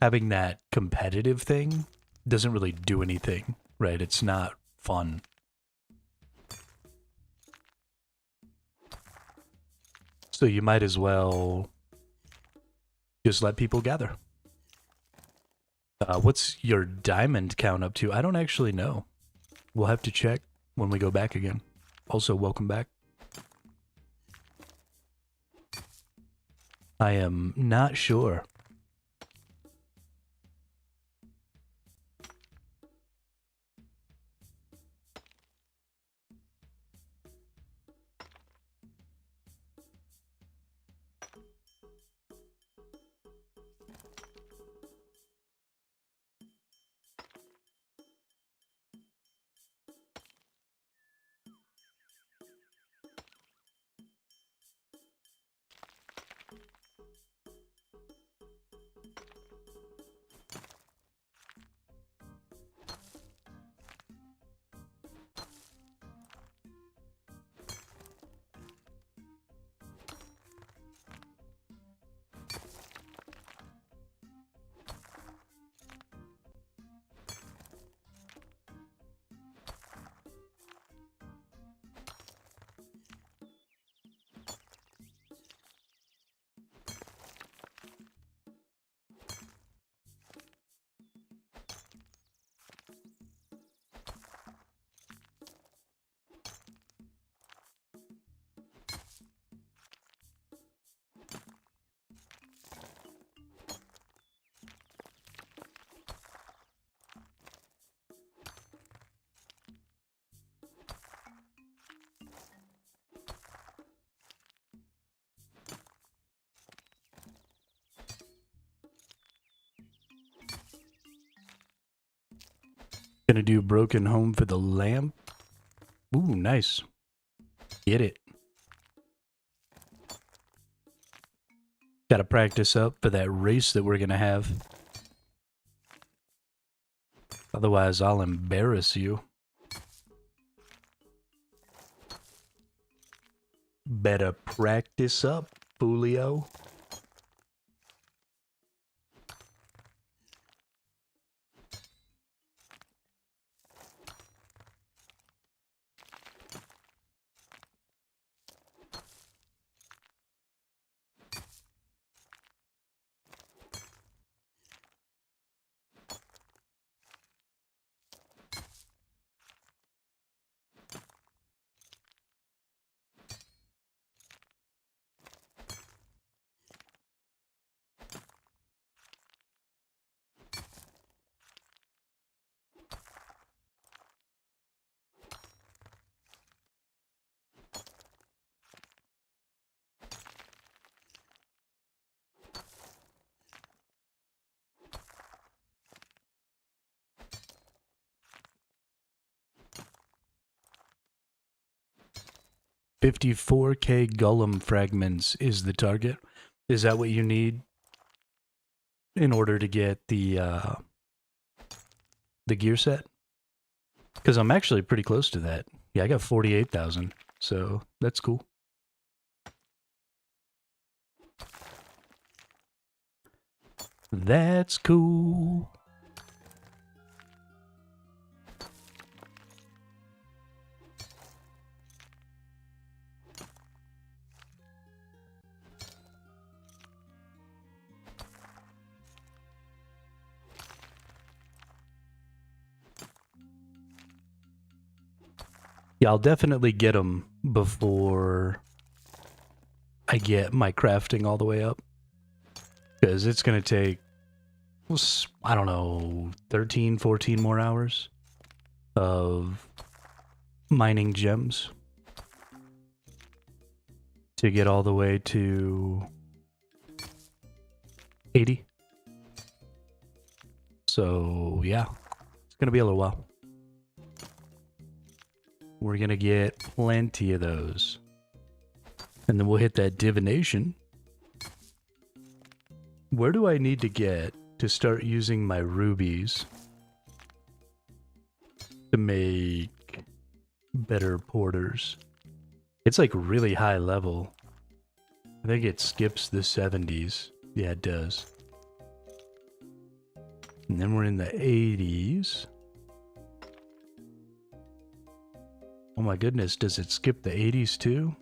having that competitive thing doesn't really do anything, right? It's not fun. So you might as well just let people gather. What's your diamond count up to? I don't actually know. We'll have to check when we go back again. Also, welcome back. I am not sure. Gonna do broken home for the lamp. Ooh, nice. Get it. Gotta practice up for that race that we're gonna have. Otherwise, I'll embarrass you. Better practice up, Julio. $54K Golem fragments is the target. Is that what you need in order to get the gear set? Because I'm actually pretty close to that. Yeah, I got 48,000, so that's cool. That's cool. Yeah, I'll definitely get them before I get my crafting all the way up. Because it's going to take, I don't know, 13, 14 more hours of mining gems. to get all the way to 80. So yeah, it's gonna be a little while. We're gonna get plenty of those. And then we'll hit that divination. Where do I need to get to start using my rubies to make better porters? It's like really high level. I think it skips the 70s. Yeah, it does. And then we're in the 80s. Oh my goodness, does it skip the 80s too?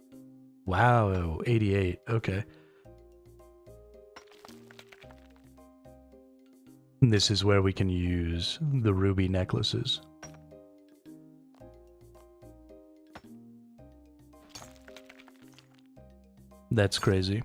Wow, 88, okay. And this is where we can use the ruby necklaces. That's crazy.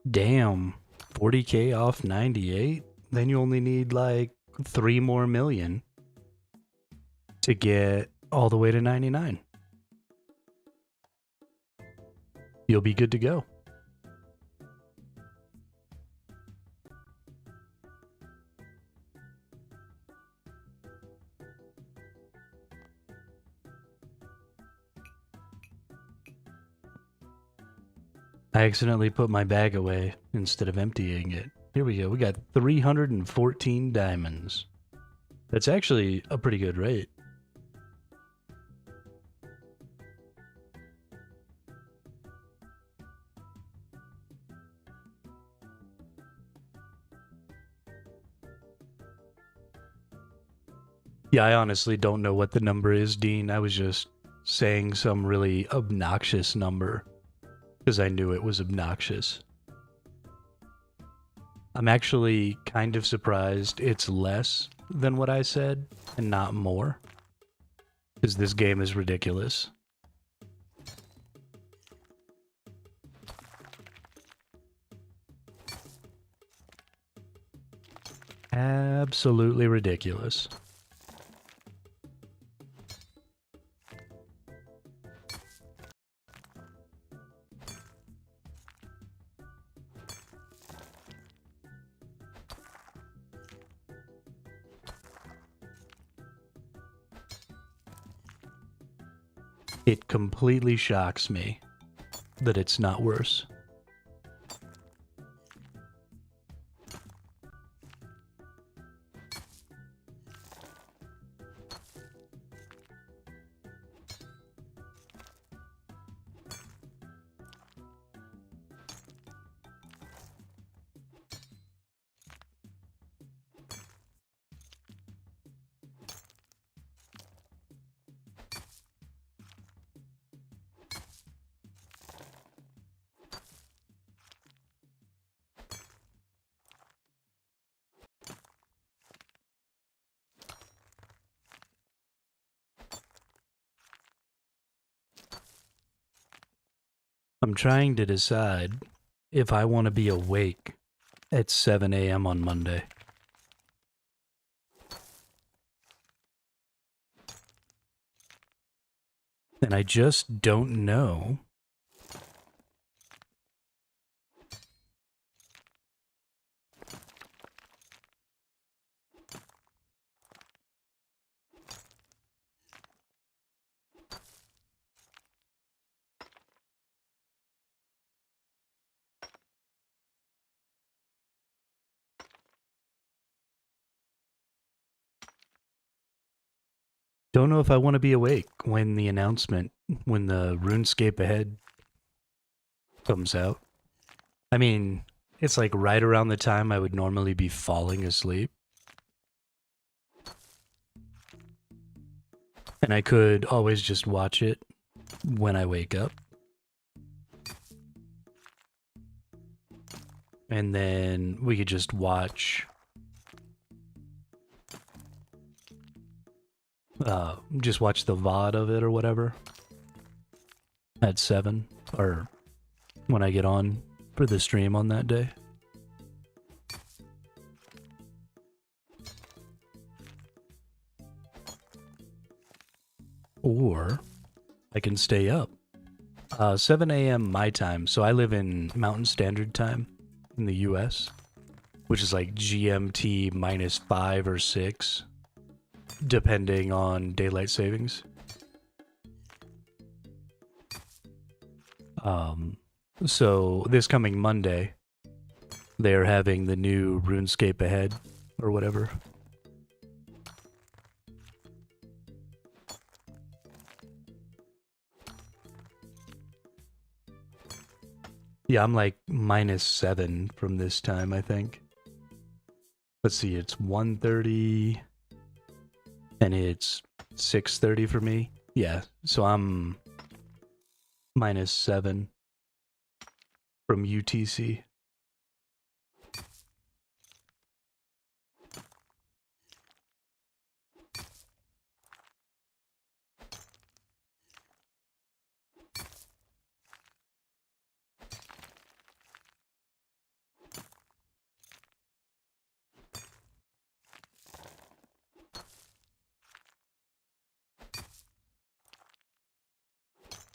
Damn, 40K off 98? Then you only need like 3 more million to get all the way to 99. You'll be good to go. I accidentally put my bag away instead of emptying it. Here we go. We got 314 diamonds. That's actually a pretty good rate. Yeah, I honestly don't know what the number is, Dean. I was just saying some really obnoxious number because I knew it was obnoxious. I'm actually kind of surprised it's less than what I said and not more, because this game is ridiculous. Absolutely ridiculous. It completely shocks me that it's not worse. I'm trying to decide if I want to be awake at 7 a.m. on Monday. And I just don't know. Don't know if I want to be awake when the announcement, when the Runescape Ahead comes out. I mean, it's like right around the time I would normally be falling asleep. And I could always just watch it when I wake up. And then we could just watch the VOD of it or whatever at 7 or when I get on for the stream on that day. Or I can stay up. 7 a.m. my time, so I live in Mountain Standard Time in the US, which is like GMT minus 5 or 6, depending on daylight savings. So this coming Monday, they're having the new RuneScape Ahead or whatever. Yeah, I'm like minus 7 from this time, I think. Let's see, it's 1:30 and it's 6:30 for me. Yeah, so I'm minus 7 from UTC.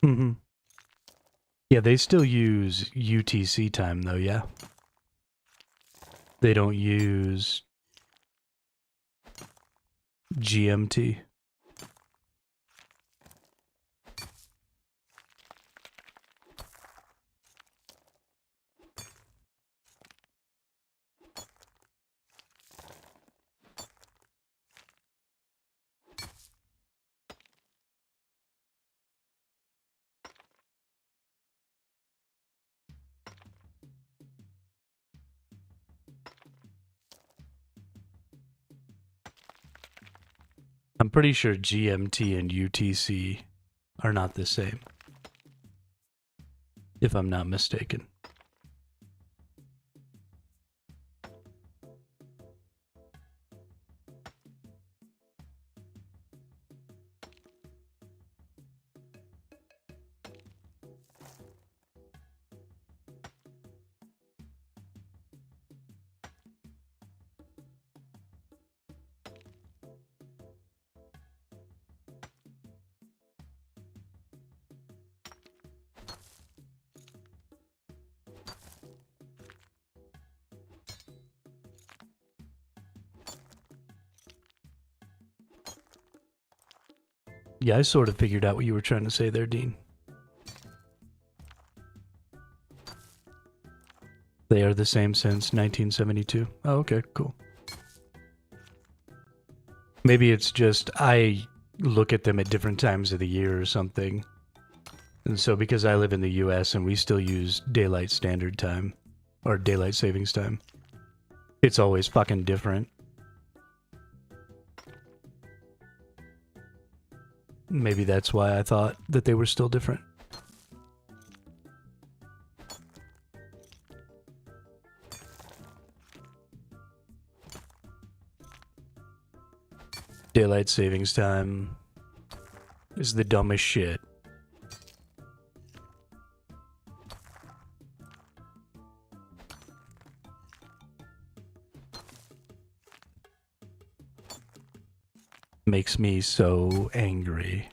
Mm-hmm. Yeah, they still use UTC time though, yeah. They don't use GMT. I'm pretty sure GMT and UTC are not the same, if I'm not mistaken. Yeah, I sort of figured out what you were trying to say there, Dean. They are the same since 1972. Oh, okay, cool. Maybe it's just I look at them at different times of the year or something. And so because I live in the US and we still use daylight standard time, or daylight savings time, it's always fucking different. Maybe that's why I thought that they were still different. Daylight savings time is the dumbest shit. Makes me so angry.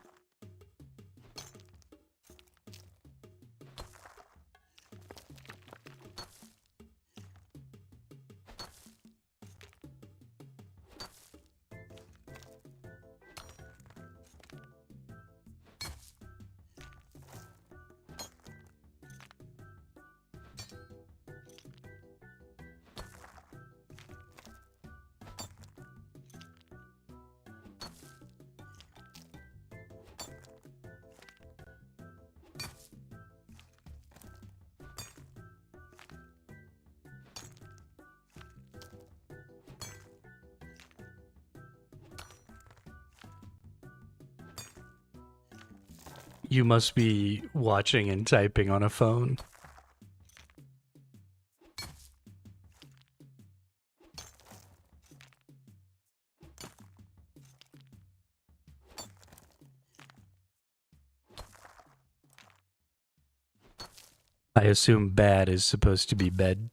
You must be watching and typing on a phone. I assume bad is supposed to be bed.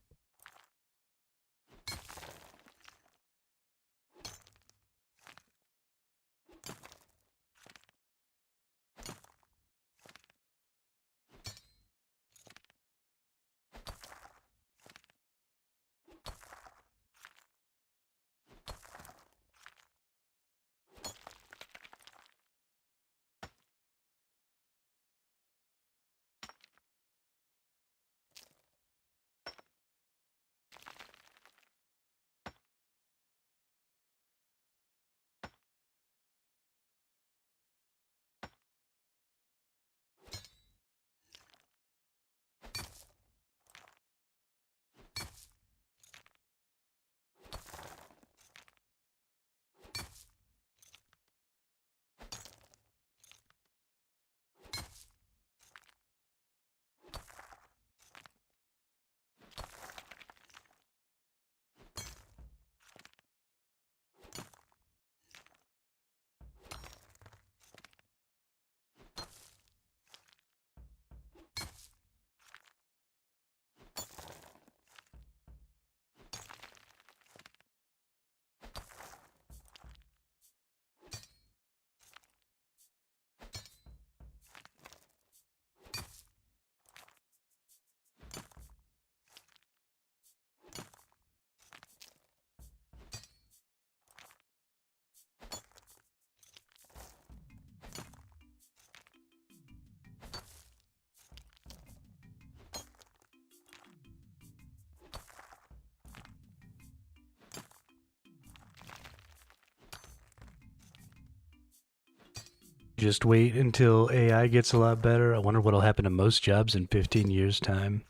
Just wait until AI gets a lot better. I wonder what'll happen to most jobs in 15 years' time.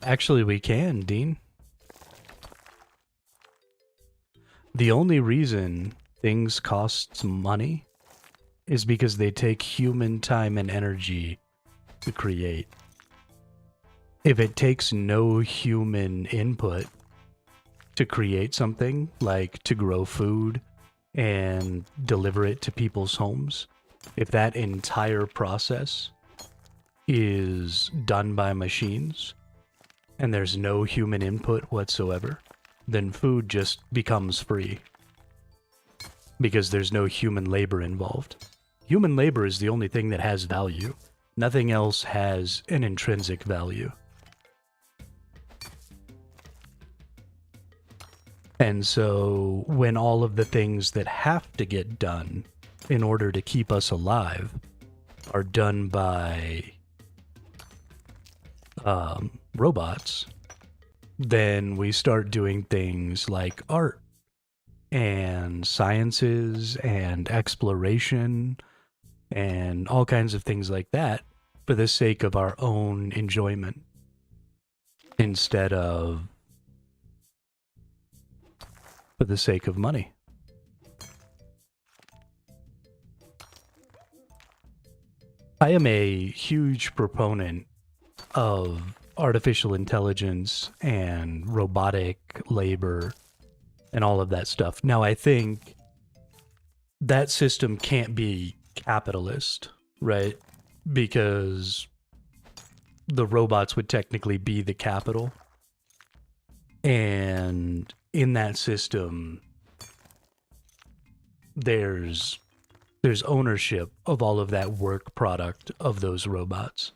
Actually we can, Dean. The only reason things cost money is because they take human time and energy to create. If it takes no human input to create something, like to grow food and deliver it to people's homes, if that entire process is done by machines and there's no human input whatsoever, then food just becomes free because there's no human labor involved. Human labor is the only thing that has value. Nothing else has an intrinsic value. And so when all of the things that have to get done in order to keep us alive are done by robots, then we start doing things like art and sciences and exploration and all kinds of things like that for the sake of our own enjoyment instead of for the sake of money. I am a huge proponent of artificial intelligence and robotic labor and all of that stuff. Now, I think that system can't be capitalist, right? Because the robots would technically be the capital. And in that system, there's ownership of all of that work product of those robots.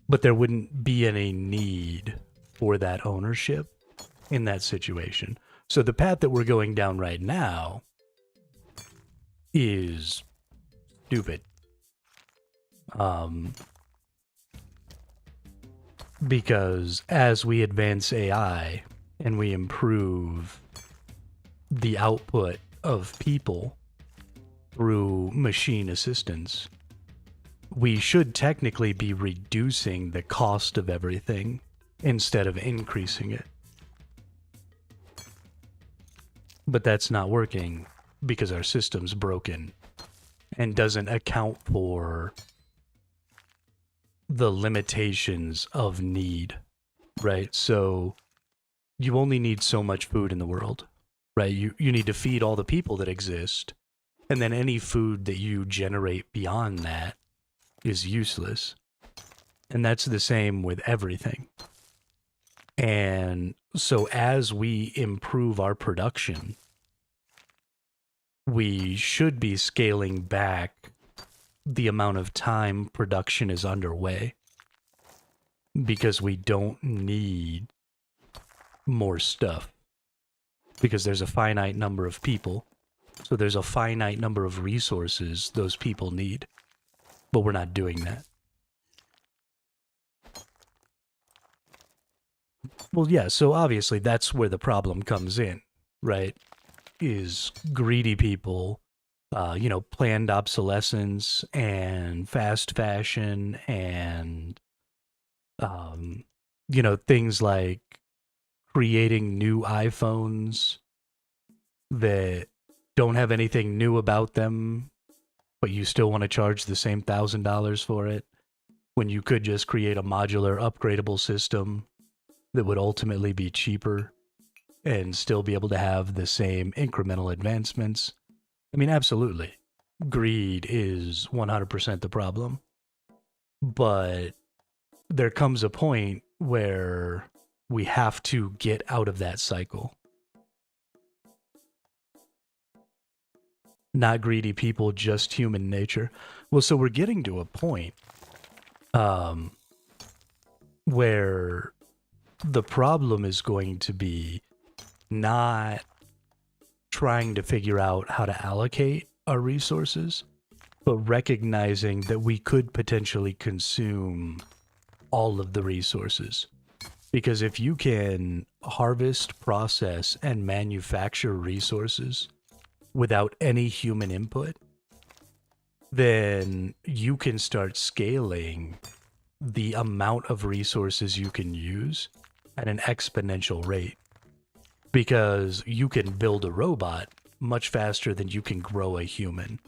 But there wouldn't be any need for that ownership in that situation. So the path that we're going down right now is stupid. Because as we advance AI and we improve the output of people through machine assistance, we should technically be reducing the cost of everything instead of increasing it. But that's not working because our system's broken and doesn't account for the limitations of need, right? So you only need so much food in the world, right? You need to feed all the people that exist, and then any food that you generate beyond that is useless. And that's the same with everything. And so as we improve our production, we should be scaling back the amount of time production is underway because we don't need more stuff because there's a finite number of people. So there's a finite number of resources those people need, but we're not doing that. Well, yeah, so obviously that's where the problem comes in, right? Is greedy people, planned obsolescence and fast fashion and, things like creating new iPhones that don't have anything new about them, but you still want to charge the same $1,000 for it when you could just create a modular upgradable system that would ultimately be cheaper and still be able to have the same incremental advancements. I mean, absolutely. Greed is 100% the problem. But there comes a point where we have to get out of that cycle. Not greedy people, just human nature. Well, so we're getting to a point where the problem is going to be not trying to figure out how to allocate our resources, but recognizing that we could potentially consume all of the resources. Because if you can harvest, process, and manufacture resources without any human input, then you can start scaling the amount of resources you can use at an exponential rate. Because you can build a robot much faster than you can grow a human.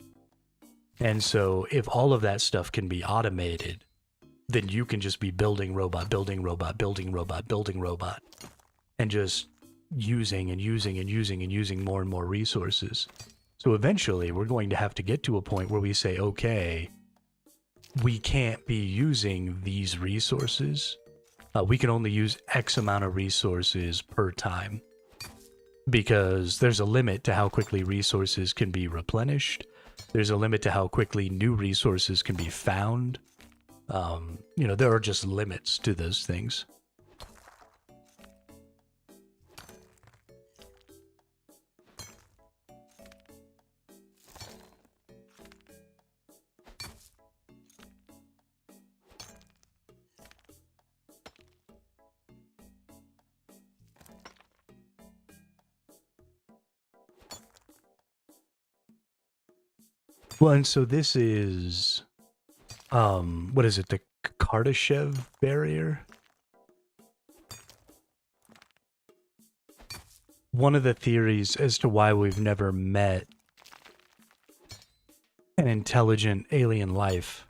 And so if all of that stuff can be automated, then you can just be building robot, and just using more resources. So eventually we're going to have to get to a point where we say, okay, we can't be using these resources. We can only use X amount of resources per time. Because there's a limit to how quickly resources can be replenished. There's a limit to how quickly new resources can be found. There are just limits to those things. Well, and so this is, what is it, the Kardashev barrier? One of the theories as to why we've never met an intelligent alien life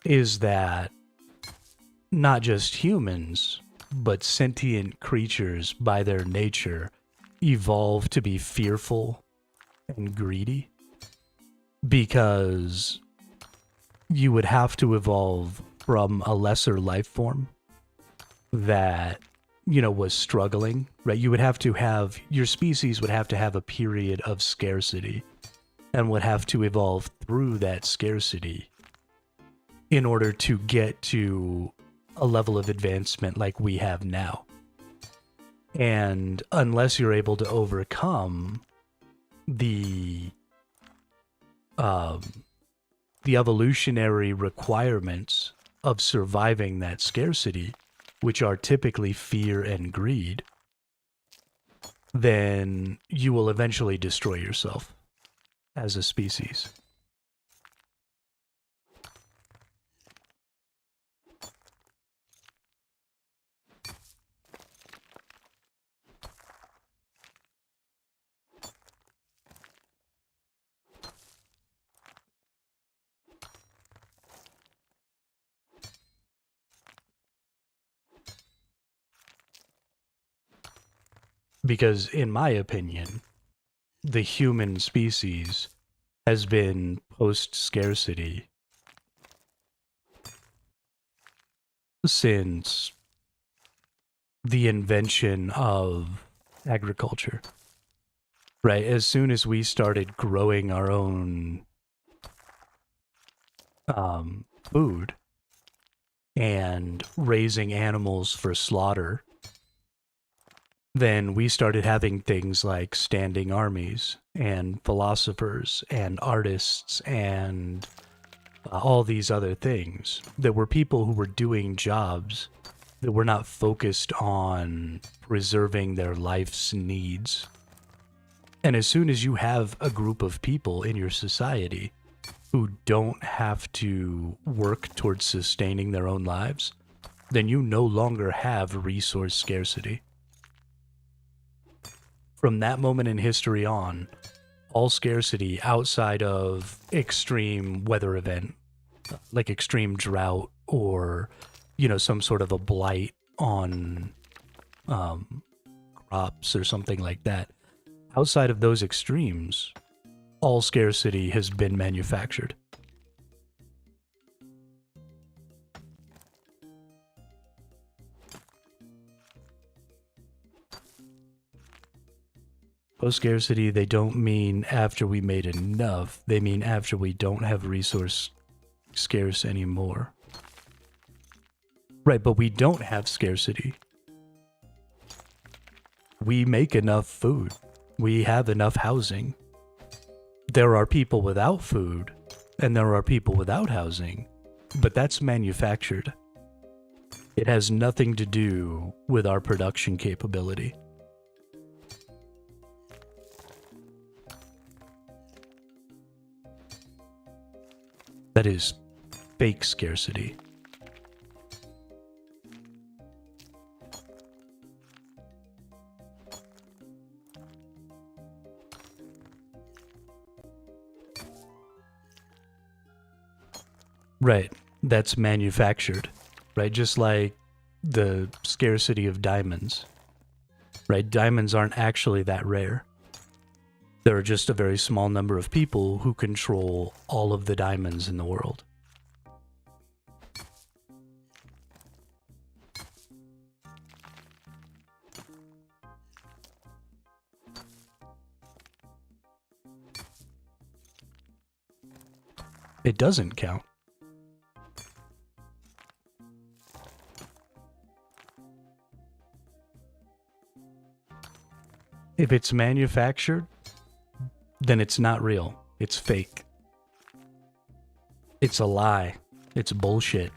is that not just humans, but sentient creatures by their nature evolve to be fearful and greedy, because you would have to evolve from a lesser life form that, you know, was struggling, right? You would have to have, your species would have to have a period of scarcity and would have to evolve through that scarcity in order to get to a level of advancement like we have now. And unless you're able to overcome the evolutionary requirements of surviving that scarcity, which are typically fear and greed, then you will eventually destroy yourself as a species. Because, in my opinion, the human species has been post-scarcity since the invention of agriculture. Right? As soon as we started growing our own food and raising animals for slaughter, then we started having things like standing armies and philosophers and artists and all these other things that were people who were doing jobs that were not focused on preserving their life's needs. And as soon as you have a group of people in your society who don't have to work towards sustaining their own lives, then you no longer have resource scarcity. From that moment in history on, all scarcity outside of extreme weather event, like extreme drought or, you know, some sort of a blight on crops or something like that, outside of those extremes, all scarcity has been manufactured. Post-scarcity, they don't mean after we made enough. They mean after we don't have resource scarce anymore. Right, but we don't have scarcity. We make enough food. We have enough housing. There are people without food, and there are people without housing, but that's manufactured. It has nothing to do with our production capability. That is fake scarcity. Right, that's manufactured, right? Just like the scarcity of diamonds, right? Diamonds aren't actually that rare. There are just a very small number of people who control all of the diamonds in the world. It doesn't count. If it's manufactured, then it's not real. It's fake. It's a lie. It's bullshit.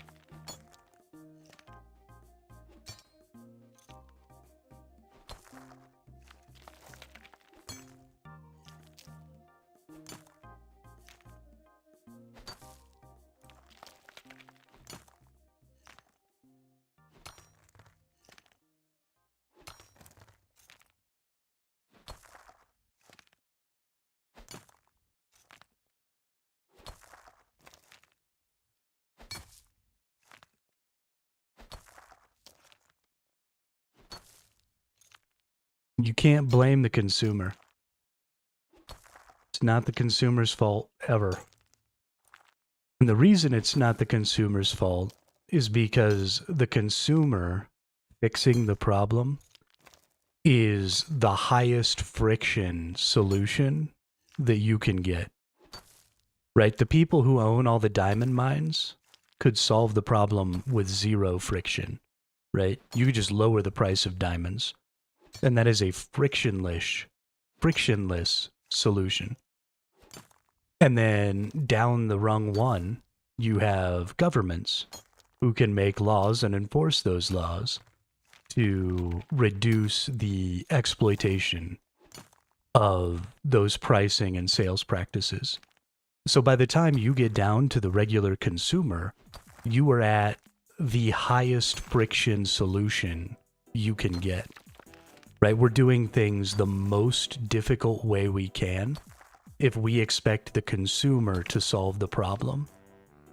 You can't blame the consumer. It's not the consumer's fault ever. And the reason it's not the consumer's fault is because the consumer fixing the problem is the highest friction solution that you can get. Right? The people who own all the diamond mines could solve the problem with zero friction. Right? You could just lower the price of diamonds. And that is a frictionless solution. And then down the rung one, you have governments who can make laws and enforce those laws to reduce the exploitation of those pricing and sales practices. So by the time you get down to the regular consumer, you are at the highest friction solution you can get. Right? We're doing things the most difficult way we can if we expect the consumer to solve the problem,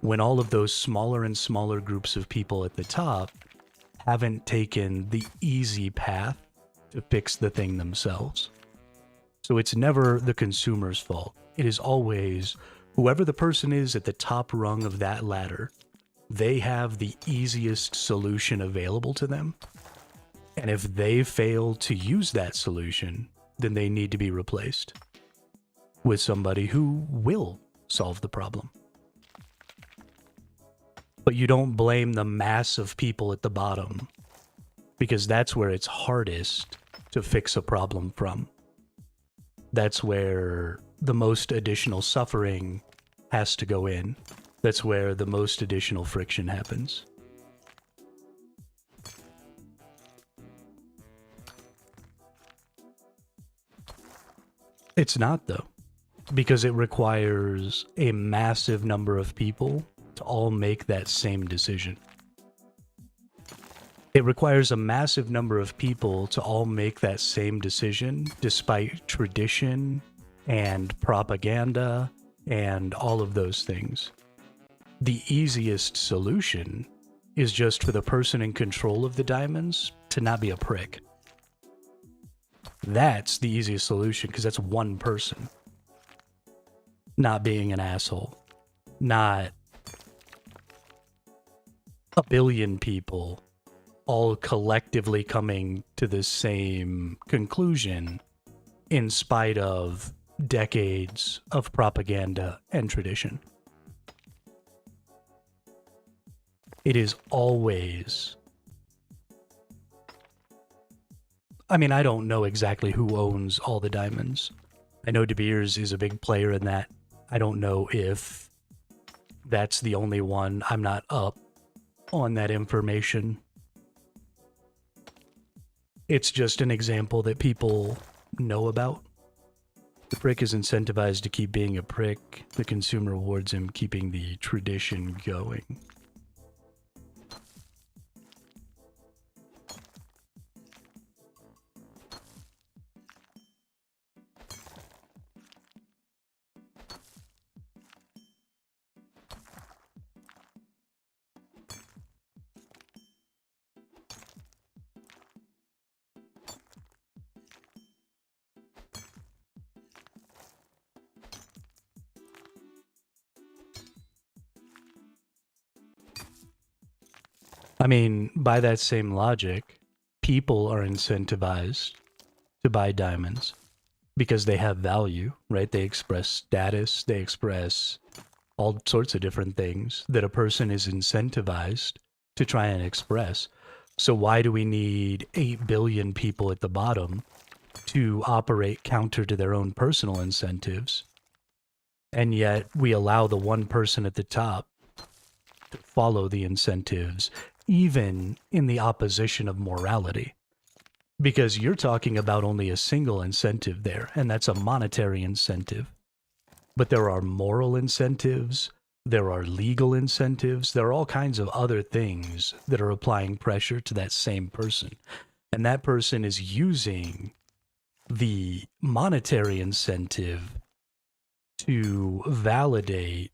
when all of those smaller and smaller groups of people at the top haven't taken the easy path to fix the thing themselves. So it's never the consumer's fault. It is always whoever the person is at the top rung of that ladder, they have the easiest solution available to them. And if they fail to use that solution, then they need to be replaced with somebody who will solve the problem. But you don't blame the mass of people at the bottom, because that's where it's hardest to fix a problem from. That's where the most additional suffering has to go in. That's where the most additional friction happens. It's not, though, because it requires a massive number of people to all make that same decision. It requires a massive number of people to all make that same decision, despite tradition and propaganda and all of those things. The easiest solution is just for the person in control of the diamonds to not be a prick. That's the easiest solution, because that's one person not being an asshole, not a billion people all collectively coming to the same conclusion in spite of decades of propaganda and tradition. It is always... I mean, I don't know exactly who owns all the diamonds. I know De Beers is a big player in that. I don't know if that's the only one. I'm not up on that information. It's just an example that people know about. The prick is incentivized to keep being a prick. The consumer rewards him keeping the tradition going. I mean, by that same logic, people are incentivized to buy diamonds because they have value, right? They express status, they express all sorts of different things that a person is incentivized to try and express. So why do we need 8 billion people at the bottom to operate counter to their own personal incentives? And yet we allow the one person at the top to follow the incentives, even in the opposition of morality. Because you're talking about only a single incentive there, and that's a monetary incentive. But there are moral incentives, there are legal incentives, there are all kinds of other things that are applying pressure to that same person. And that person is using the monetary incentive to validate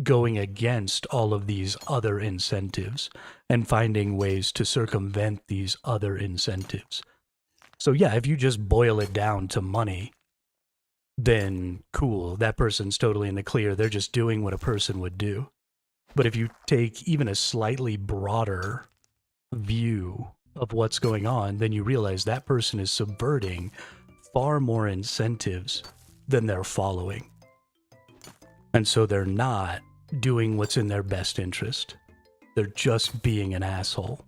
going against all of these other incentives and finding ways to circumvent these other incentives. So yeah, if you just boil it down to money, then cool, that person's totally in the clear. They're just doing what a person would do. But if you take even a slightly broader view of what's going on, then you realize that person is subverting far more incentives than they're following. And so they're not doing what's in their best interest. They're just being an asshole.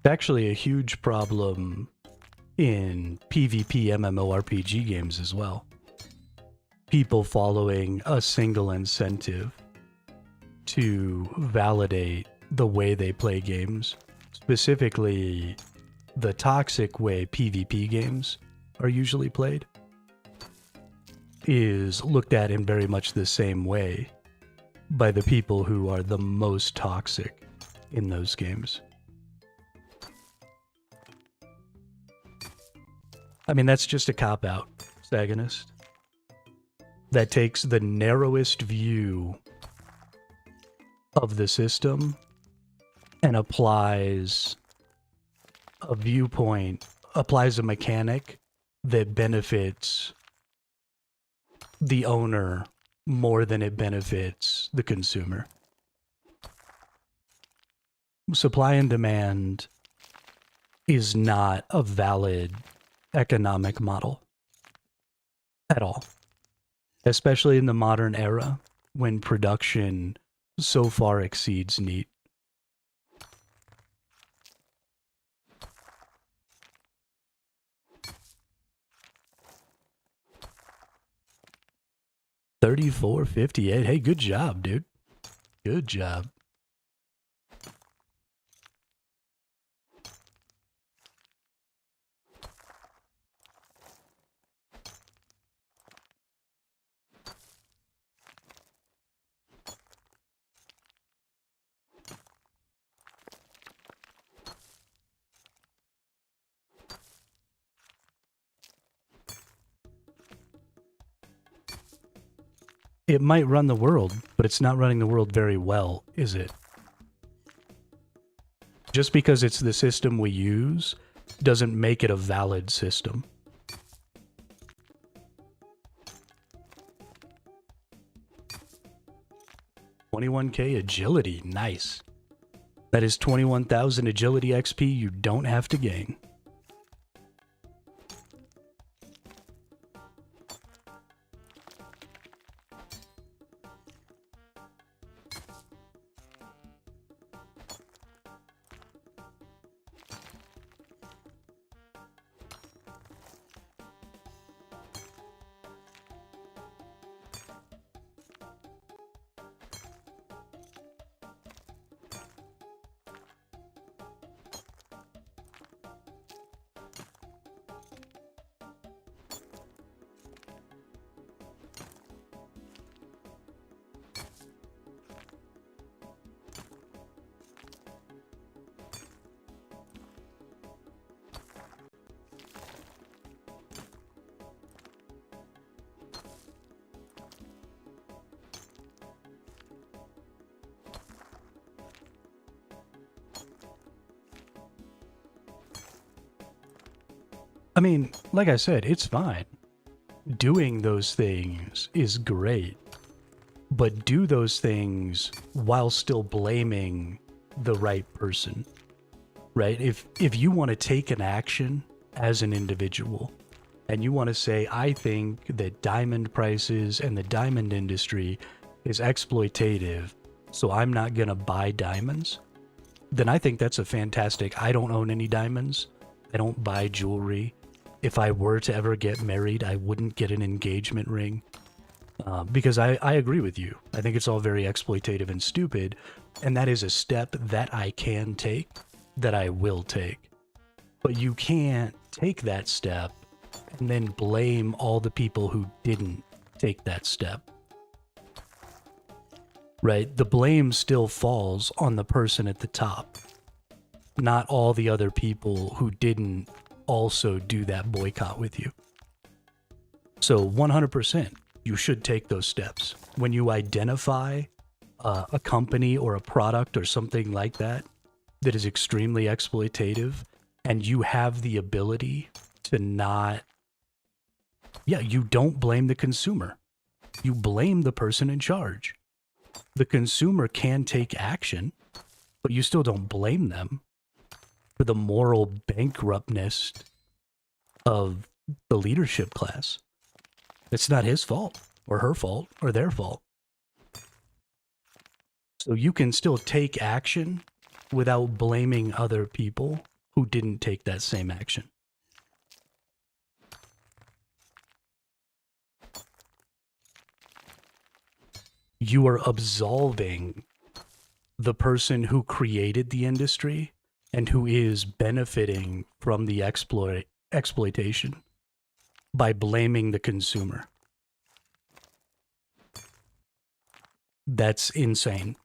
It's actually a huge problem in PvP MMORPG games as well. People following a single incentive to validate the way they play games, specifically the toxic way PvP games are usually played, is looked at in very much the same way by the people who are the most toxic in those games. I mean, that's just a cop-out, Stagonist. That takes the narrowest view of the system and applies a viewpoint, applies a mechanic that benefits the owner more than it benefits the consumer. Supply and demand is not a valid economic model at all, especially in the modern era when production so far exceeds need. $34.58. Hey, good job, dude. Good job. It might run the world, but it's not running the world very well, is it? Just because it's the system we use doesn't make it a valid system. $21K agility, nice. That is 21,000 agility XP you don't have to gain. I mean, like I said, it's fine. Doing those things is great. But do those things while still blaming the right person. right? If you want to take an action as an individual and you want to say, I think that diamond prices and the diamond industry is exploitative, so I'm not going to buy diamonds, then I think that's a fantastic. I don't own any diamonds. I don't buy jewelry. If I were to ever get married, I wouldn't get an engagement ring. Because I agree with you. I think it's all very exploitative and stupid. And that is a step that I can take, that I will take. But you can't take that step and then blame all the people who didn't take that step. Right? The blame still falls on the person at the top, not all the other people who didn't also do that boycott with you. So 100%, you should take those steps. When you identify a company or a product or something like that that is extremely exploitative, and you have the ability to not, you don't blame the consumer. You blame the person in charge. The consumer can take action, but you still don't blame them for the moral bankruptness of the leadership class. It's not his fault or her fault or their fault. So you can still take action without blaming other people who didn't take that same action. You are absolving the person who created the industry and who is benefiting from the exploitation by blaming the consumer. That's insane.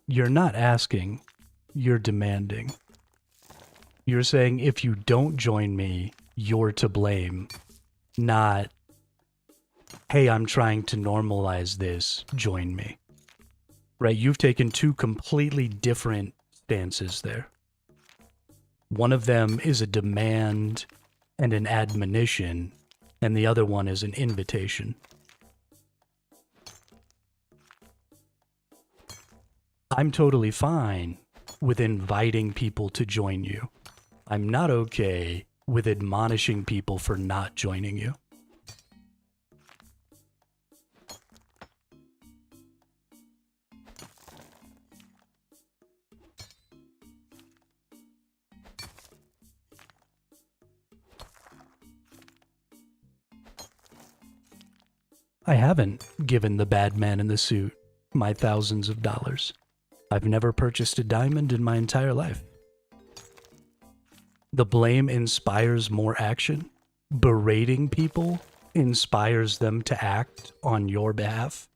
You're not asking, you're demanding. You're saying, if you don't join me, you're to blame, not, hey, I'm trying to normalize this, join me. Right? You've taken two completely different stances there. One of them is a demand and an admonition, and the other one is an invitation. I'm totally fine with inviting people to join you. I'm not okay with admonishing people for not joining you. I haven't given the bad man in the suit my thousands of dollars. I've never purchased a diamond in my entire life. The blame inspires more action. Berating people inspires them to act on your behalf.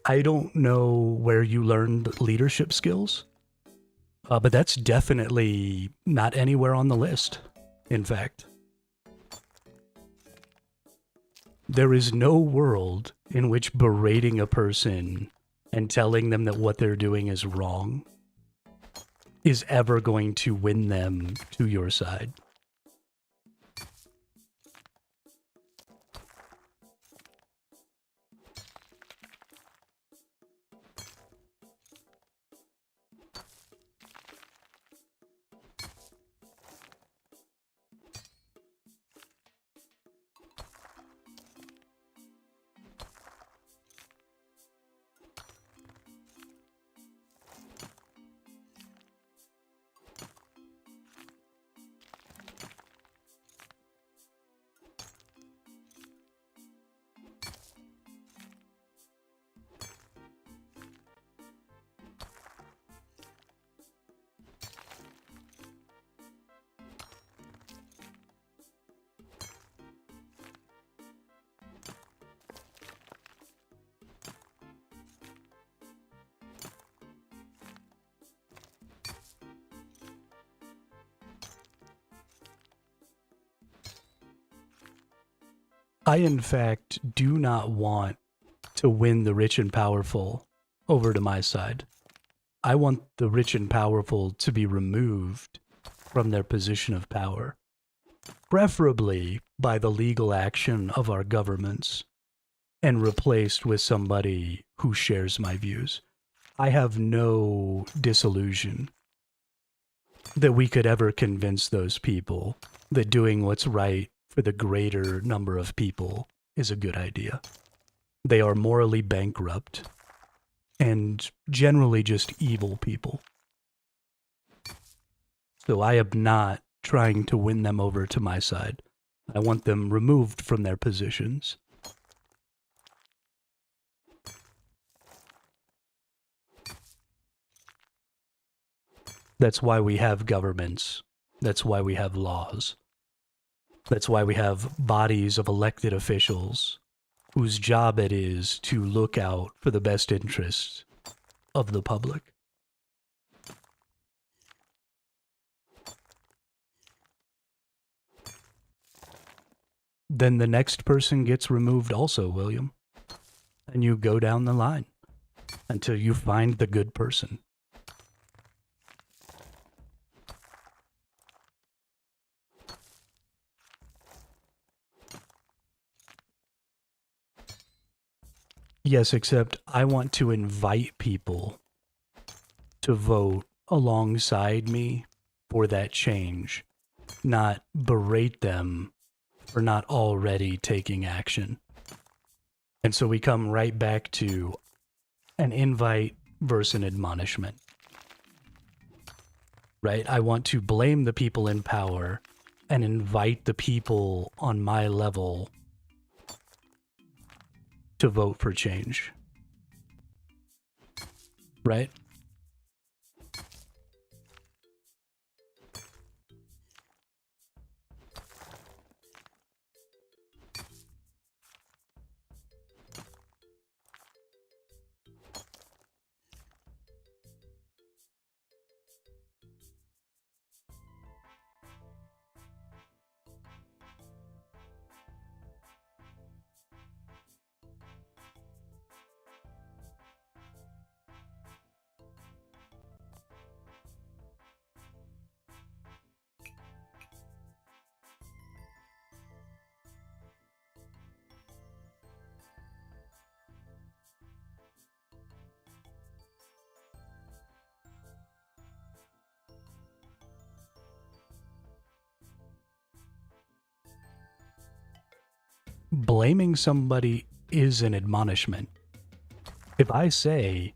I don't know where you learned leadership skills, but that's definitely not anywhere on the list, in fact. There is no world in which berating a person and telling them that what they're doing is wrong is ever going to win them to your side. I, in fact, do not want to win the rich and powerful over to my side. I want the rich and powerful to be removed from their position of power, preferably by the legal action of our governments, and replaced with somebody who shares my views. I have no disillusion that we could ever convince those people that doing what's right for the greater number of people is a good idea. They are morally bankrupt and generally just evil people. So I am not trying to win them over to my side. I want them removed from their positions. That's why we have governments. That's why we have laws. That's why we have bodies of elected officials whose job it is to look out for the best interests of the public. Then the next person gets removed also, William. And you go down the line until you find the good person. Yes, except I want to invite people to vote alongside me for that change, not berate them for not already taking action. And so we come right back to an invite versus an admonishment. Right? I want to blame the people in power and invite the people on my level to vote for change. Right? Blaming somebody is an admonishment. If I say,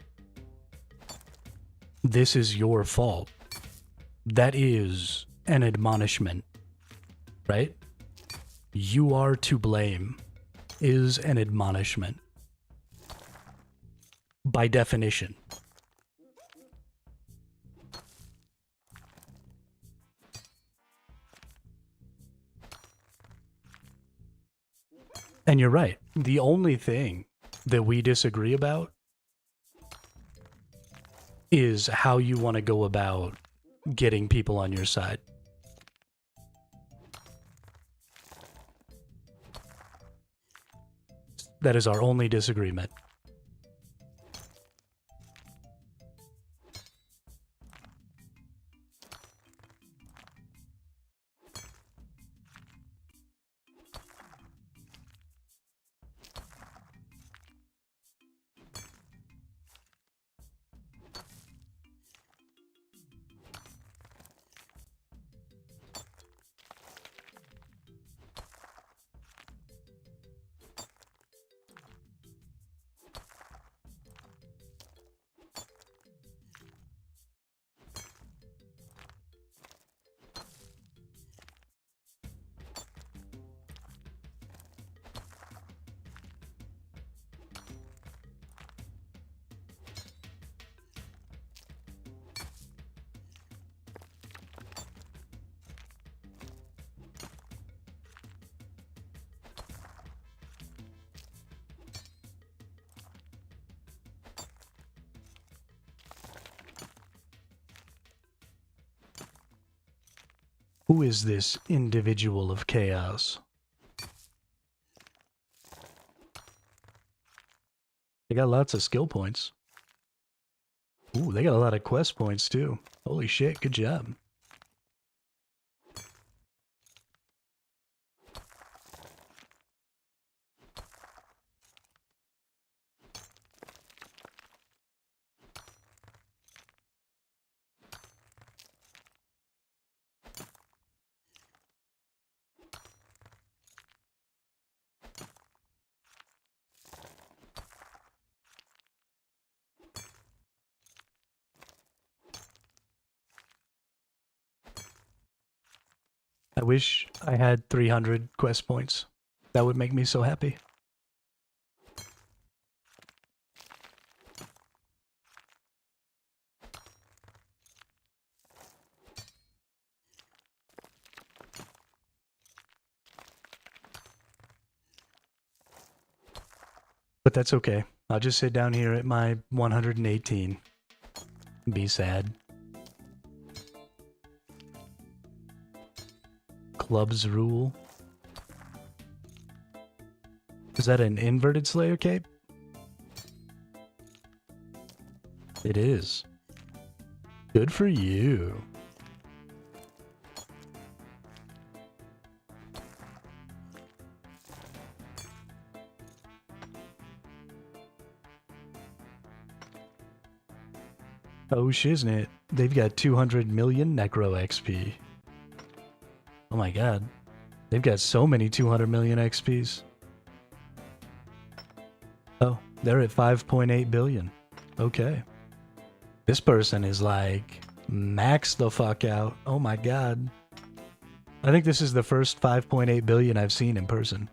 this is your fault, that is an admonishment, right? You are to blame is an admonishment by definition. And you're right. The only thing that we disagree about is how you want to go about getting people on your side. That is our only disagreement. Who is this individual of chaos? They got lots of skill points. Ooh, they got a lot of quest points too. Holy shit, good job. I wish I had 300 quest points. That would make me so happy. But that's okay. I'll just sit down here at my 118. Be sad. Clubs rule. Is that an inverted Slayer cape? It is. Good for you. Oh shiznit, they've got 200 million Necro XP. Oh my god. They've got so many 200 million XPs. Oh, they're at 5.8 billion. Okay. This person is like max the fuck out. Oh my god. I think this is the first 5.8 billion I've seen in person.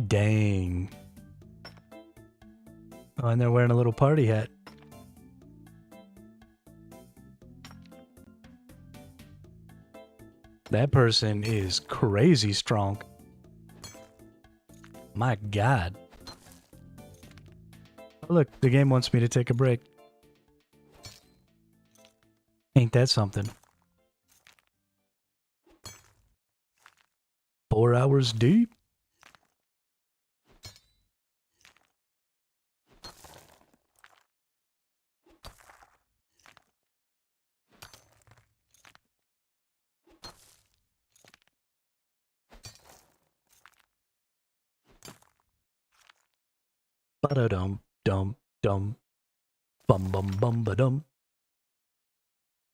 Dang. Oh, and they're wearing a little party hat. That person is crazy strong. My god. Oh, look, the game wants me to take a break. Ain't that something? 4 hours deep? Ba-da-dum, dum, dum, bum, bum, bum, ba-dum.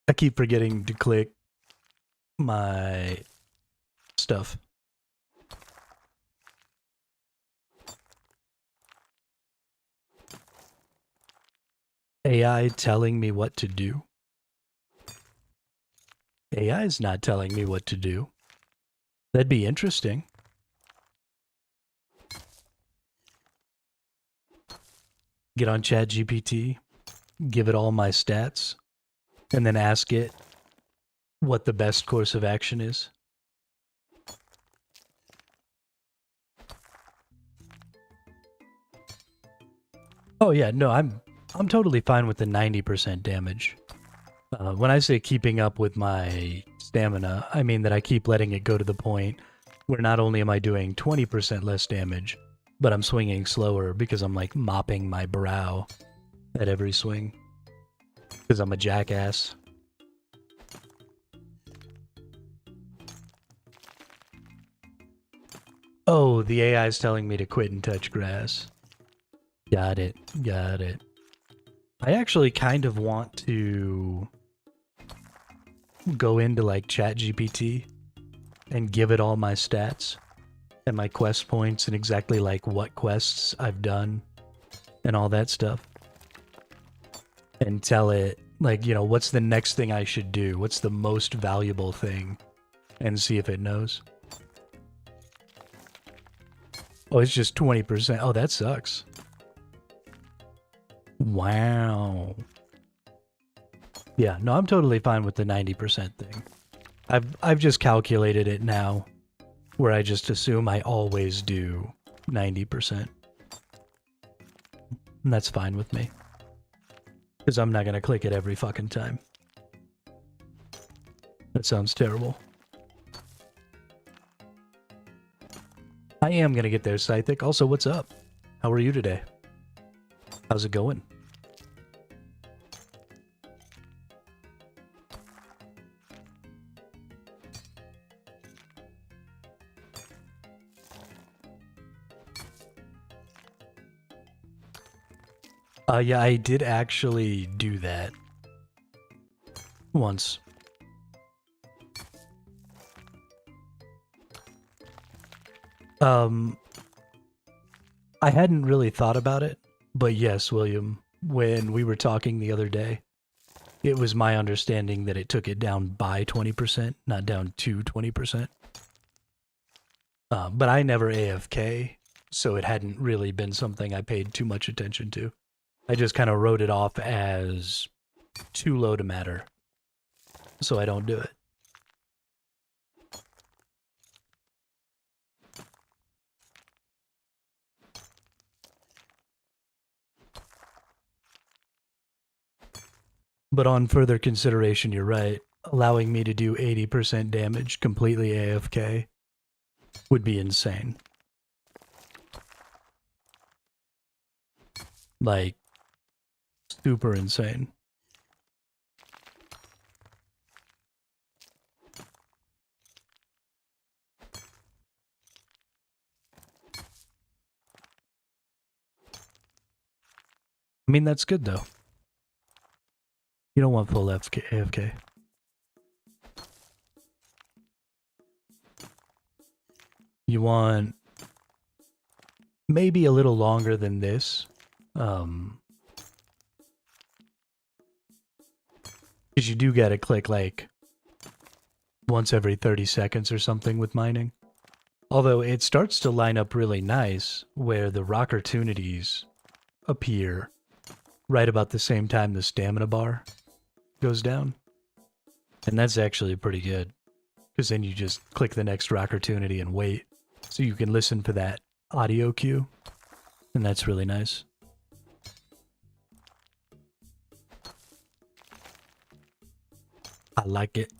I keep forgetting to click my stuff. AI telling me what to do? AI is not telling me what to do. That'd be interesting. Get on ChatGPT, give it all my stats, and then ask it what the best course of action is. Oh yeah, no, I'm totally fine with the 90% damage. When I say keeping up with my stamina, I mean that I keep letting it go to the point where not only am I doing 20% less damage, but I'm swinging slower because I'm like mopping my brow at every swing. Because I'm a jackass. Oh, the AI is telling me to quit and touch grass. Got it, got it. I actually kind of want to go into like ChatGPT and give it all my stats and my quest points and exactly like what quests I've done and all that stuff. And tell it like, you know, what's the next thing I should do? What's the most valuable thing? And see if it knows. Oh, it's just 20%. Oh, that sucks. Wow. Yeah, no, I'm totally fine with the 90% thing. I've just calculated it now, where I just assume I always do 90%. And that's fine with me. Because I'm not going to click it every fucking time. That sounds terrible. I am going to get there, Scythic. Also, what's up? How are you today? How's it going? Yeah, I did actually do that. Once. I hadn't really thought about it, but yes, William, when we were talking the other day, it was my understanding that it took it down by 20%, not down to 20%. But I never AFK, so it hadn't really been something I paid too much attention to. I just kind of wrote it off as too low to matter, so I don't do it. But on further consideration, you're right. Allowing me to do 80% damage completely AFK would be insane. Like, super insane. I mean, that's good though. You don't want full AFK. You want maybe a little longer than this. Because you do gotta click like once every 30 seconds or something with mining. Although it starts to line up really nice where the Rockertunities appear right about the same time the stamina bar goes down. And that's actually pretty good. Because then you just click the next Rockertunity and wait. So you can listen for that audio cue. And that's really nice. I like it.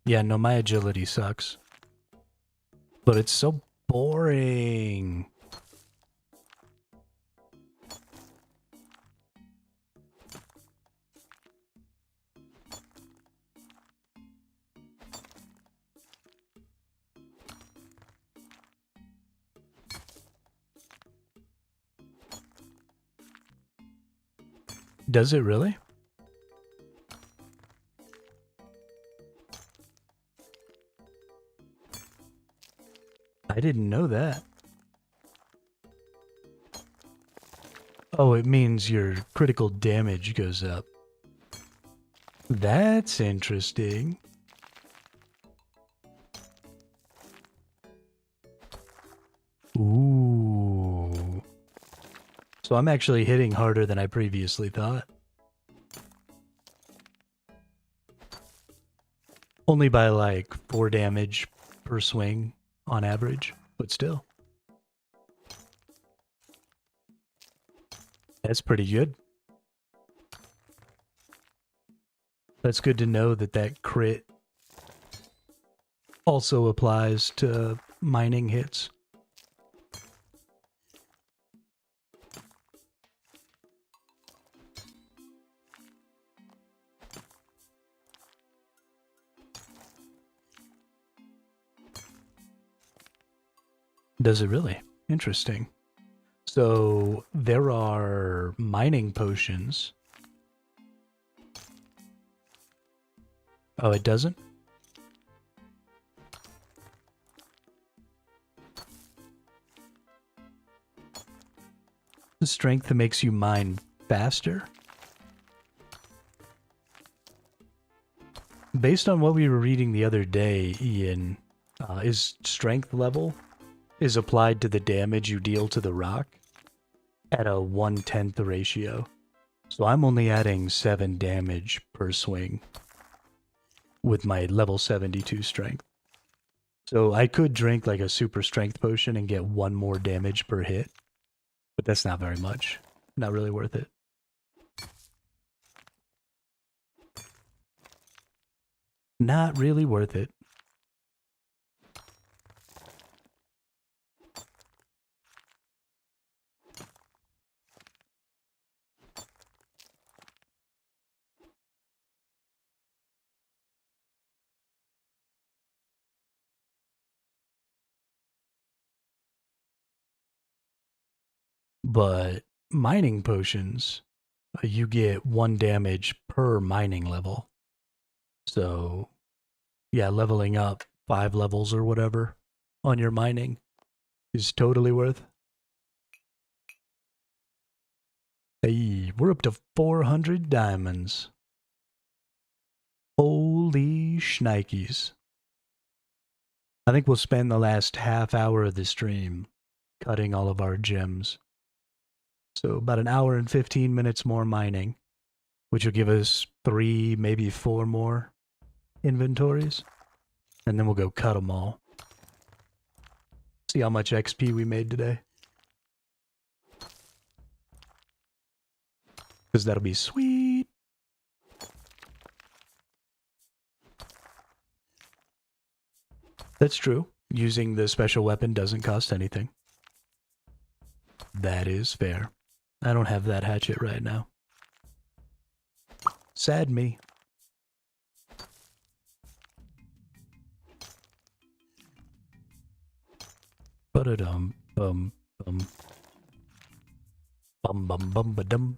Yeah, no, my agility sucks. But it's so boring. Does it really? I didn't know that. Oh, it means your critical damage goes up. That's interesting. Ooh. So I'm actually hitting harder than I previously thought. Only by like 4 damage per swing on average, but still. That's pretty good. That's good to know that that crit also applies to mining hits. Does it really? Interesting. So there are mining potions Oh, it doesn't? The strength that makes you mine faster? Based on what we were reading the other day, Ian, is strength level is applied to the damage you deal to the rock at a 1/10 ratio. So I'm only adding 7 damage per swing with my level 72 strength. So I could drink like a super strength potion and get 1 more damage per hit, but that's not very much. Not really worth it. Not really worth it. But mining potions, you get 1 damage per mining level. So, yeah, leveling up 5 levels or whatever on your mining is totally worth. Hey, we're up to 400 diamonds. Holy shnikes. I think we'll spend the last half hour of the stream cutting all of our gems. So about an hour and 15 minutes more mining, which will give us 3, maybe 4 more inventories. And then we'll go cut them all. See how much XP we made today. Because that'll be sweet. That's true. Using the special weapon doesn't cost anything. That is fair. I don't have that hatchet right now. Sad me. Ba-da-dum, bum, bum. Bum, bum, bum, ba-dum.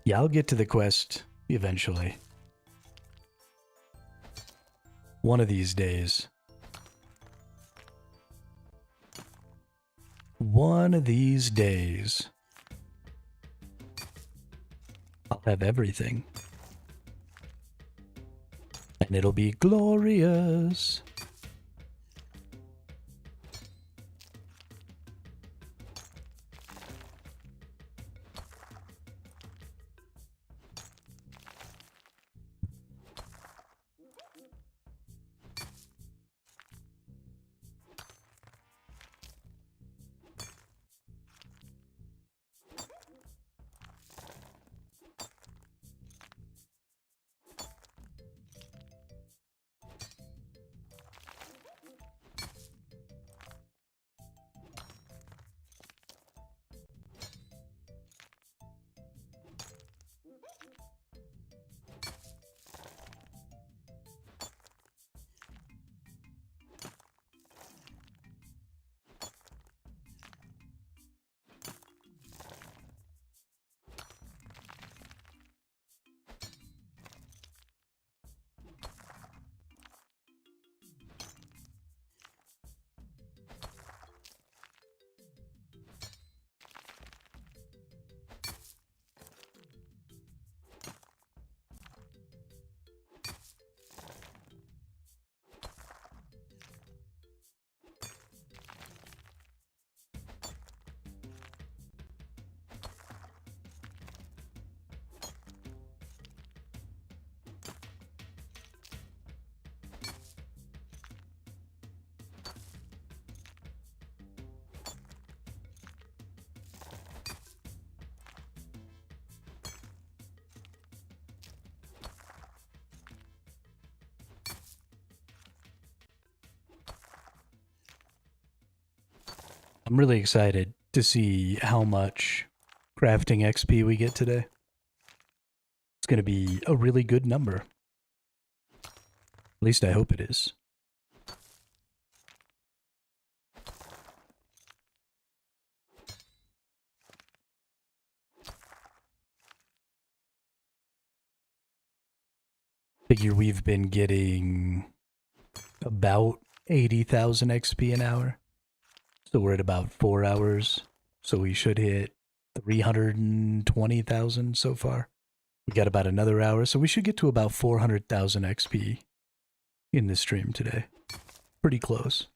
Yeah, I'll get to the quest eventually. One of these days. One of these days. I'll have everything. And it'll be glorious. I'm really excited to see how much crafting XP we get today. It's going to be a really good number. At least I hope it is. Figure we've been getting about 80,000 XP an hour. So we're at about 4 hours. So we should hit 320,000 so far. We got about another hour, so we should get to about 400,000 XP in this stream today. Pretty close.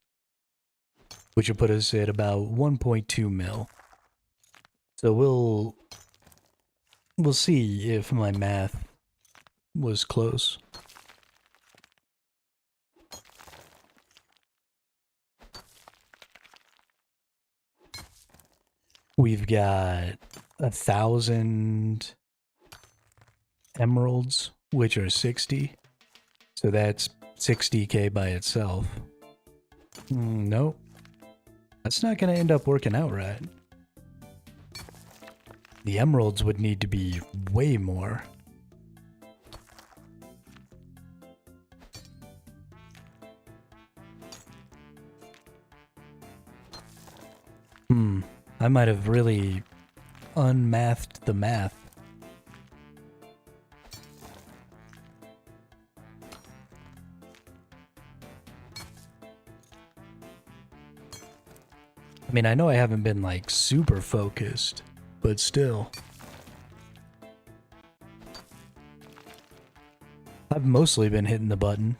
Which will put us at about 1.2 mil. So we'll see if my math was close. We've got 1,000 emeralds, which are 60. So that's 60k by itself. Nope. That's not going to end up working out right. The emeralds would need to be way more. I might have really unmathed the math. I mean, I know I haven't been like super focused, but still. I've mostly been hitting the button.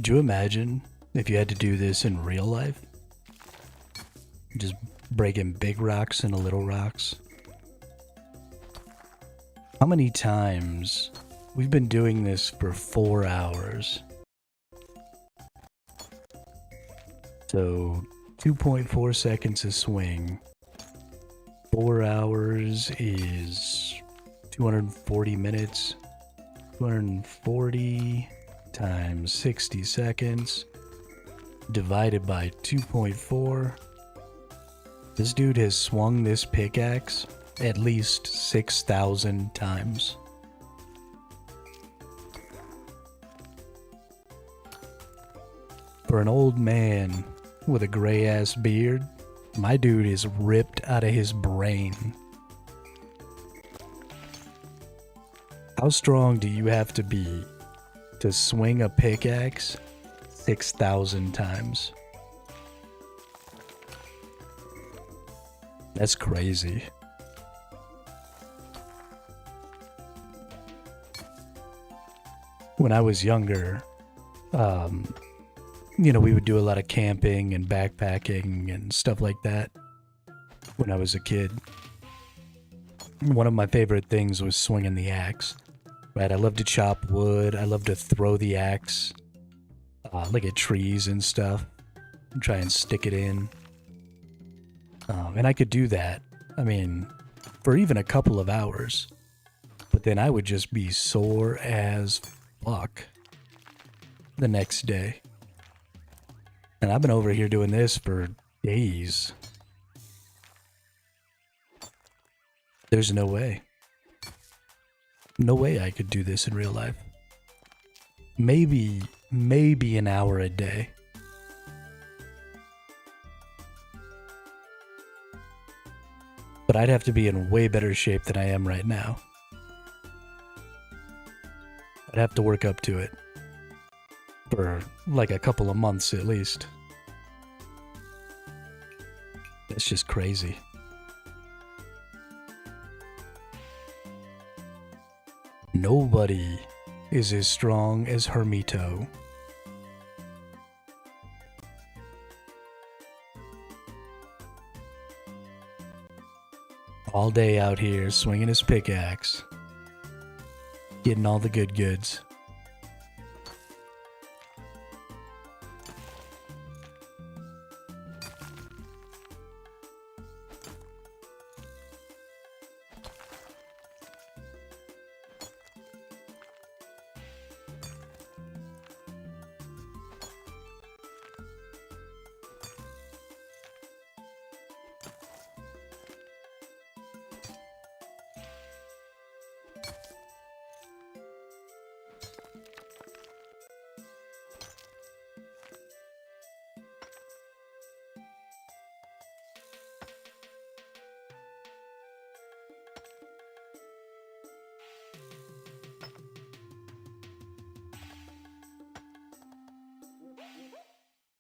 Could you imagine if you had to do this in real life? Just breaking big rocks into little rocks. How many times? We've been doing this for 4 hours. So 2.4 seconds a swing. 4 hours is 240 minutes. 240 times 60 seconds divided by 2.4. This dude has swung this pickaxe at least 6,000 times. For an old man with a gray ass beard, my dude is ripped out of his brain. How strong do you have to be to swing a pickaxe 6,000 times? That's crazy. When I was younger, we would do a lot of camping and backpacking and stuff like that when I was a kid. One of my favorite things was swinging the axe. Right, I love to chop wood. I love to throw the axe, like at trees and stuff, and try and stick it in. And I could do that, for even a couple of hours. But then I would just be sore as fuck the next day. And I've been over here doing this for days. There's no way. No way I could do this in real life. Maybe an hour a day. But I'd have to be in way better shape than I am right now. I'd have to work up to it. For like a couple of months at least. That's just crazy. Nobody is as strong as Hermito. All day out here swinging his pickaxe, getting all the good goods.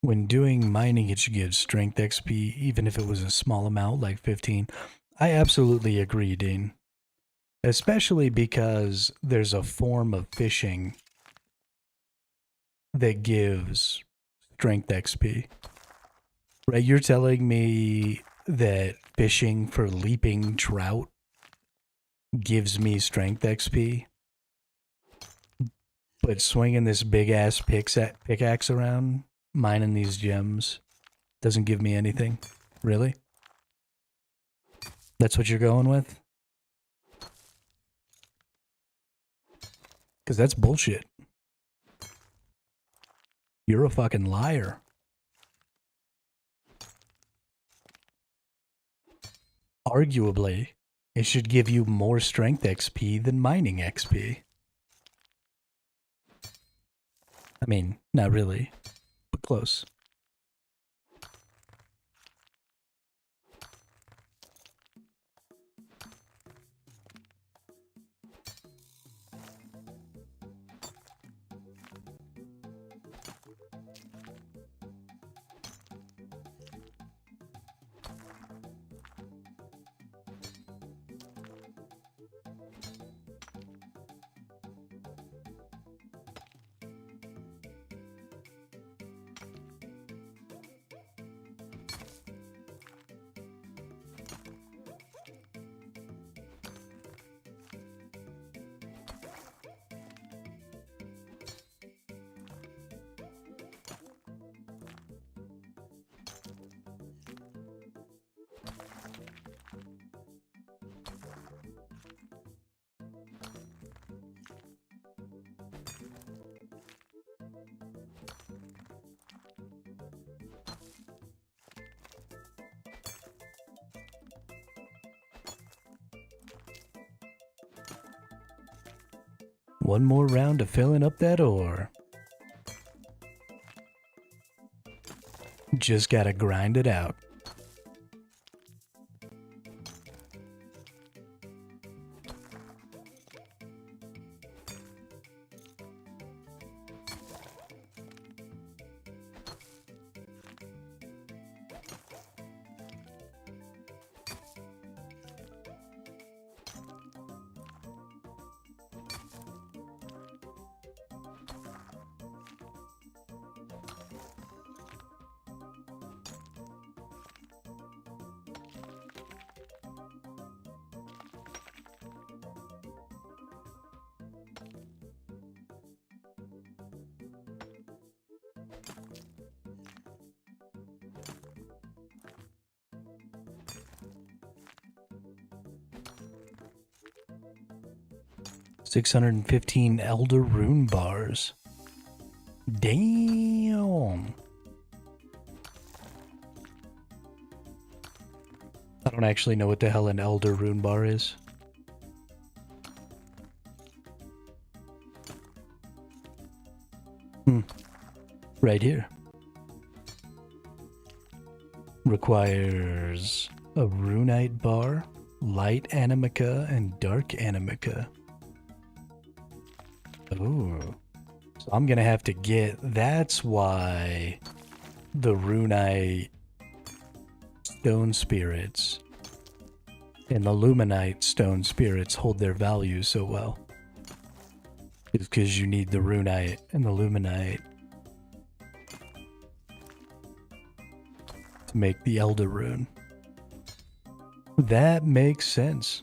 When doing mining, it should give strength XP, even if it was a small amount, like 15. I absolutely agree, Dean. Especially because there's a form of fishing that gives strength XP. Right, you're telling me that fishing for leaping trout gives me strength XP? But swinging this big-ass pickaxe around, mining these gems, doesn't give me anything? Really? That's what you're going with? Because that's bullshit. You're a fucking liar. Arguably, it should give you more strength XP than mining XP. I mean, not really, but close. One more round of filling up that ore. Just gotta grind it out. $615 Elder Rune Bars. Damn. I don't actually know what the hell an Elder Rune Bar is. Right here. Requires a Runite Bar, Light Animica, and Dark Animica. Ooh. So I'm gonna have to get... That's why the Runite Stone Spirits and the Luminite Stone Spirits hold their value so well. It's because you need the Runite and the Luminite to make the Elder Rune. That makes sense.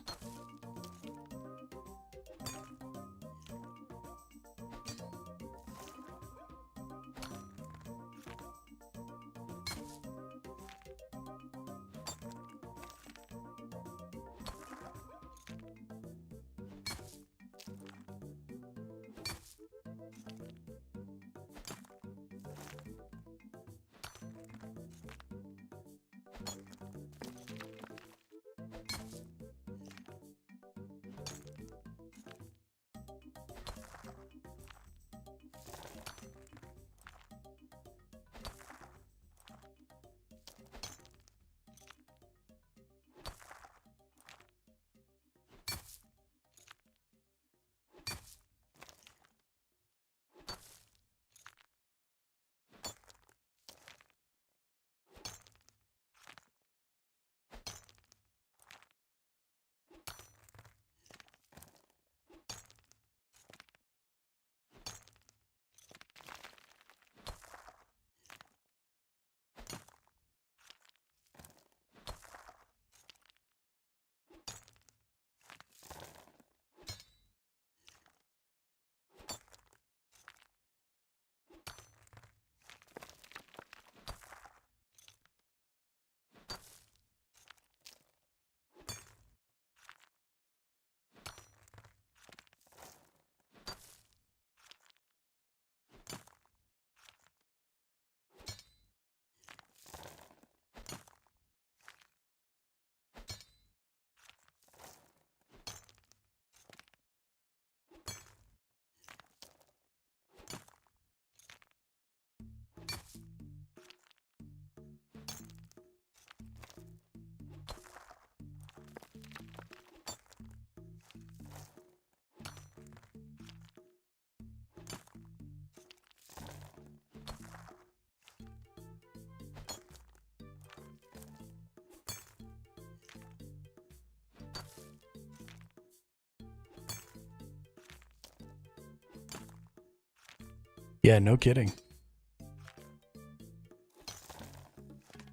Yeah, no kidding.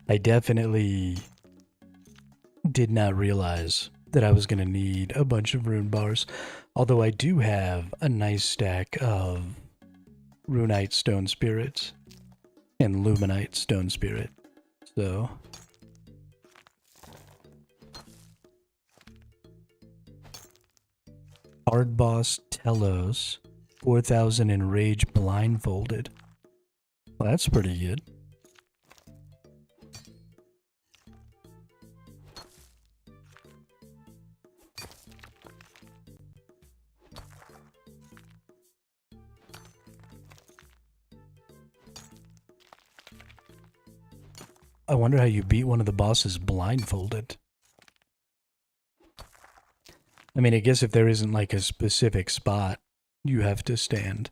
I definitely did not realize that I was going to need a bunch of rune bars, although I do have a nice stack of Runite Stone Spirits and Luminite Stone Spirit, so... Hard Boss Telos, 4,000 in Rage Blindfolded. Well, that's pretty good. I wonder how you beat one of the bosses blindfolded. I mean, I guess if there isn't like a specific spot you have to stand,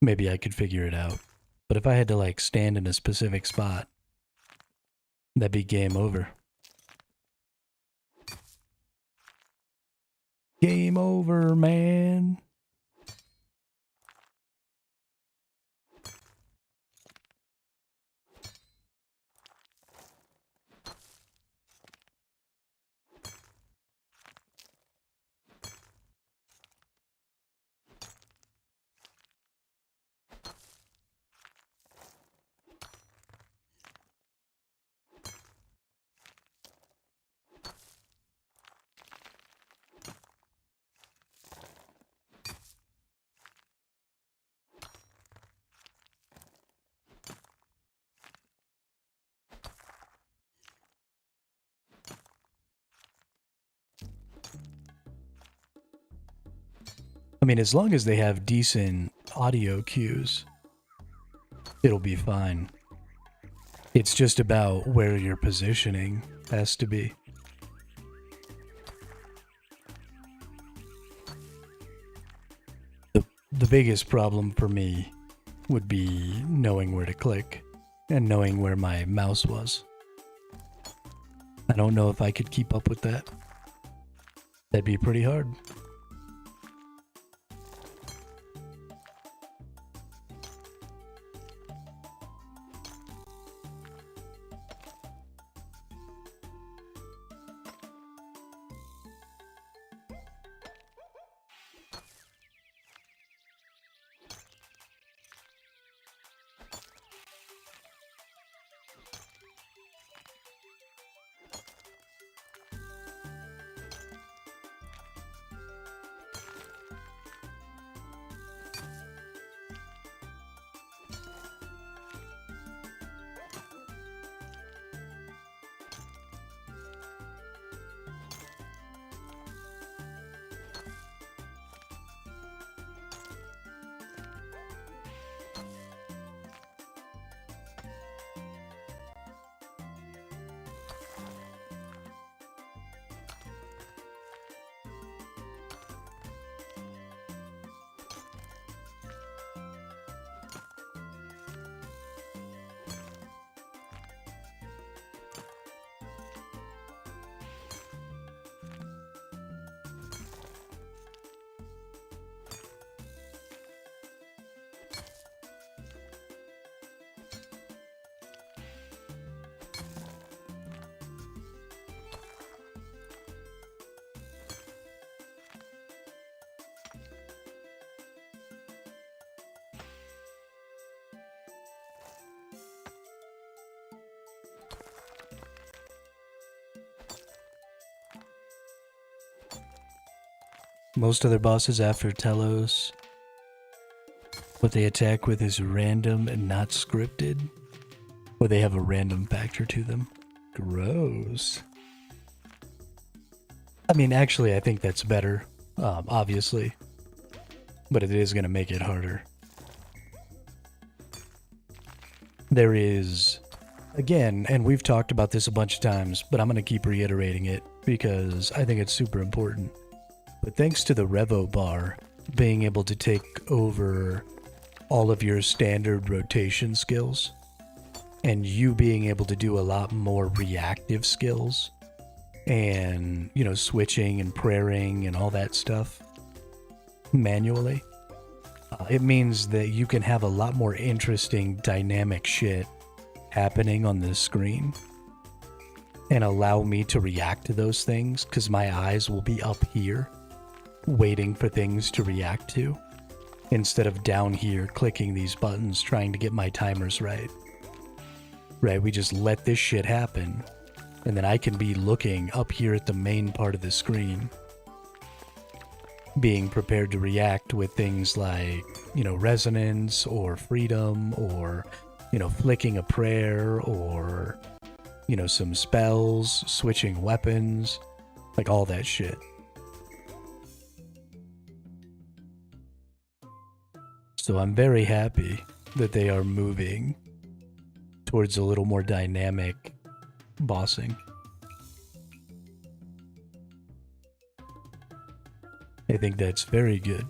maybe I could figure it out. But if I had to like stand in a specific spot, that'd be game over. Game over, man. I mean, as long as they have decent audio cues, it'll be fine. It's just about where your positioning has to be. The biggest problem for me would be knowing where to click and knowing where my mouse was. I don't know if I could keep up with that. That'd be pretty hard. Most other bosses after Telos, what they attack with is random and not scripted, or they have a random factor to them. Gross. I mean, actually, I think that's better, obviously, but it is going to make it harder. There is, again, and we've talked about this a bunch of times, but I'm going to keep reiterating it because I think it's super important. But thanks to the Revo bar being able to take over all of your standard rotation skills, and you being able to do a lot more reactive skills, and, you know, switching and praying and all that stuff manually, it means that you can have a lot more interesting dynamic shit happening on the screen and allow me to react to those things because my eyes will be up here waiting for things to react to instead of down here clicking these buttons trying to get my timers right. Right, we just let this shit happen and then I can be looking up here at the main part of the screen, being prepared to react with things like, you know, resonance or freedom or, you know, flicking a prayer or, you know, some spells, switching weapons, like all that shit. So I'm very happy that they are moving towards a little more dynamic bossing. I think that's very good.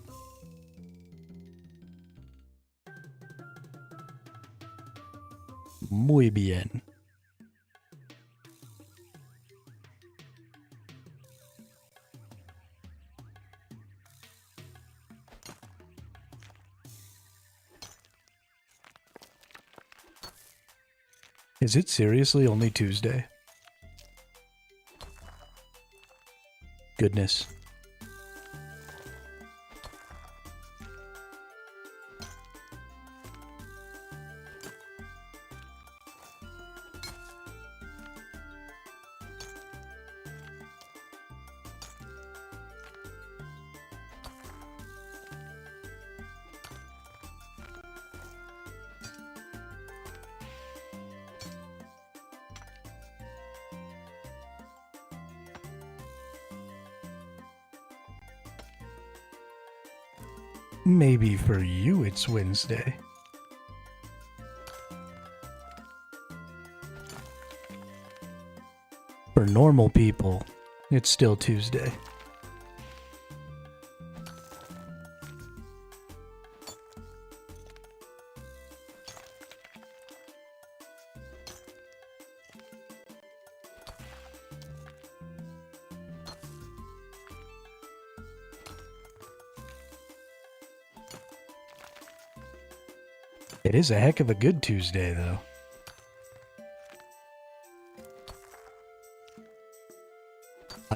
Muy bien. Is it seriously only Tuesday? Goodness. Maybe for you it's Wednesday. For normal people, it's still Tuesday. It is a heck of a good Tuesday, though.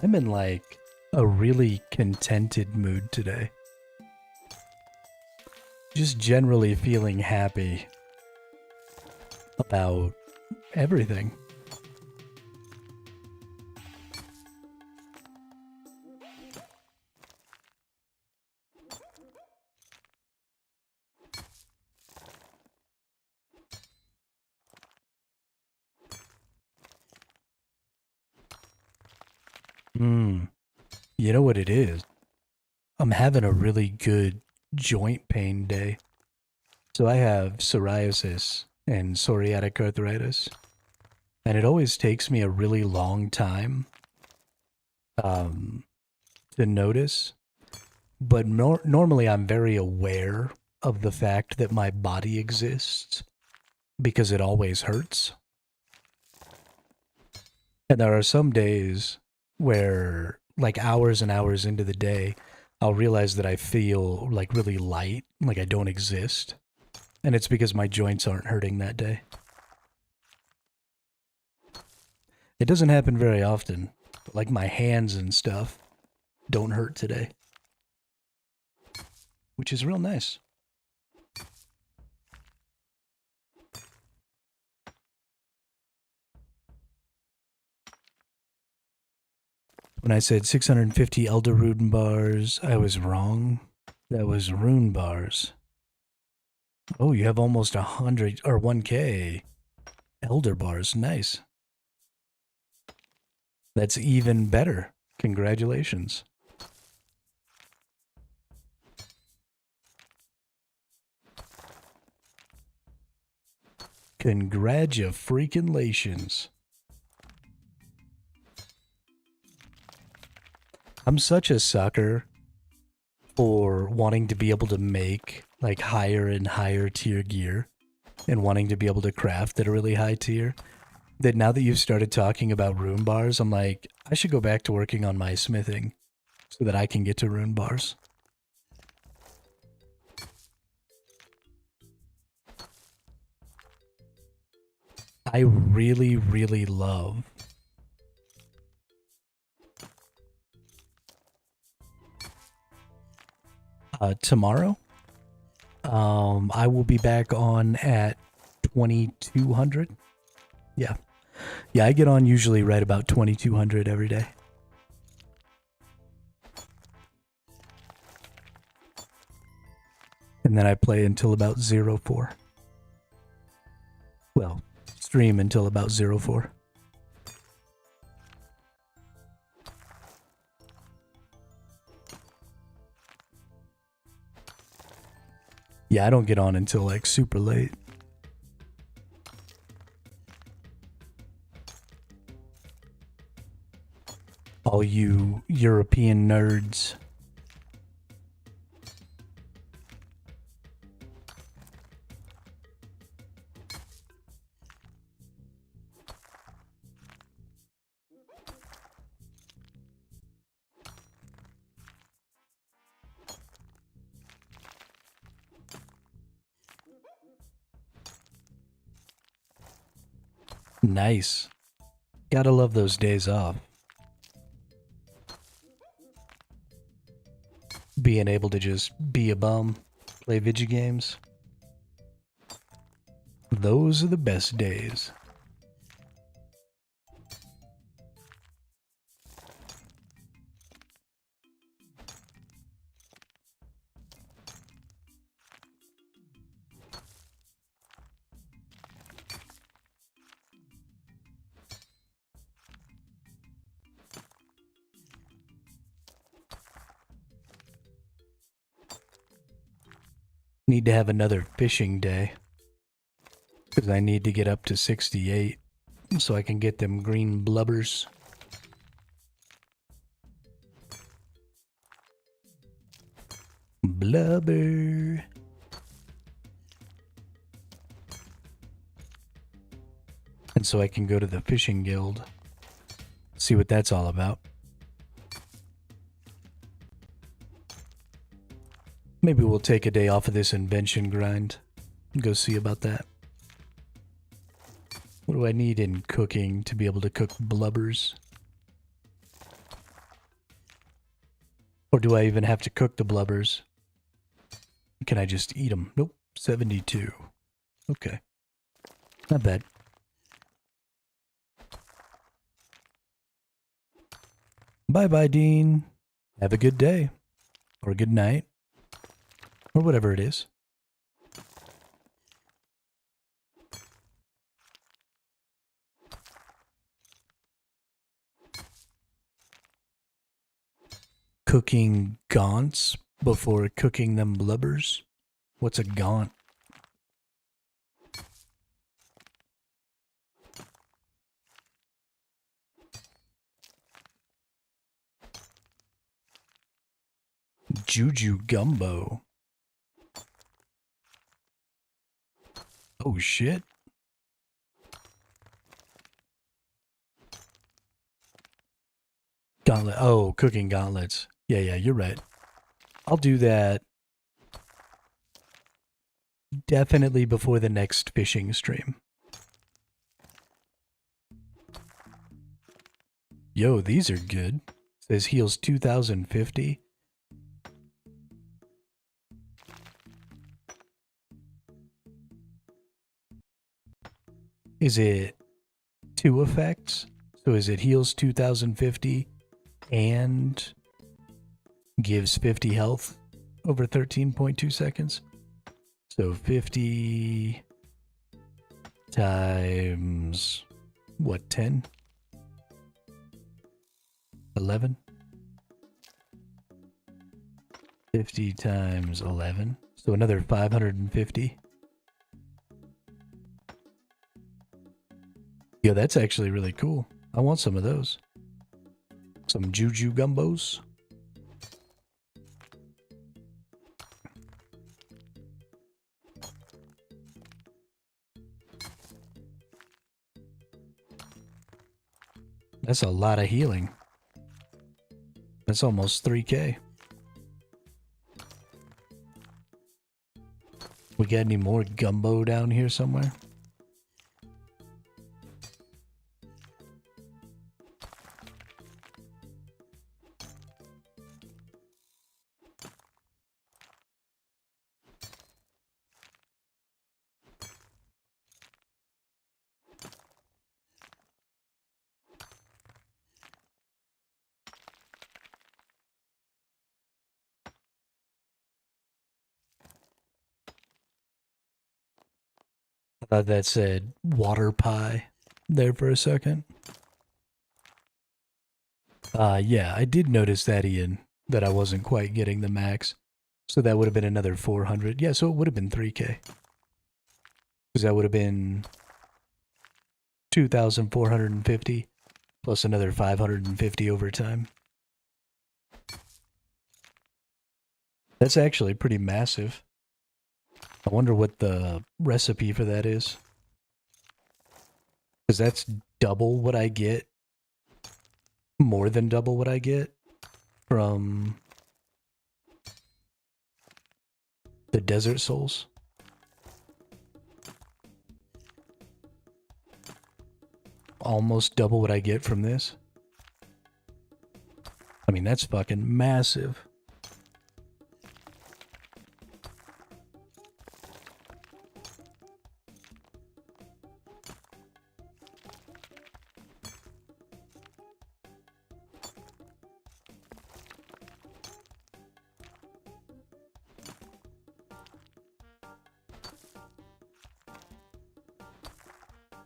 I'm in, like, a really contented mood today. Just generally feeling happy about everything. You know what it is? I'm having a really good joint pain day. So I have psoriasis and psoriatic arthritis. And it always takes me a really long time to notice. But normally I'm very aware of the fact that my body exists because it always hurts. And there are some days where, like hours and hours into the day, I'll realize that I feel like really light, like I don't exist. And it's because my joints aren't hurting that day. It doesn't happen very often, but like my hands and stuff don't hurt today. Which is real nice. When I said 650 Elder Rune bars, I was wrong. That was rune bars. Oh, you have almost 100 or 1K Elder bars. Nice. That's even better. Congratulations. Congratulations. I'm such a sucker for wanting to be able to make like higher and higher tier gear and wanting to be able to craft at a really high tier that now that you've started talking about rune bars, I'm like, I should go back to working on my smithing so that I can get to rune bars. I really, really love tomorrow. I will be back on at 2200. Yeah. Yeah, I get on usually right about 2200 every day. And then I play until about 04. Well, stream until about 04. Yeah, I don't get on until like super late. All you European nerds. Nice. Gotta love those days off. Being able to just be a bum, play video games. Those are the best days. Need to have another fishing day. Because I need to get up to 68 so I can get them green blubbers. Blubber. And so I can go to the fishing guild. See what that's all about. Maybe we'll take a day off of this invention grind and go see about that. What do I need in cooking to be able to cook blubbers? Or do I even have to cook the blubbers? Can I just eat them? Nope. 72. Okay. Not bad. Bye-bye, Dean. Have a good day. Or a good night. Or whatever it is. Cooking gaunts before cooking them blubbers? What's a gaunt? Juju gumbo. Oh shit. Gauntlet. Oh, cooking gauntlets. Yeah, you're right. I'll do that definitely before the next fishing stream. Yo, these are good. Says heals 2050. Is it 2 effects? So is it heals 2050 and gives 50 health over 13.2 seconds? So 50 times what, 10? 11? 50 times 11. So another 550. Yo, that's actually really cool. I want some of those. Some Juju gumbos. That's a lot of healing. That's almost 3K. We got any more gumbo down here somewhere? I thought that said water pie there for a second. Yeah, I did notice that, Ian, that I wasn't quite getting the max. So that would have been another 400. Yeah, so it would have been 3K. Because that would have been 2,450 Plus another 550 overtime. That's actually pretty massive. I wonder what the recipe for that is. Because that's double what I get. More than double what I get from the Desert Souls. Almost double what I get from this. I mean, that's fucking massive.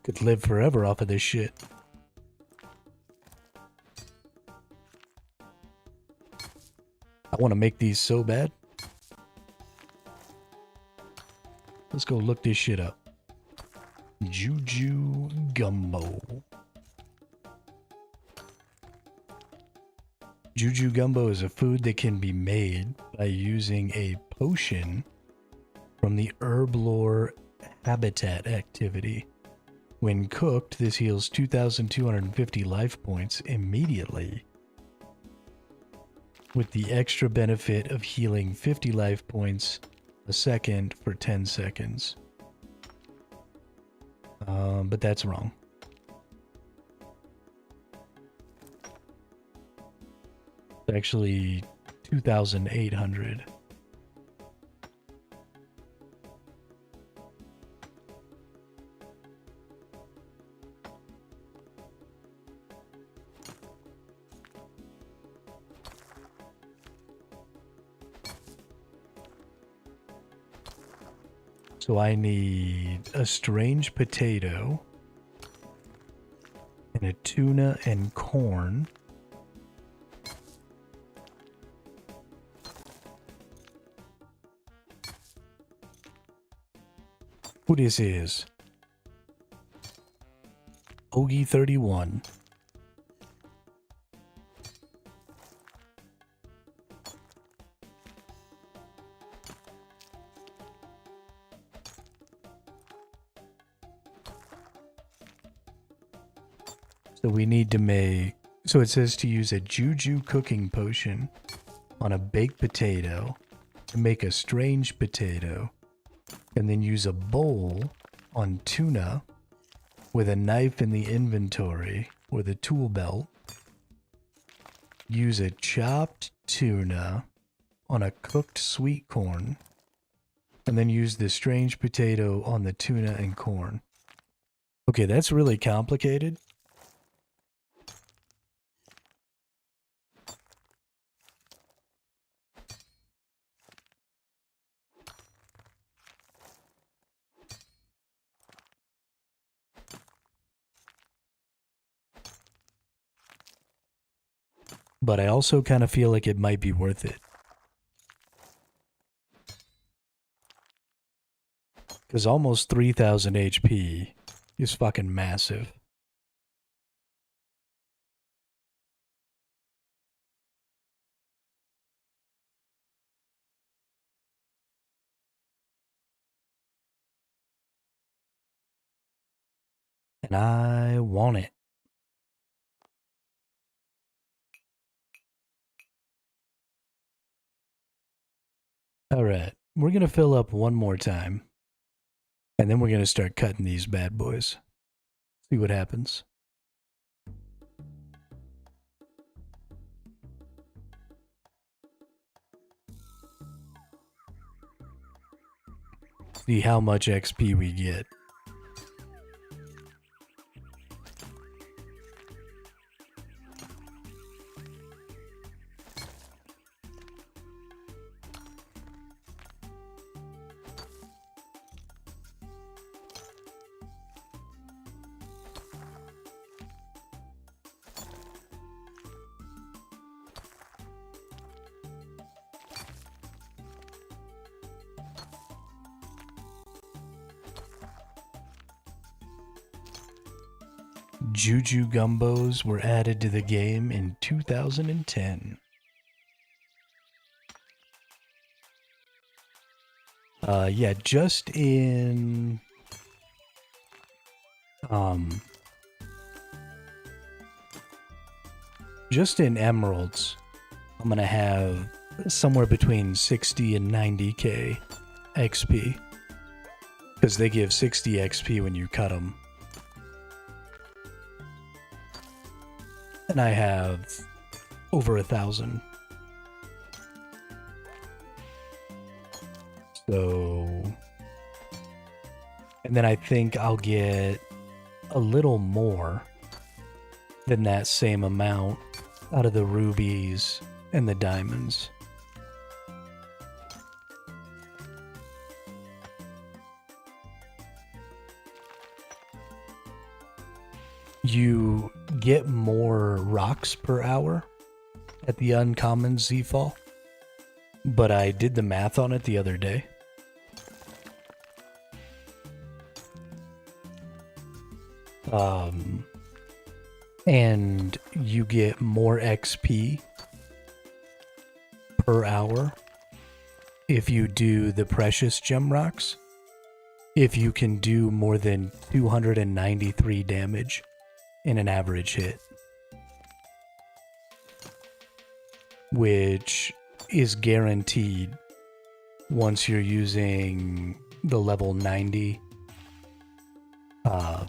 Could live forever off of this shit. I want to make these so bad. Let's go look this shit up. Juju Gumbo. Juju Gumbo is a food that can be made by using a potion from the herb lore habitat activity. When cooked, this heals 2,250 life points immediately, with the extra benefit of healing 50 life points a second for 10 seconds. But that's wrong. It's actually 2,800. So I need a strange potato and a tuna and corn. Who this is? Ogie 31. So we need to make, so it says to use a Juju cooking potion on a baked potato to make a strange potato, and then use a bowl on tuna with a knife in the inventory or the tool belt. Use a chopped tuna on a cooked sweet corn, and then use the strange potato on the tuna and corn. Okay, that's really complicated. But I also kind of feel like it might be worth it. Because almost 3,000 HP is fucking massive. And I want it. Alright, we're going to fill up one more time. And then we're going to start cutting these bad boys. See what happens. See how much XP we get. Juju Gumbos were added to the game in 2010. Yeah, just in Emeralds, I'm gonna have somewhere between 60 and 90k XP, because they give 60 XP when you cut them. And I have over 1,000. So, and then I think I'll get a little more than that same amount out of the rubies and the diamonds. You get more rocks per hour at the uncommon Z-Fall, but I did the math on it the other day. And you get more XP per hour if you do the precious gem rocks, if you can do more than 293 damage in an average hit, which is guaranteed once you're using the level 90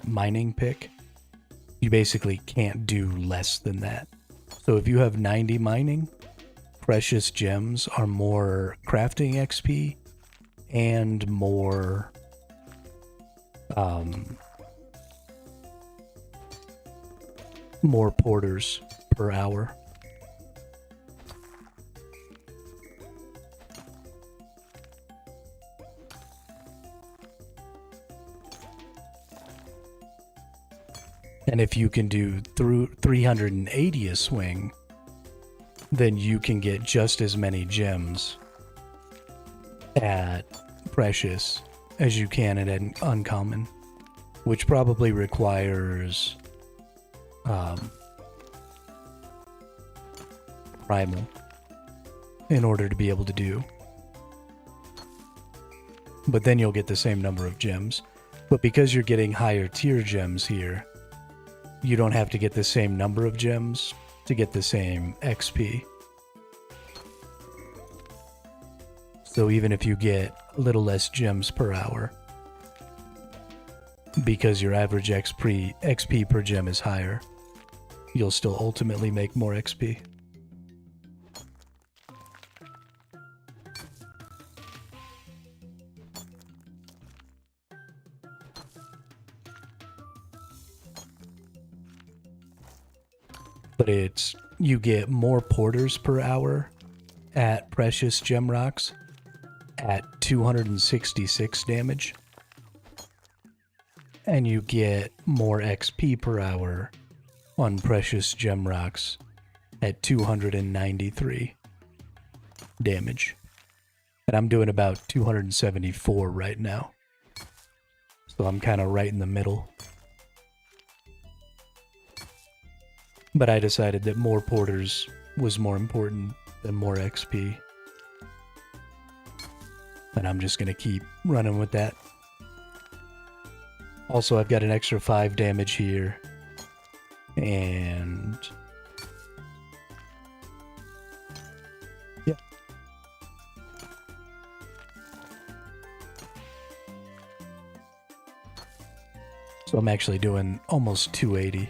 mining pick. You basically can't do less than that. So if you have 90 mining, precious gems are more crafting XP and more more porters per hour. And if you can do through 380 a swing, then you can get just as many gems at precious as you can at an uncommon, which probably requires primal in order to be able to do. But then you'll get the same number of gems. But because you're getting higher tier gems here, you don't have to get the same number of gems to get the same XP. So even if you get a little less gems per hour, because your average XP per gem is higher, you'll still ultimately make more XP. But you get more porters per hour at precious gem rocks at 266 damage. And you get more XP per hour on precious gem rocks at 293 damage. And I'm doing about 274 right now. So I'm kind of right in the middle. But I decided that more porters was more important than more XP. And I'm just going to keep running with that. Also, I've got an extra 5 damage here. And yeah. So I'm actually doing almost 280.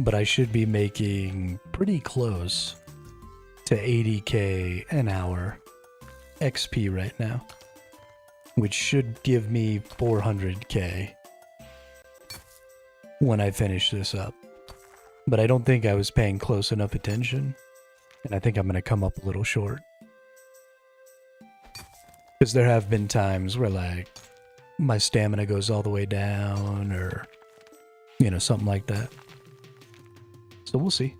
But I should be making pretty close to 80k an hour XP right now, which should give me 400k when I finish this up. But I don't think I was paying close enough attention. And I think I'm going to come up a little short. Because there have been times where, like, my stamina goes all the way down or, you know, something like that. So we'll see.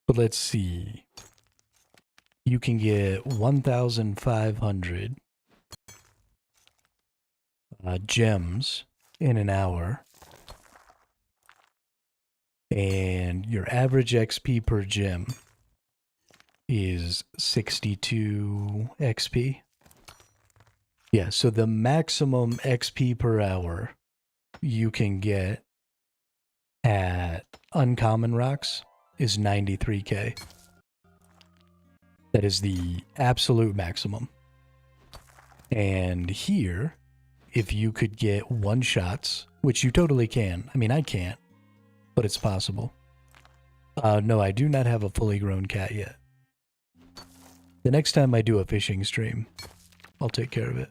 But let's see. You can get 1,500 gems in an hour. And your average XP per gem is 62 XP. Yeah, so the maximum XP per hour you can get at uncommon rocks is 93k. That is the absolute maximum. And here, if you could get one-shots, which you totally can. I mean, I can't, but it's possible. No, I do not have a fully grown cat yet. The next time I do a fishing stream, I'll take care of it.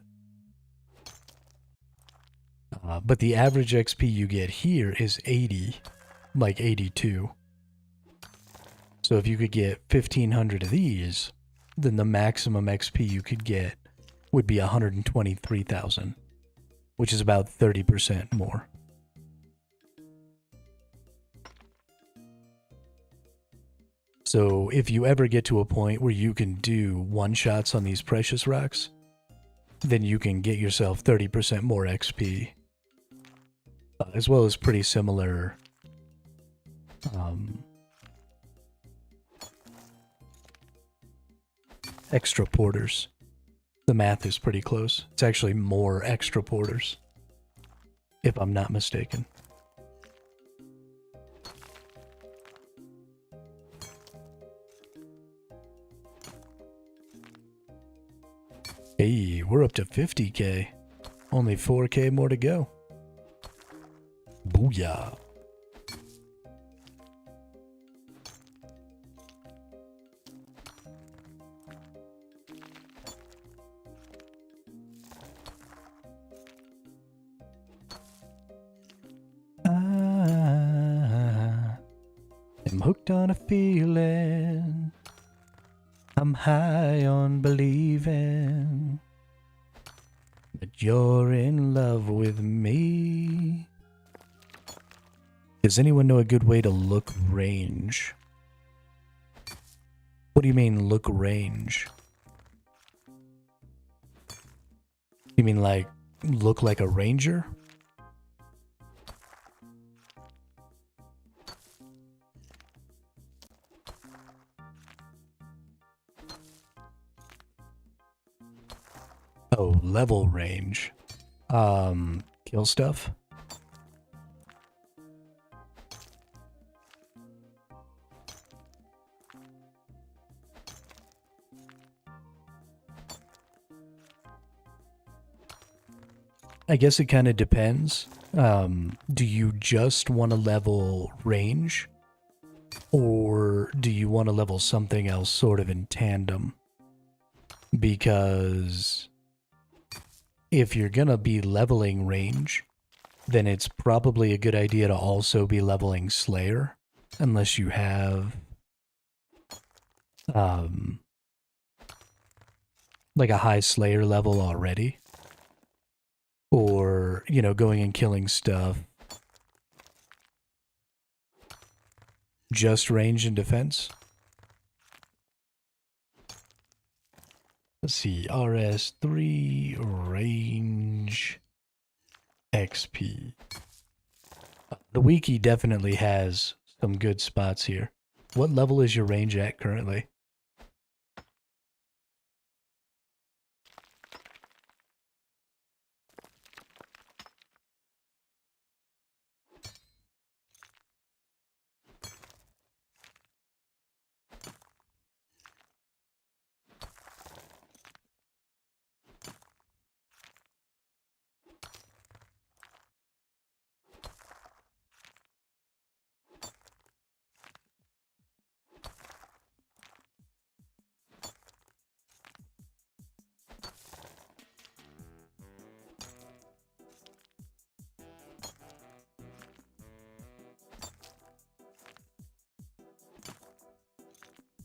But the average XP you get here is 80, like 82. So if you could get 1,500 of these, then the maximum XP you could get would be 123,000, which is about 30% more. So if you ever get to a point where you can do one-shots on these precious rocks, then you can get yourself 30% more XP. As well as pretty similar extra porters. The math is pretty close. It's actually more extra porters, if I'm not mistaken. Hey, we're up to 50k. Only 4k more to go. Booyah. I'm hooked on a feeling. I'm high on believing that you're in love with me. Does anyone know a good way to look range? What do you mean look range? You mean like look like a ranger? Oh, level range. Kill stuff? I guess it kind of depends. Do you just want to level range? Or do you want to level something else sort of in tandem? Because if you're gonna be leveling range, then it's probably a good idea to also be leveling Slayer, unless you have like a high Slayer level already. Or, you know, going and killing stuff. Just range and defense. Let's see, RS3 range XP. The wiki definitely has some good spots here. What level is your range at currently?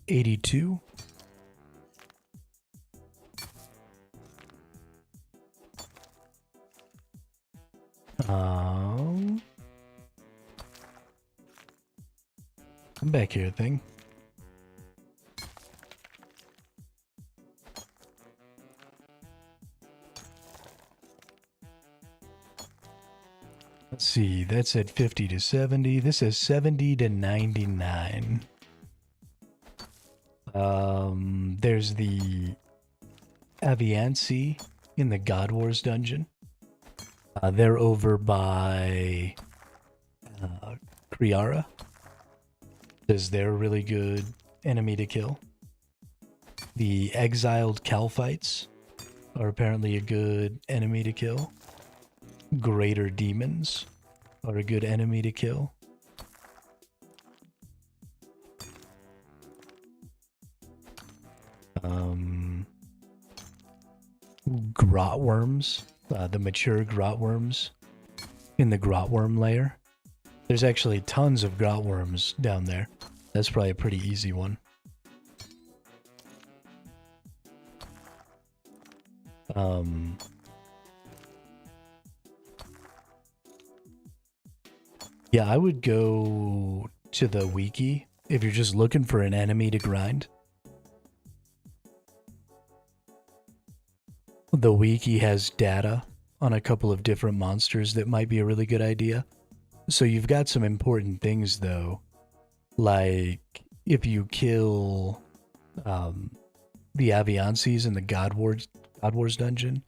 82. Come back here, thing. Let's see, that's at 50 to 70. This is 70 to 99. There's the Aviancy in the God Wars dungeon. They're over by Kriara. Because they're a really good enemy to kill. The exiled Calphites are apparently a good enemy to kill. Greater demons are a good enemy to kill. Grotworms, the mature grotworms in the grotworm layer. There's actually tons of grotworms down there. That's probably a pretty easy one. Yeah, I would go to the wiki if you're just looking for an enemy to grind. The wiki has data on a couple of different monsters that might be a really good idea. So you've got some important things though, like if you kill the Aviancies in the God Wars dungeon,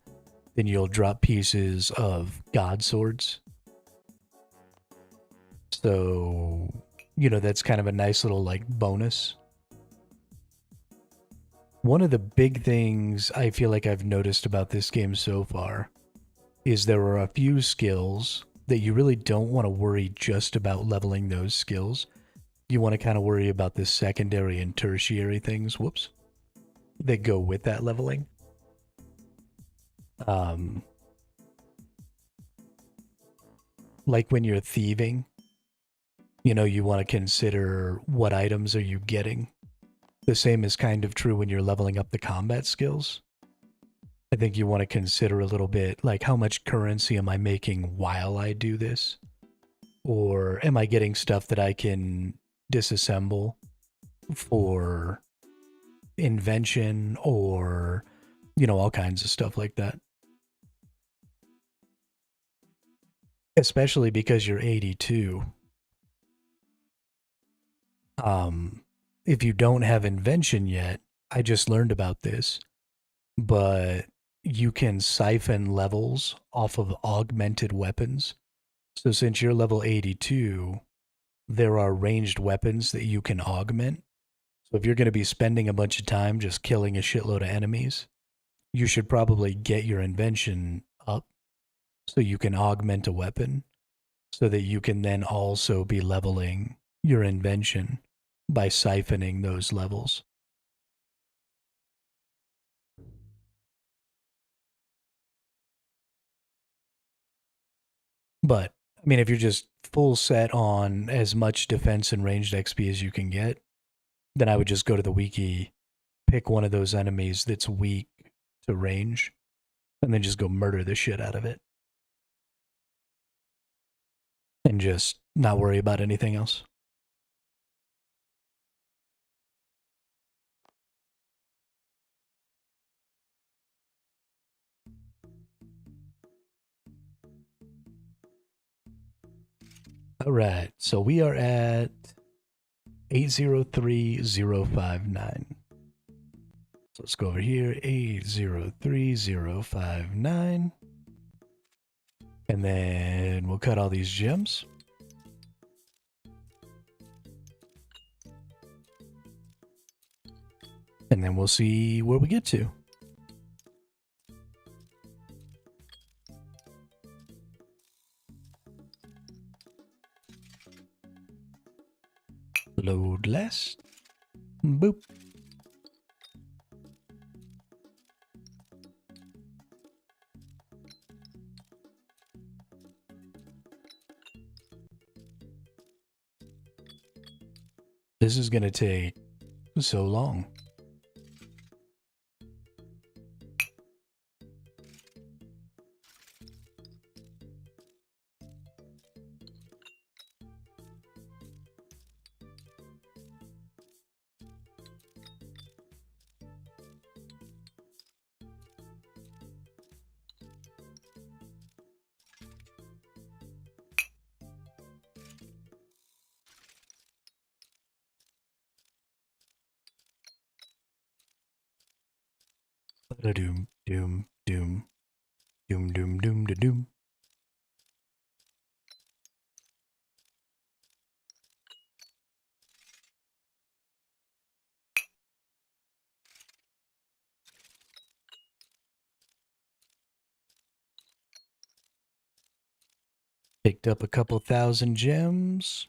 then you'll drop pieces of God swords. So, you know, that's kind of a nice little like bonus. One of the big things I feel like I've noticed about this game so far is there are a few skills that you really don't want to worry just about leveling those skills. You want to kind of worry about the secondary and tertiary things, whoops, that go with that leveling. Like when you're thieving, you know, you want to consider what items are you getting. The same is kind of true when you're leveling up the combat skills. I think you want to consider a little bit like how much currency am I making while I do this? Or am I getting stuff that I can disassemble for invention or, you know, all kinds of stuff like that. Especially because you're 82. If you don't have invention yet, I just learned about this, but you can siphon levels off of augmented weapons. So since you're level 82, there are ranged weapons that you can augment. So if you're going to be spending a bunch of time just killing a shitload of enemies, you should probably get your invention up so you can augment a weapon so that you can then also be leveling your invention by siphoning those levels. But, I mean, if you're just full set on as much defense and ranged XP as you can get, then I would just go to the wiki, pick one of those enemies that's weak to range, and then just go murder the shit out of it. And just not worry about anything else. All right, so we are at 803059. So let's go over here, 803059. And then we'll cut all these gems. And then we'll see where we get to. Load less. Boop. This is going to take so long. Doom, doom, doom, doom, doom, doom, doom. Picked up a couple thousand gems.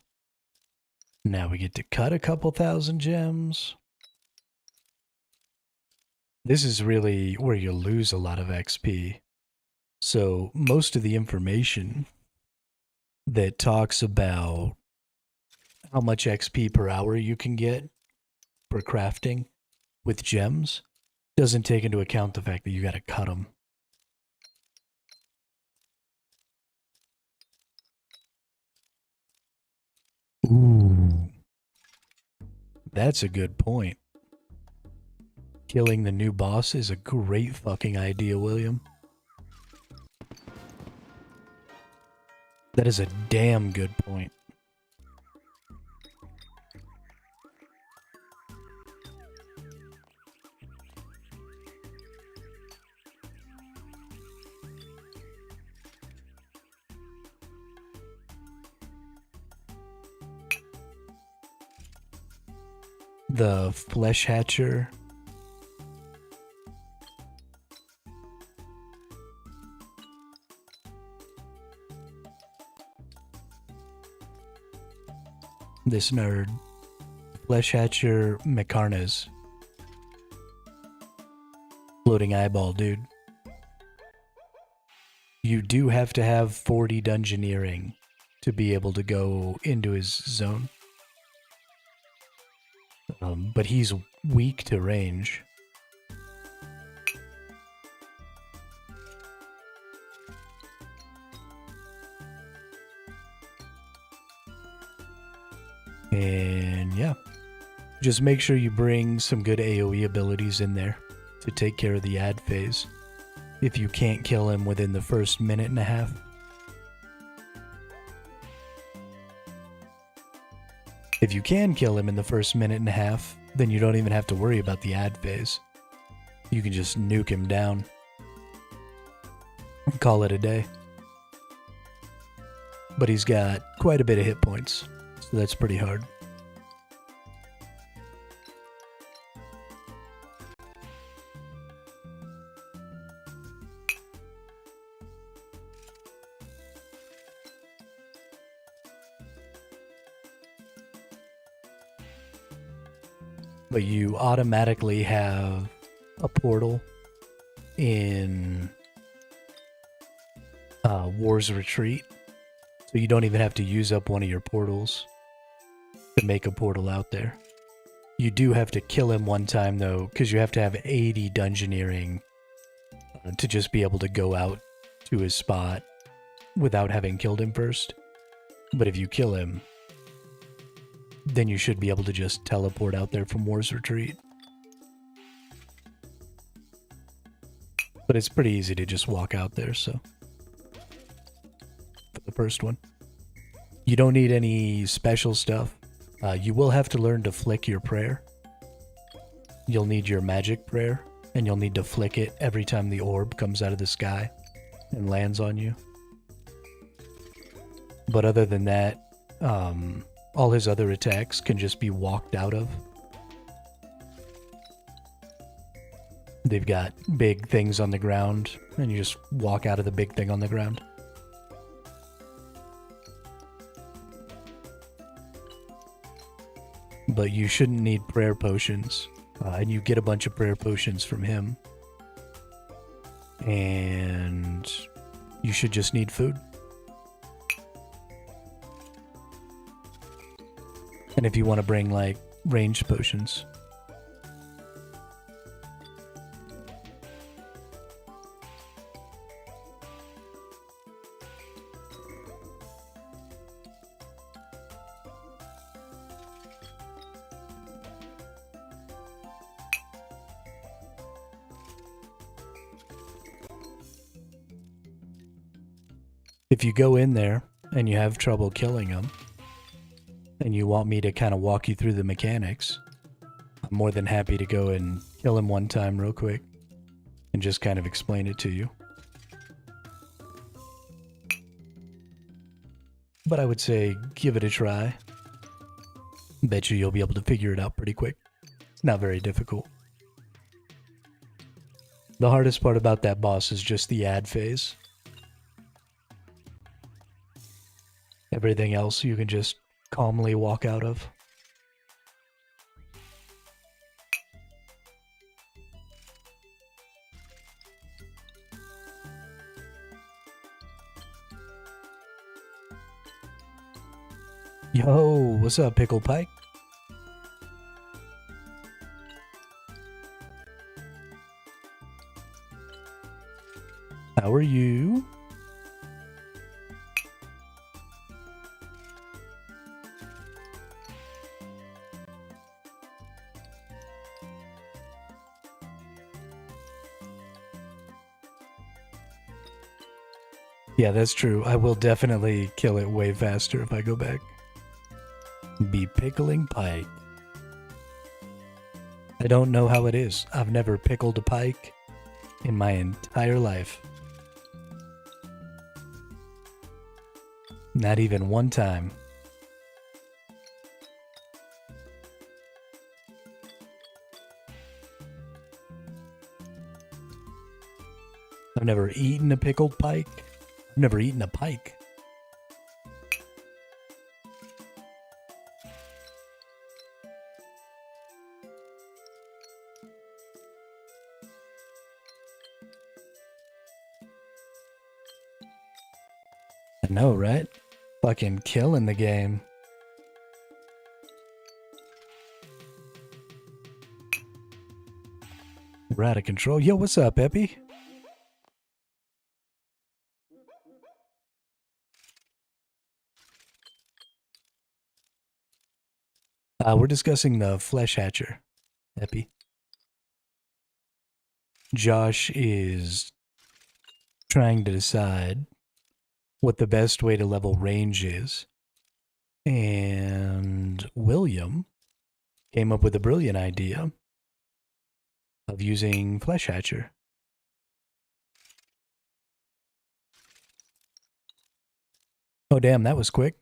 Now we get to cut a couple thousand gems. This is really where you lose a lot of XP. So most of the information that talks about how much XP per hour you can get for crafting with gems doesn't take into account the fact that you gotta cut them. Ooh. That's a good point. Killing the new boss is a great fucking idea, William. That is a damn good point. The flesh hatcher. This nerd. Flesh hatcher Macarnas. Floating eyeball, dude. You do have to have 40 dungeoneering to be able to go into his zone. But he's weak to range. And yeah, just make sure you bring some good AoE abilities in there to take care of the ad phase. If you can't kill him within the first minute and a half. If you can kill him in the first minute and a half, then you don't even have to worry about the ad phase. You can just nuke him down. And call it a day. But he's got quite a bit of hit points, so that's pretty hard. But you automatically have a portal in War's Retreat. So you don't even have to use up one of your portals to make a portal out there. You do have to kill him one time though, because you have to have 80 dungeoneering to just be able to go out to his spot without having killed him first. But if you kill him, then you should be able to just teleport out there from War's Retreat. But it's pretty easy to just walk out there, so. For the first one. You don't need any special stuff. You will have to learn to flick your prayer. You'll need your magic prayer, and you'll need to flick it every time the orb comes out of the sky and lands on you. But other than that, all his other attacks can just be walked out of. They've got big things on the ground, and you just walk out of the big thing on the ground. But you shouldn't need prayer potions, and you get a bunch of prayer potions from him. And you should just need food. And if you want to bring, like, ranged potions, If you go in there and you have trouble killing him, and you want me to kind of walk you through the mechanics, I'm more than happy to go and kill him one time real quick and just kind of explain it to you. But I would say give it a try. Bet you'll be able to figure it out pretty quick. It's not very difficult. The hardest part about that boss is just the ad phase. Everything else you can just calmly walk out of. Yo, what's up, Pickle Pike? How are you? Yeah, that's true. I will definitely kill it way faster if I go back. Be pickling pike. I don't know how it is. I've never pickled a pike in my entire life. Not even one time. I've never eaten a pickled pike. I've never eaten a pike. I know, right? Fucking killing the game. We're out of control. Yo, what's up, Epi? We're discussing the Flesh Hatcher, Epi. Josh is trying to decide what the best way to level range is. And William came up with a brilliant idea of using Flesh Hatcher. Oh, damn, that was quick.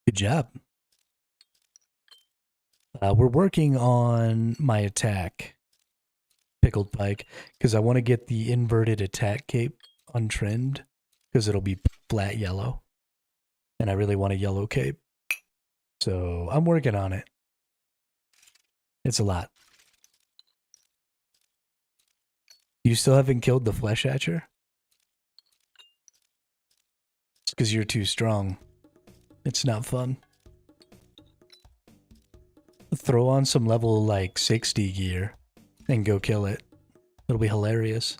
Good job. We're working on my attack, Pickled Pike, because I want to get the inverted attack cape untrimmed, because it'll be flat yellow. And I really want a yellow cape. So I'm working on it. It's a lot. You still haven't killed the Flesh Hatcher? It's because you're too strong. It's not fun. Throw on some level like 60 gear and go kill it. It'll be hilarious.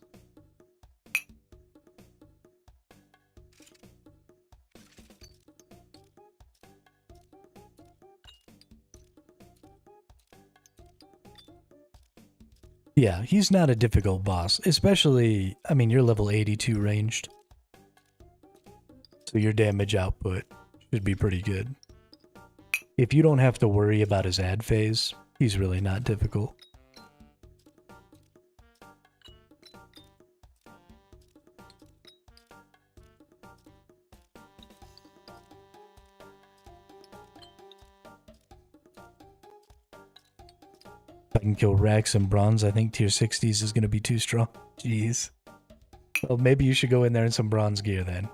Yeah, he's not a difficult boss, especially, I mean, you're level 82 ranged. So your damage output should be pretty good. If you don't have to worry about his ad phase, he's really not difficult. If I can kill Rax and Bronze, I think tier 60s is going to be too strong. Jeez. Well, maybe you should go in there in some Bronze gear then.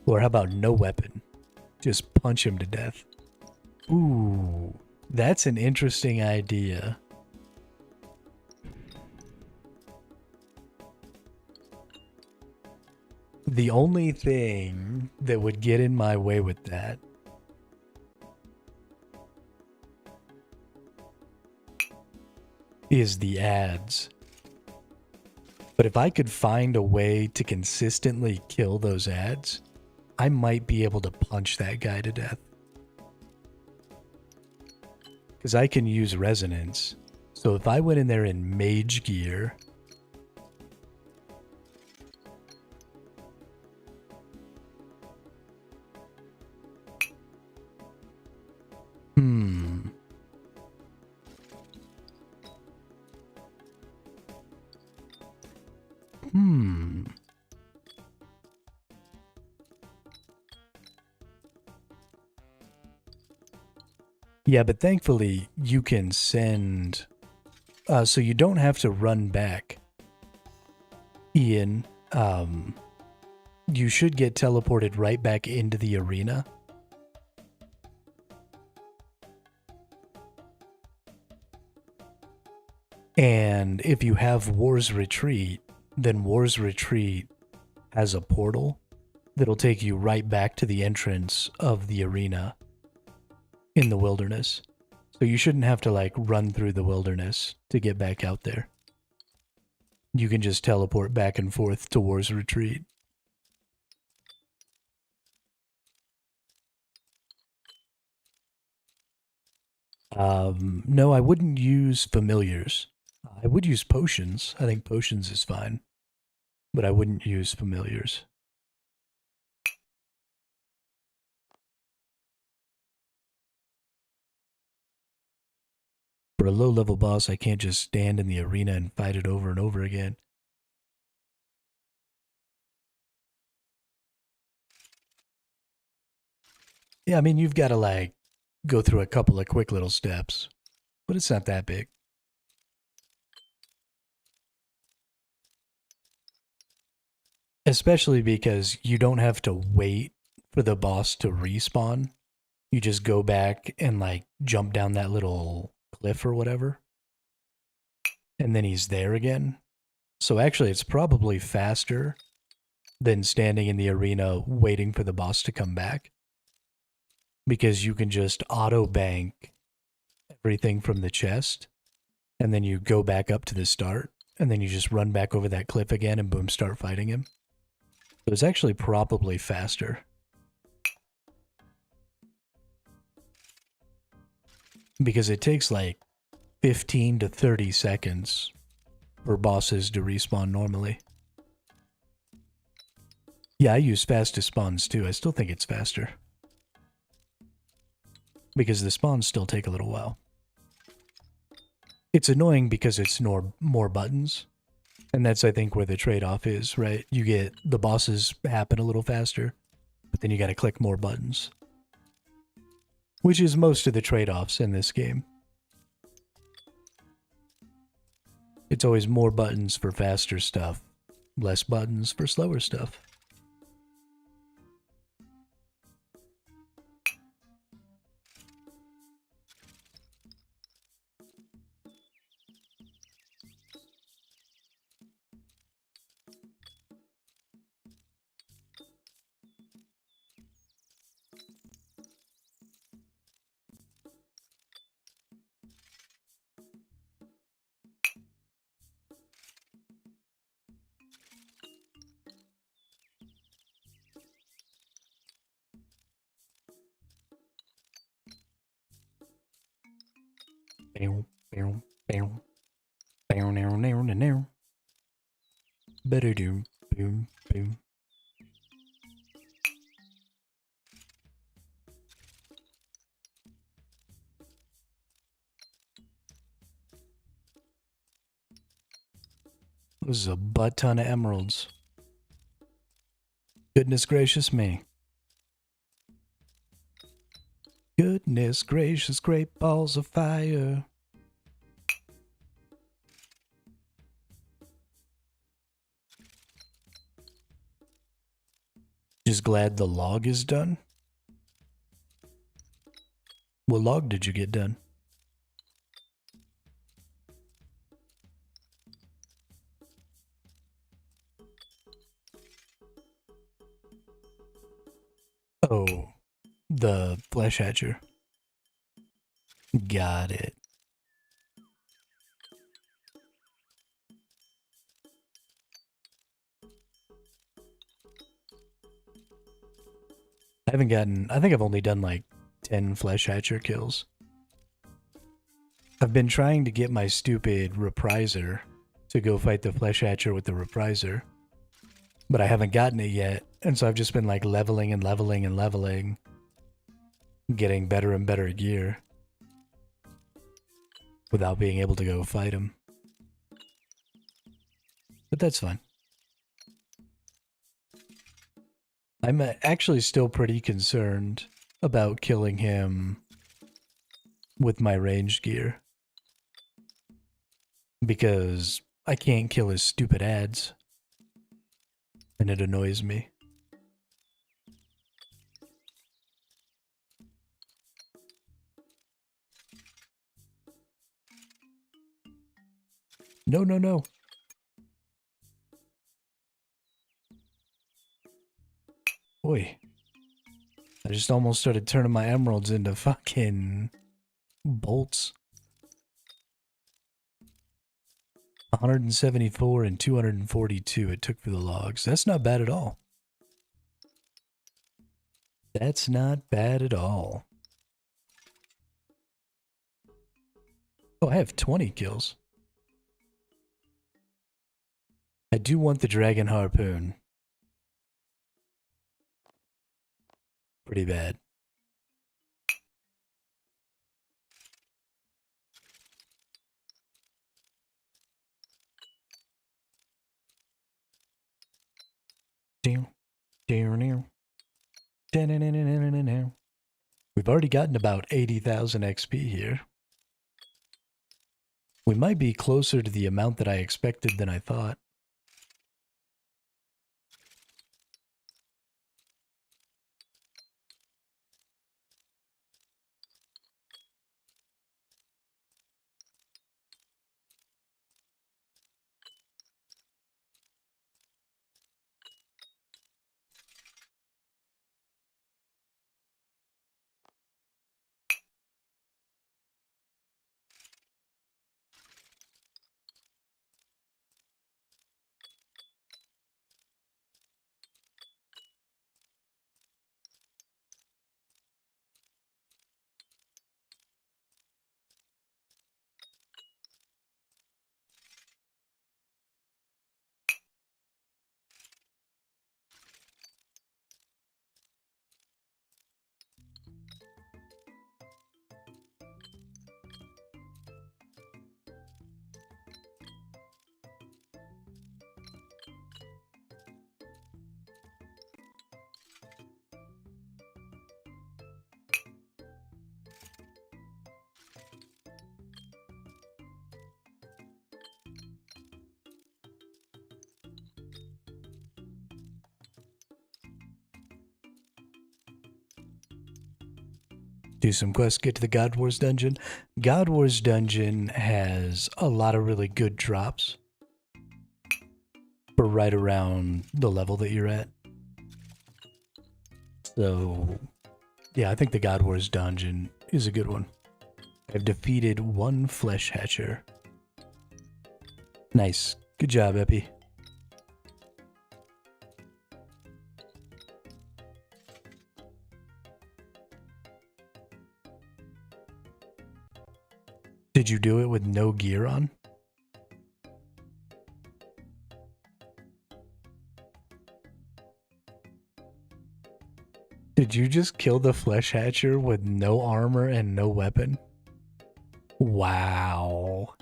Or how about no weapon? Just punch him to death. Ooh, that's an interesting idea. The only thing that would get in my way with that is the ads. But if I could find a way to consistently kill those ads, I might be able to punch that guy to death. Because I can use resonance. So if I went in there in mage gear Yeah, but thankfully you can send... so you don't have to run back, Ian. You should get teleported right back into the arena. And if you have War's Retreat, then War's Retreat has a portal that'll take you right back to the entrance of the arena in the wilderness. So you shouldn't have to like run through the wilderness to get back out there. You can just teleport back and forth to War's Retreat. No, I wouldn't use familiars. I would use potions. I think potions is fine. But I wouldn't use familiars. For a low-level boss, I can't just stand in the arena and fight it over and over again. Yeah, I mean, you've got to, like, go through a couple of quick little steps. But it's not that big. Especially because you don't have to wait for the boss to respawn. You just go back and, like, jump down that little cliff or whatever. And then he's there again. So actually, it's probably faster than standing in the arena waiting for the boss to come back. Because you can just auto-bank everything from the chest. And then you go back up to the start. And then you just run back over that cliff again and boom, start fighting him. So it's actually probably faster. Because it takes like 15 to 30 seconds for bosses to respawn normally. Yeah, I use fastest spawns too. I still think it's faster. Because the spawns still take a little while. It's annoying because it's more buttons. And that's, I think, where the trade-off is, right? You get the bosses happen a little faster, but then you gotta click more buttons. Which is most of the trade-offs in this game. It's always more buttons for faster stuff, less buttons for slower stuff. Better do boom boom. This is a butt ton of emeralds. Goodness gracious me. Goodness gracious, great balls of fire. Just glad the log is done. What log did you get done? Oh, the flesh hatcher. Got it. I think I've only done like 10 flesh hatcher kills. I've been trying to get my stupid repriser to go fight the flesh hatcher with the repriser, but I haven't gotten it yet, and so I've just been like leveling and leveling and leveling, getting better and better gear without being able to go fight him. But that's fine. I'm actually still pretty concerned about killing him with my ranged gear because I can't kill his stupid ads and it annoys me. No, no, no. Boy, I just almost started turning my emeralds into fucking bolts. 174 and 242 it took for the logs. That's not bad at all. That's not bad at all. Oh, I have 20 kills. I do want the dragon harpoon. Pretty bad. We've already gotten about 80,000 XP here. We might be closer to the amount that I expected than I thought. Do some quests, get to the God Wars dungeon. God Wars dungeon has a lot of really good drops for right around the level that you're at. So, yeah, I think the God Wars dungeon is a good one. I've defeated one flesh hatcher. Nice. Good job, Epi. Did you do it with no gear on? Did you just kill the flesh hatcher with no armor and no weapon? Wow.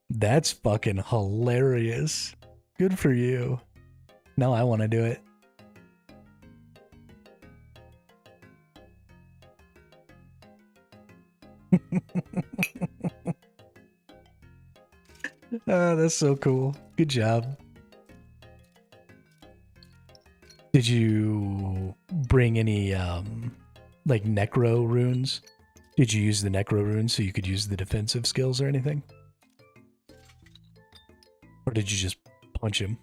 That's fucking hilarious. Good for you. Now I want to do it. That's so cool. Good job. Did you bring any like necro runes? Did you use the necro runes so you could use the defensive skills or anything? Or did you just punch him?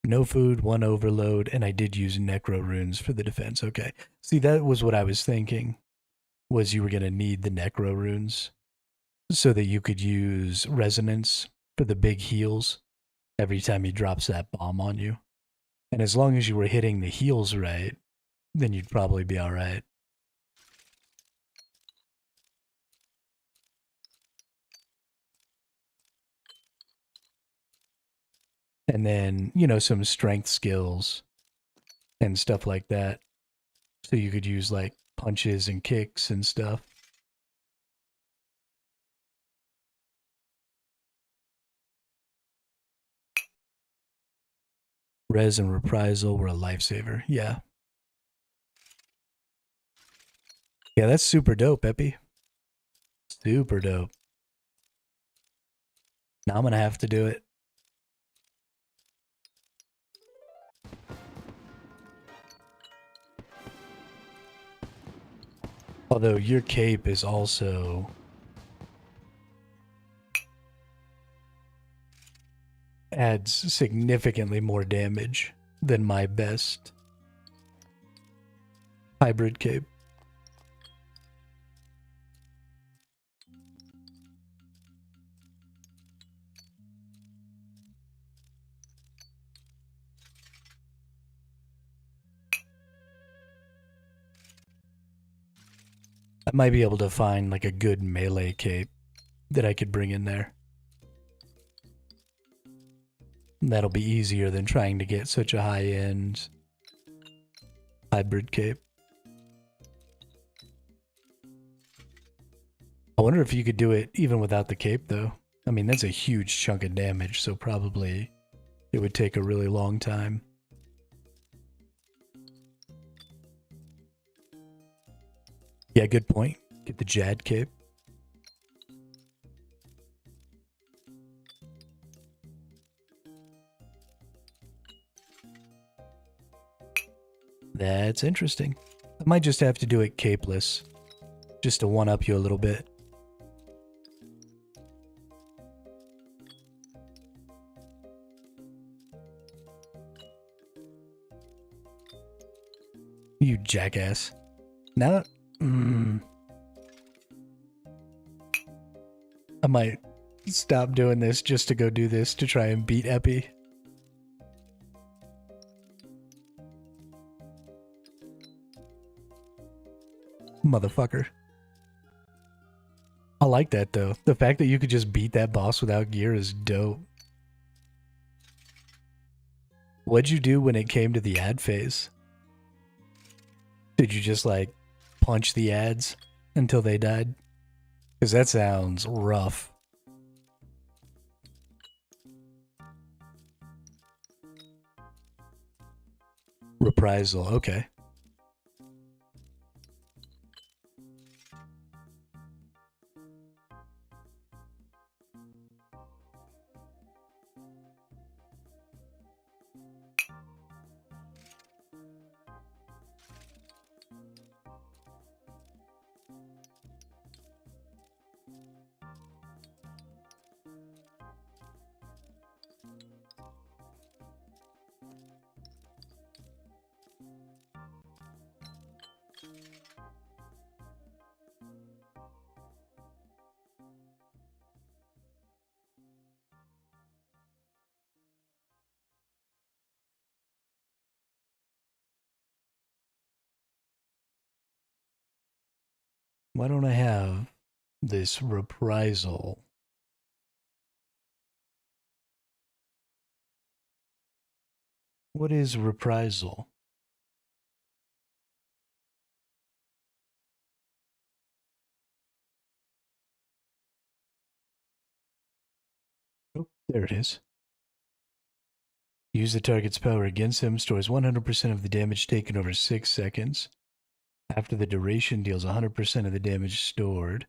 No food, one overload, and I did use necro runes for the defense. Okay. See, that was what I was thinking, was you were going to need the necro runes so that you could use resonance for the big heals every time he drops that bomb on you. And as long as you were hitting the heals right, then you'd probably be all right. And then, you know, some strength skills and stuff like that. So you could use like punches and kicks and stuff. Res and Reprisal were a lifesaver. Yeah. Yeah, that's super dope, Epi. Super dope. Now I'm going to have to do it. Although your cape is also... adds significantly more damage than my best hybrid cape. I might be able to find like a good melee cape that I could bring in there. That'll be easier than trying to get such a high-end hybrid cape. I wonder if you could do it even without the cape, though. I mean, that's a huge chunk of damage, so probably it would take a really long time. Yeah, good point. Get the Jad cape. That's interesting. I might just have to do it capeless, just to one-up you a little bit. You jackass. Now, I might stop doing this just to go do this to try and beat Epi. Motherfucker. I like that, though. The fact that you could just beat that boss without gear is dope. What'd you do when it came to the ad phase? Did you just, like, punch the ads until they died? Because that sounds rough. Reprisal, okay. Why don't I have this reprisal? What is reprisal? Oh, there it is. Use the target's power against him, stores 100% of the damage taken over 6 seconds. After the duration deals 100% of the damage stored.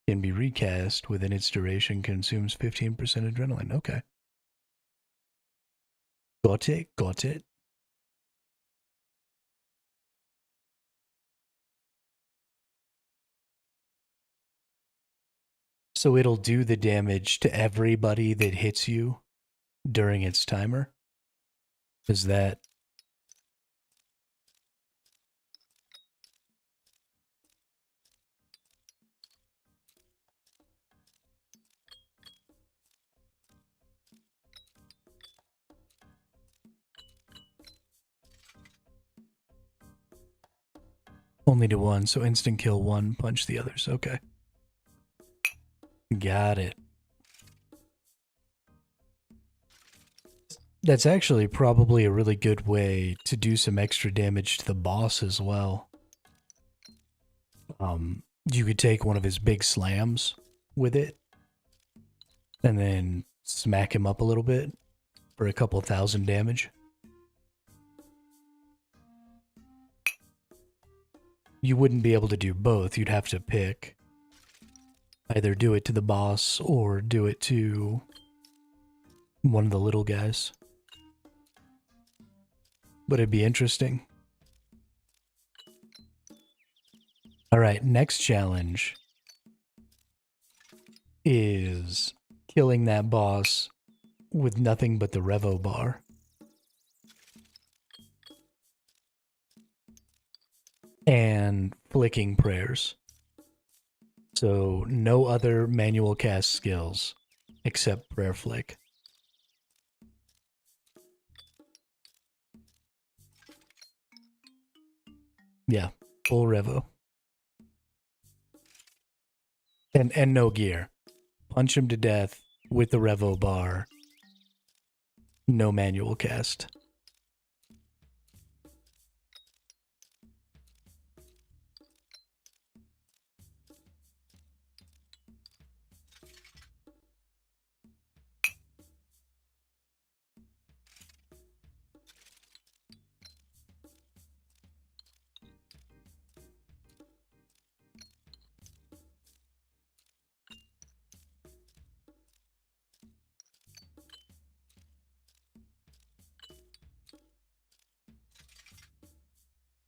Can be recast within its duration, consumes 15% adrenaline. Okay. Got it, got it. So it'll do the damage to everybody that hits you during its timer? Is that... Only to one, so instant kill one, punch the others. Okay. Got it. That's actually probably a really good way to do some extra damage to the boss as well. You could take one of his big slams with it and then smack him up a little bit for a couple thousand damage. You wouldn't be able to do both. You'd have to pick. Either do it to the boss or do it to one of the little guys. But it'd be interesting. Alright, next challenge is killing that boss with nothing but the Revo bar. And flicking prayers. So no other manual cast skills except prayer flick. Yeah, full Revo. And no gear. Punch him to death with the Revo bar. No manual cast.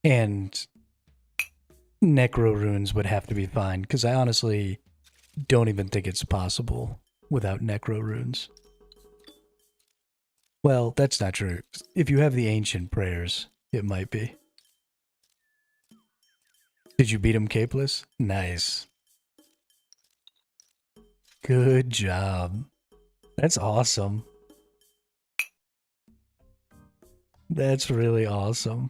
And Necro runes would have to be fine, because I honestly don't even think it's possible without Necro runes. Well, that's not true. If you have the ancient prayers, it might be. Did you beat him capeless? Nice. Good job. That's awesome. That's really awesome.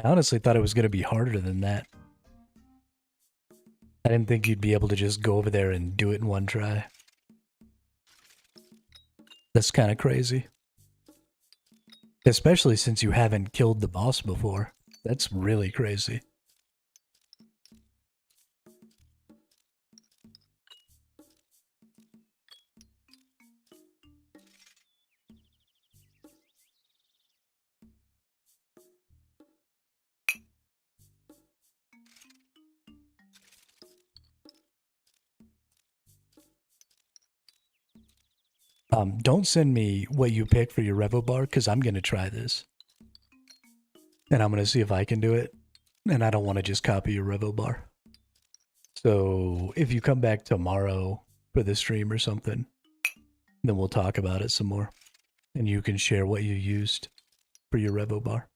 I honestly thought it was going to be harder than that. I didn't think you'd be able to just go over there and do it in one try. That's kind of crazy. Especially since you haven't killed the boss before. That's really crazy. Don't send me what you pick for your Revo bar, because I'm going to try this. And I'm going to see if I can do it. And I don't want to just copy your Revo bar. So if you come back tomorrow for the stream or something, then we'll talk about it some more. And you can share what you used for your Revo bar.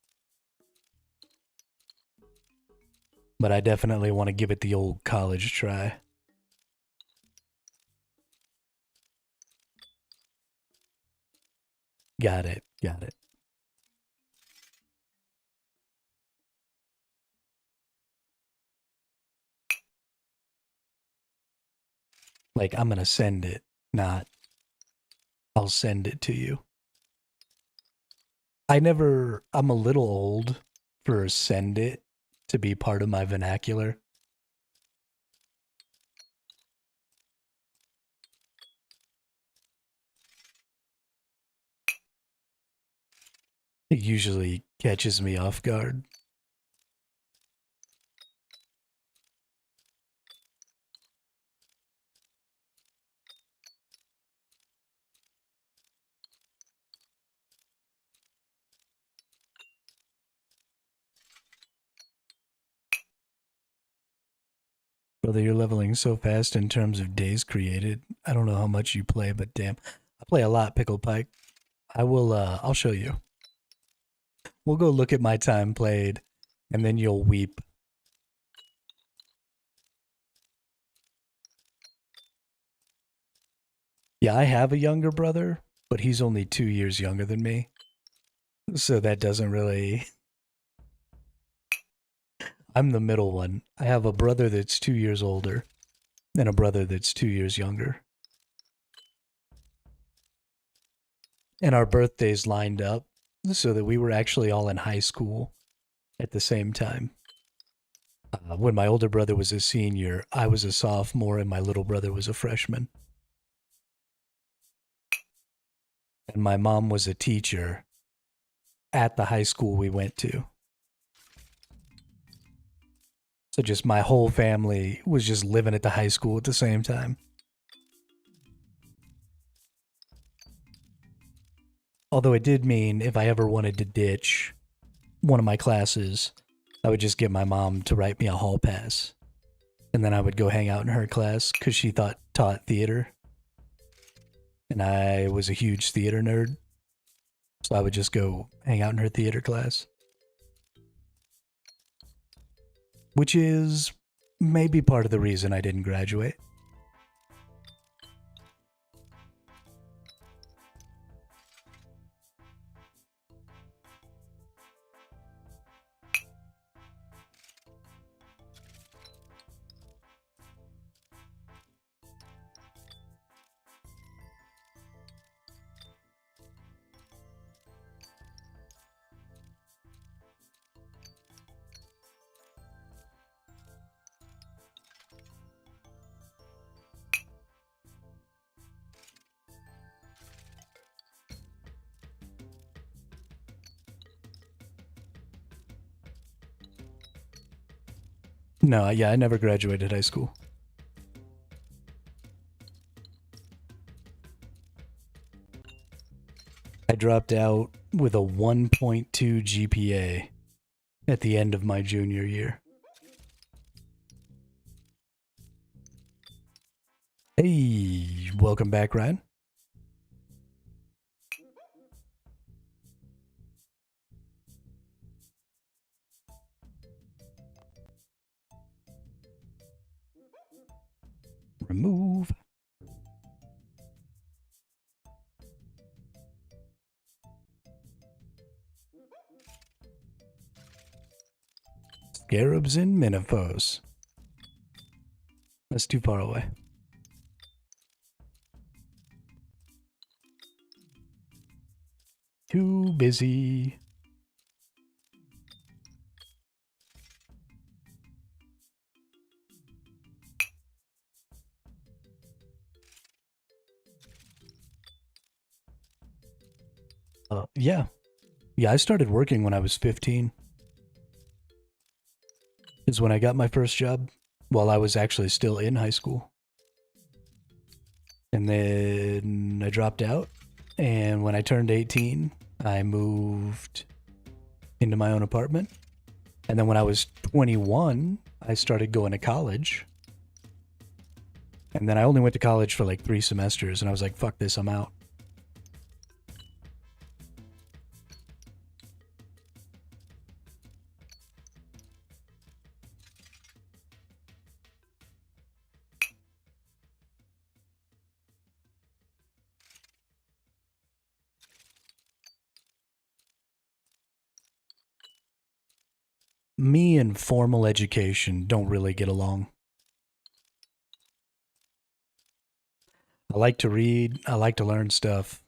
But I definitely want to give it the old college try. Got it. Got it. Like, I'm going to send it, not I'll send it to you. I'm a little old for send it to be part of my vernacular. It usually catches me off guard. Brother, you're leveling so fast in terms of days created. I don't know how much you play, but damn. I play a lot, Pickle Pike. I'll show you. We'll go look at my time played, and then you'll weep. Yeah, I have a younger brother, but he's only 2 years younger than me. So that doesn't really. I'm the middle one. I have a brother that's 2 years older and a brother that's 2 years younger. And our birthdays lined up so that we were actually all in high school at the same time. When my older brother was a senior, I was a sophomore, and my little brother was a freshman. And my mom was a teacher at the high school we went to. So just my whole family was just living at the high school at the same time. Although it did mean if I ever wanted to ditch one of my classes, I would just get my mom to write me a hall pass. And then I would go hang out in her class because she taught theater. And I was a huge theater nerd. So I would just go hang out in her theater class. Which is maybe part of the reason I didn't graduate. No, yeah, I never graduated high school. I dropped out with a 1.2 GPA at the end of my junior year. Hey, welcome back, Ryan. Remove. Scarabs in Menopause. That's too far away. Too busy. Yeah. Yeah, I started working when I was 15. Is when I got my first job while I was actually still in high school. And then I dropped out. And when I turned 18, I moved into my own apartment. And then when I was 21, I started going to college. And then I only went to college for like 3 semesters. And I was like, fuck this, I'm out. Me and formal education don't really get along. I like to read. I like to learn stuff.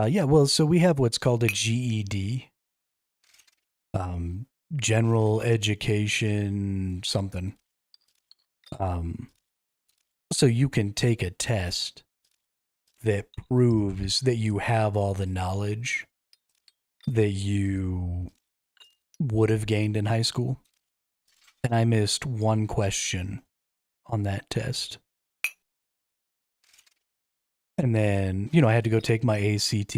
Yeah, well, so we have what's called a GED, general education something. So you can take a test that proves that you have all the knowledge that you would have gained in high school. And I missed one question on that test. And then, I had to go take my ACT,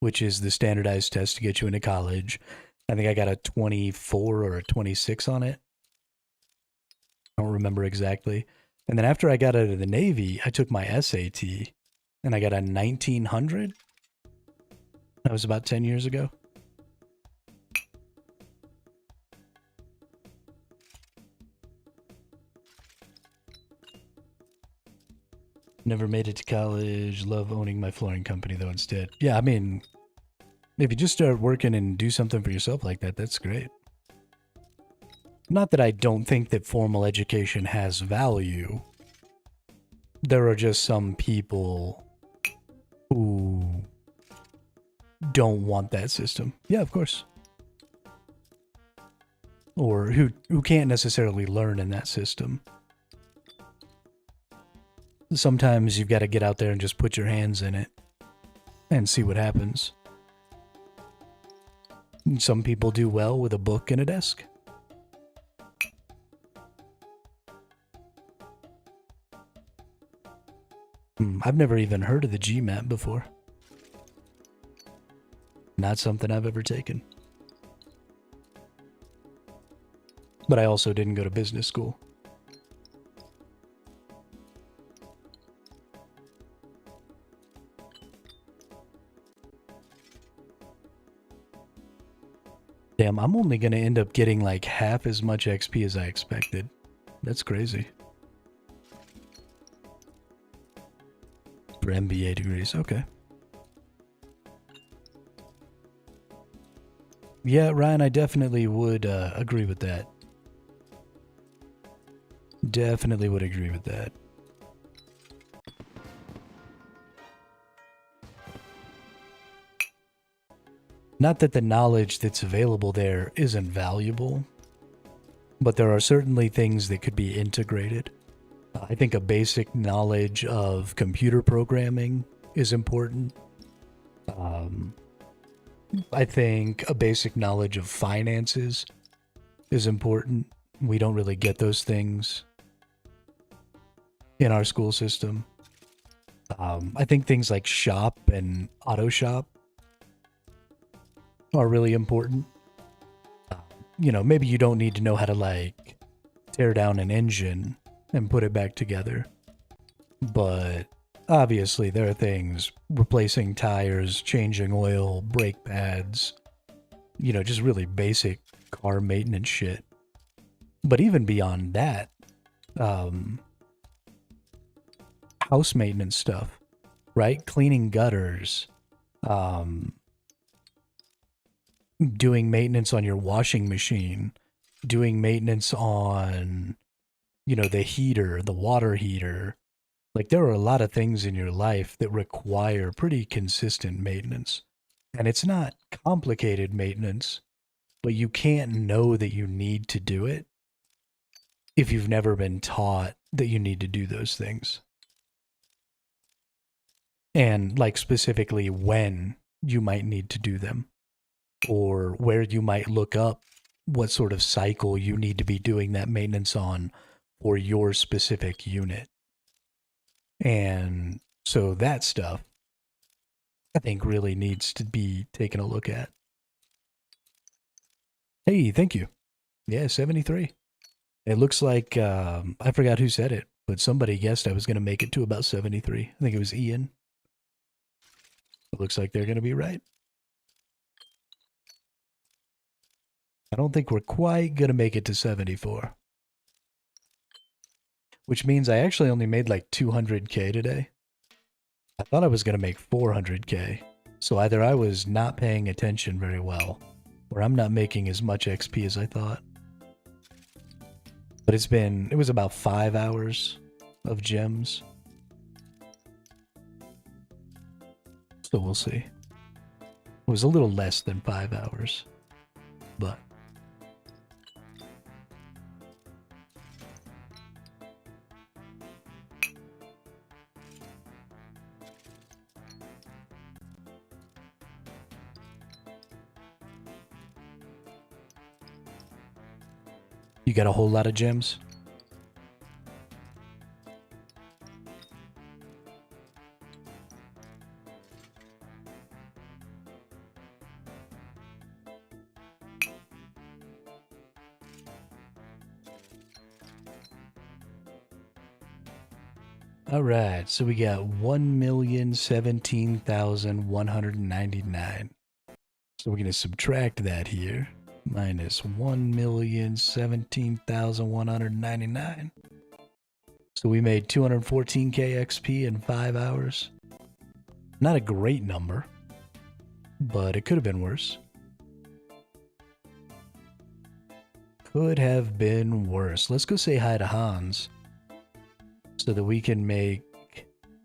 which is the standardized test to get you into college. I think I got a 24 or a 26 on it. I don't remember exactly. And then after I got out of the Navy, I took my SAT and I got a 1900. That was about 10 years ago. Never made it to college. Love owning my flooring company though instead. Yeah, I mean, if you just start working and do something for yourself like that, that's great. Not that I don't think that formal education has value. There are just some people who don't want that system. Yeah, of course. Or who can't necessarily learn in that system. Sometimes you've got to get out there and just put your hands in it and see what happens. Some people do well with a book and a desk. I've never even heard of the GMAT before. Not something I've ever taken. But I also didn't go to business school. Damn, I'm only going to end up getting like half as much XP as I expected. That's crazy. For MBA degrees, okay. Yeah, Ryan, I definitely would agree with that. Definitely would agree with that. Not that the knowledge that's available there isn't valuable, but there are certainly things that could be integrated. I think a basic knowledge of computer programming is important. I think a basic knowledge of finances is important. We don't really get those things in our school system. I think things like shop and auto shop are really important. You know, maybe you don't need to know how to like tear down an engine and put it back together. But obviously there are things, replacing tires, changing oil, brake pads, you know, just really basic car maintenance shit. But even beyond that, house maintenance stuff, right? Cleaning gutters, doing maintenance on your washing machine, doing maintenance on, you know, the heater, the water heater. Like there are a lot of things in your life that require pretty consistent maintenance. And it's not complicated maintenance, but you can't know that you need to do it if you've never been taught that you need to do those things. And like specifically when you might need to do them, or where you might look up what sort of cycle you need to be doing that maintenance on for your specific unit. And so that stuff, I think, really needs to be taken a look at. Hey, thank you. Yeah, 73. It looks like, I forgot who said it, but somebody guessed I was going to make it to about 73. I think it was Ian. It looks like they're going to be right. I don't think we're quite going to make it to 74. Which means I actually only made like 200k today. I thought I was going to make 400k. So either I was not paying attention very well, or I'm not making as much XP as I thought. But it was about 5 hours of gems. So we'll see. It was a little less than 5 hours, but you got a whole lot of gems? All right, so we got 1,017,199. So we're going to subtract that here. Minus 1,017,199. So we made 214k XP in 5 hours. Not a great number, but it could have been worse. Could have been worse. Let's go say hi to Hans so that we can make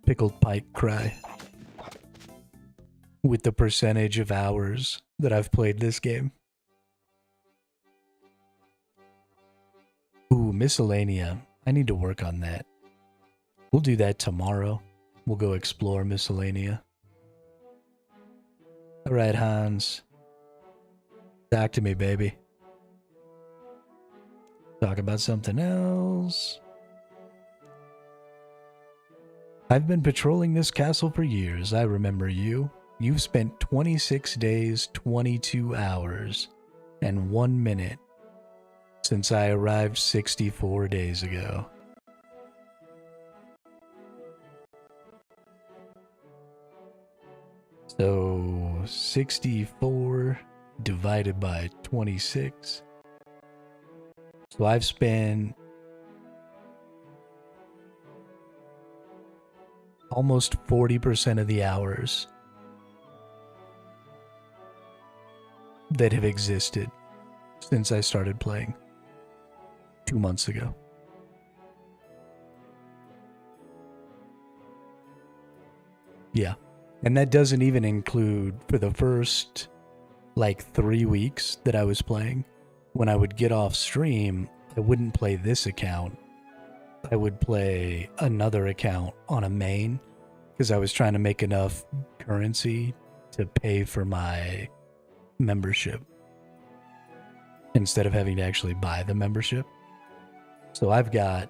Pickled Pike cry with the percentage of hours that I've played this game. Ooh, Miscellanea. I need to work on that. We'll do that tomorrow. We'll go explore Miscellanea. Alright, Hans. Talk to me, baby. Talk about something else. I've been patrolling this castle for years. I remember you. You've spent 26 days, 22 hours, and 1 minute since I arrived 64 days ago. So 64 divided by 26. So I've spent almost 40% of the hours that have existed since I started playing 2 months ago. Yeah. And that doesn't even include for the first like 3 weeks that I was playing. When I would get off stream, I wouldn't play this account. I would play another account on a main because I was trying to make enough currency to pay for my membership instead of having to actually buy the membership. So I've got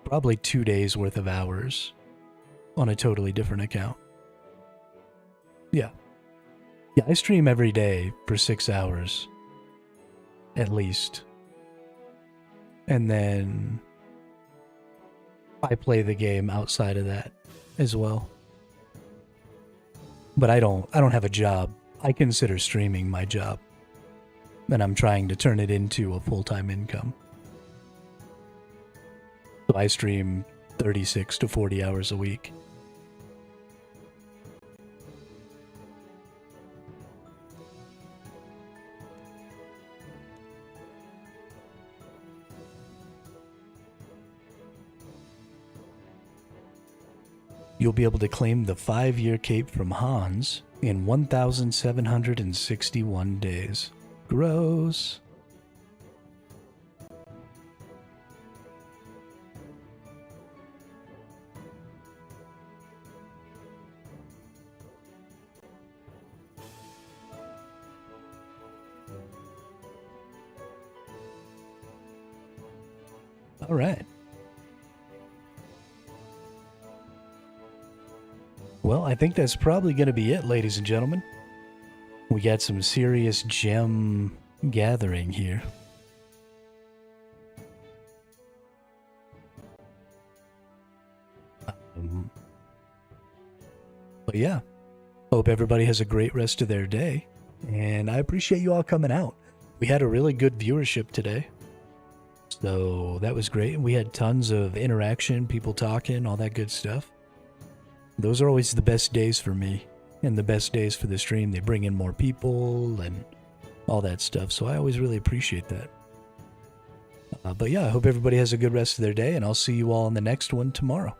probably 2 days worth of hours on a totally different account. Yeah. Yeah, I stream every day for 6 hours. At least. And then I play the game outside of that as well. But I don't have a job. I consider streaming my job. And I'm trying to turn it into a full-time income. So I stream 36 to 40 hours a week. You'll be able to claim the 5-year cape from Hans in 1,761 days. Gross. All right. Well, I think that's probably going to be it, ladies and gentlemen. We got some serious gem gathering here. But yeah, hope everybody has a great rest of their day. And I appreciate you all coming out. We had a really good viewership today. So that was great. We had tons of interaction, people talking, all that good stuff. Those are always the best days for me and the best days for the stream. They bring in more people and all that stuff. So I always really appreciate that. But yeah, I hope everybody has a good rest of their day, and I'll see you all in the next one tomorrow.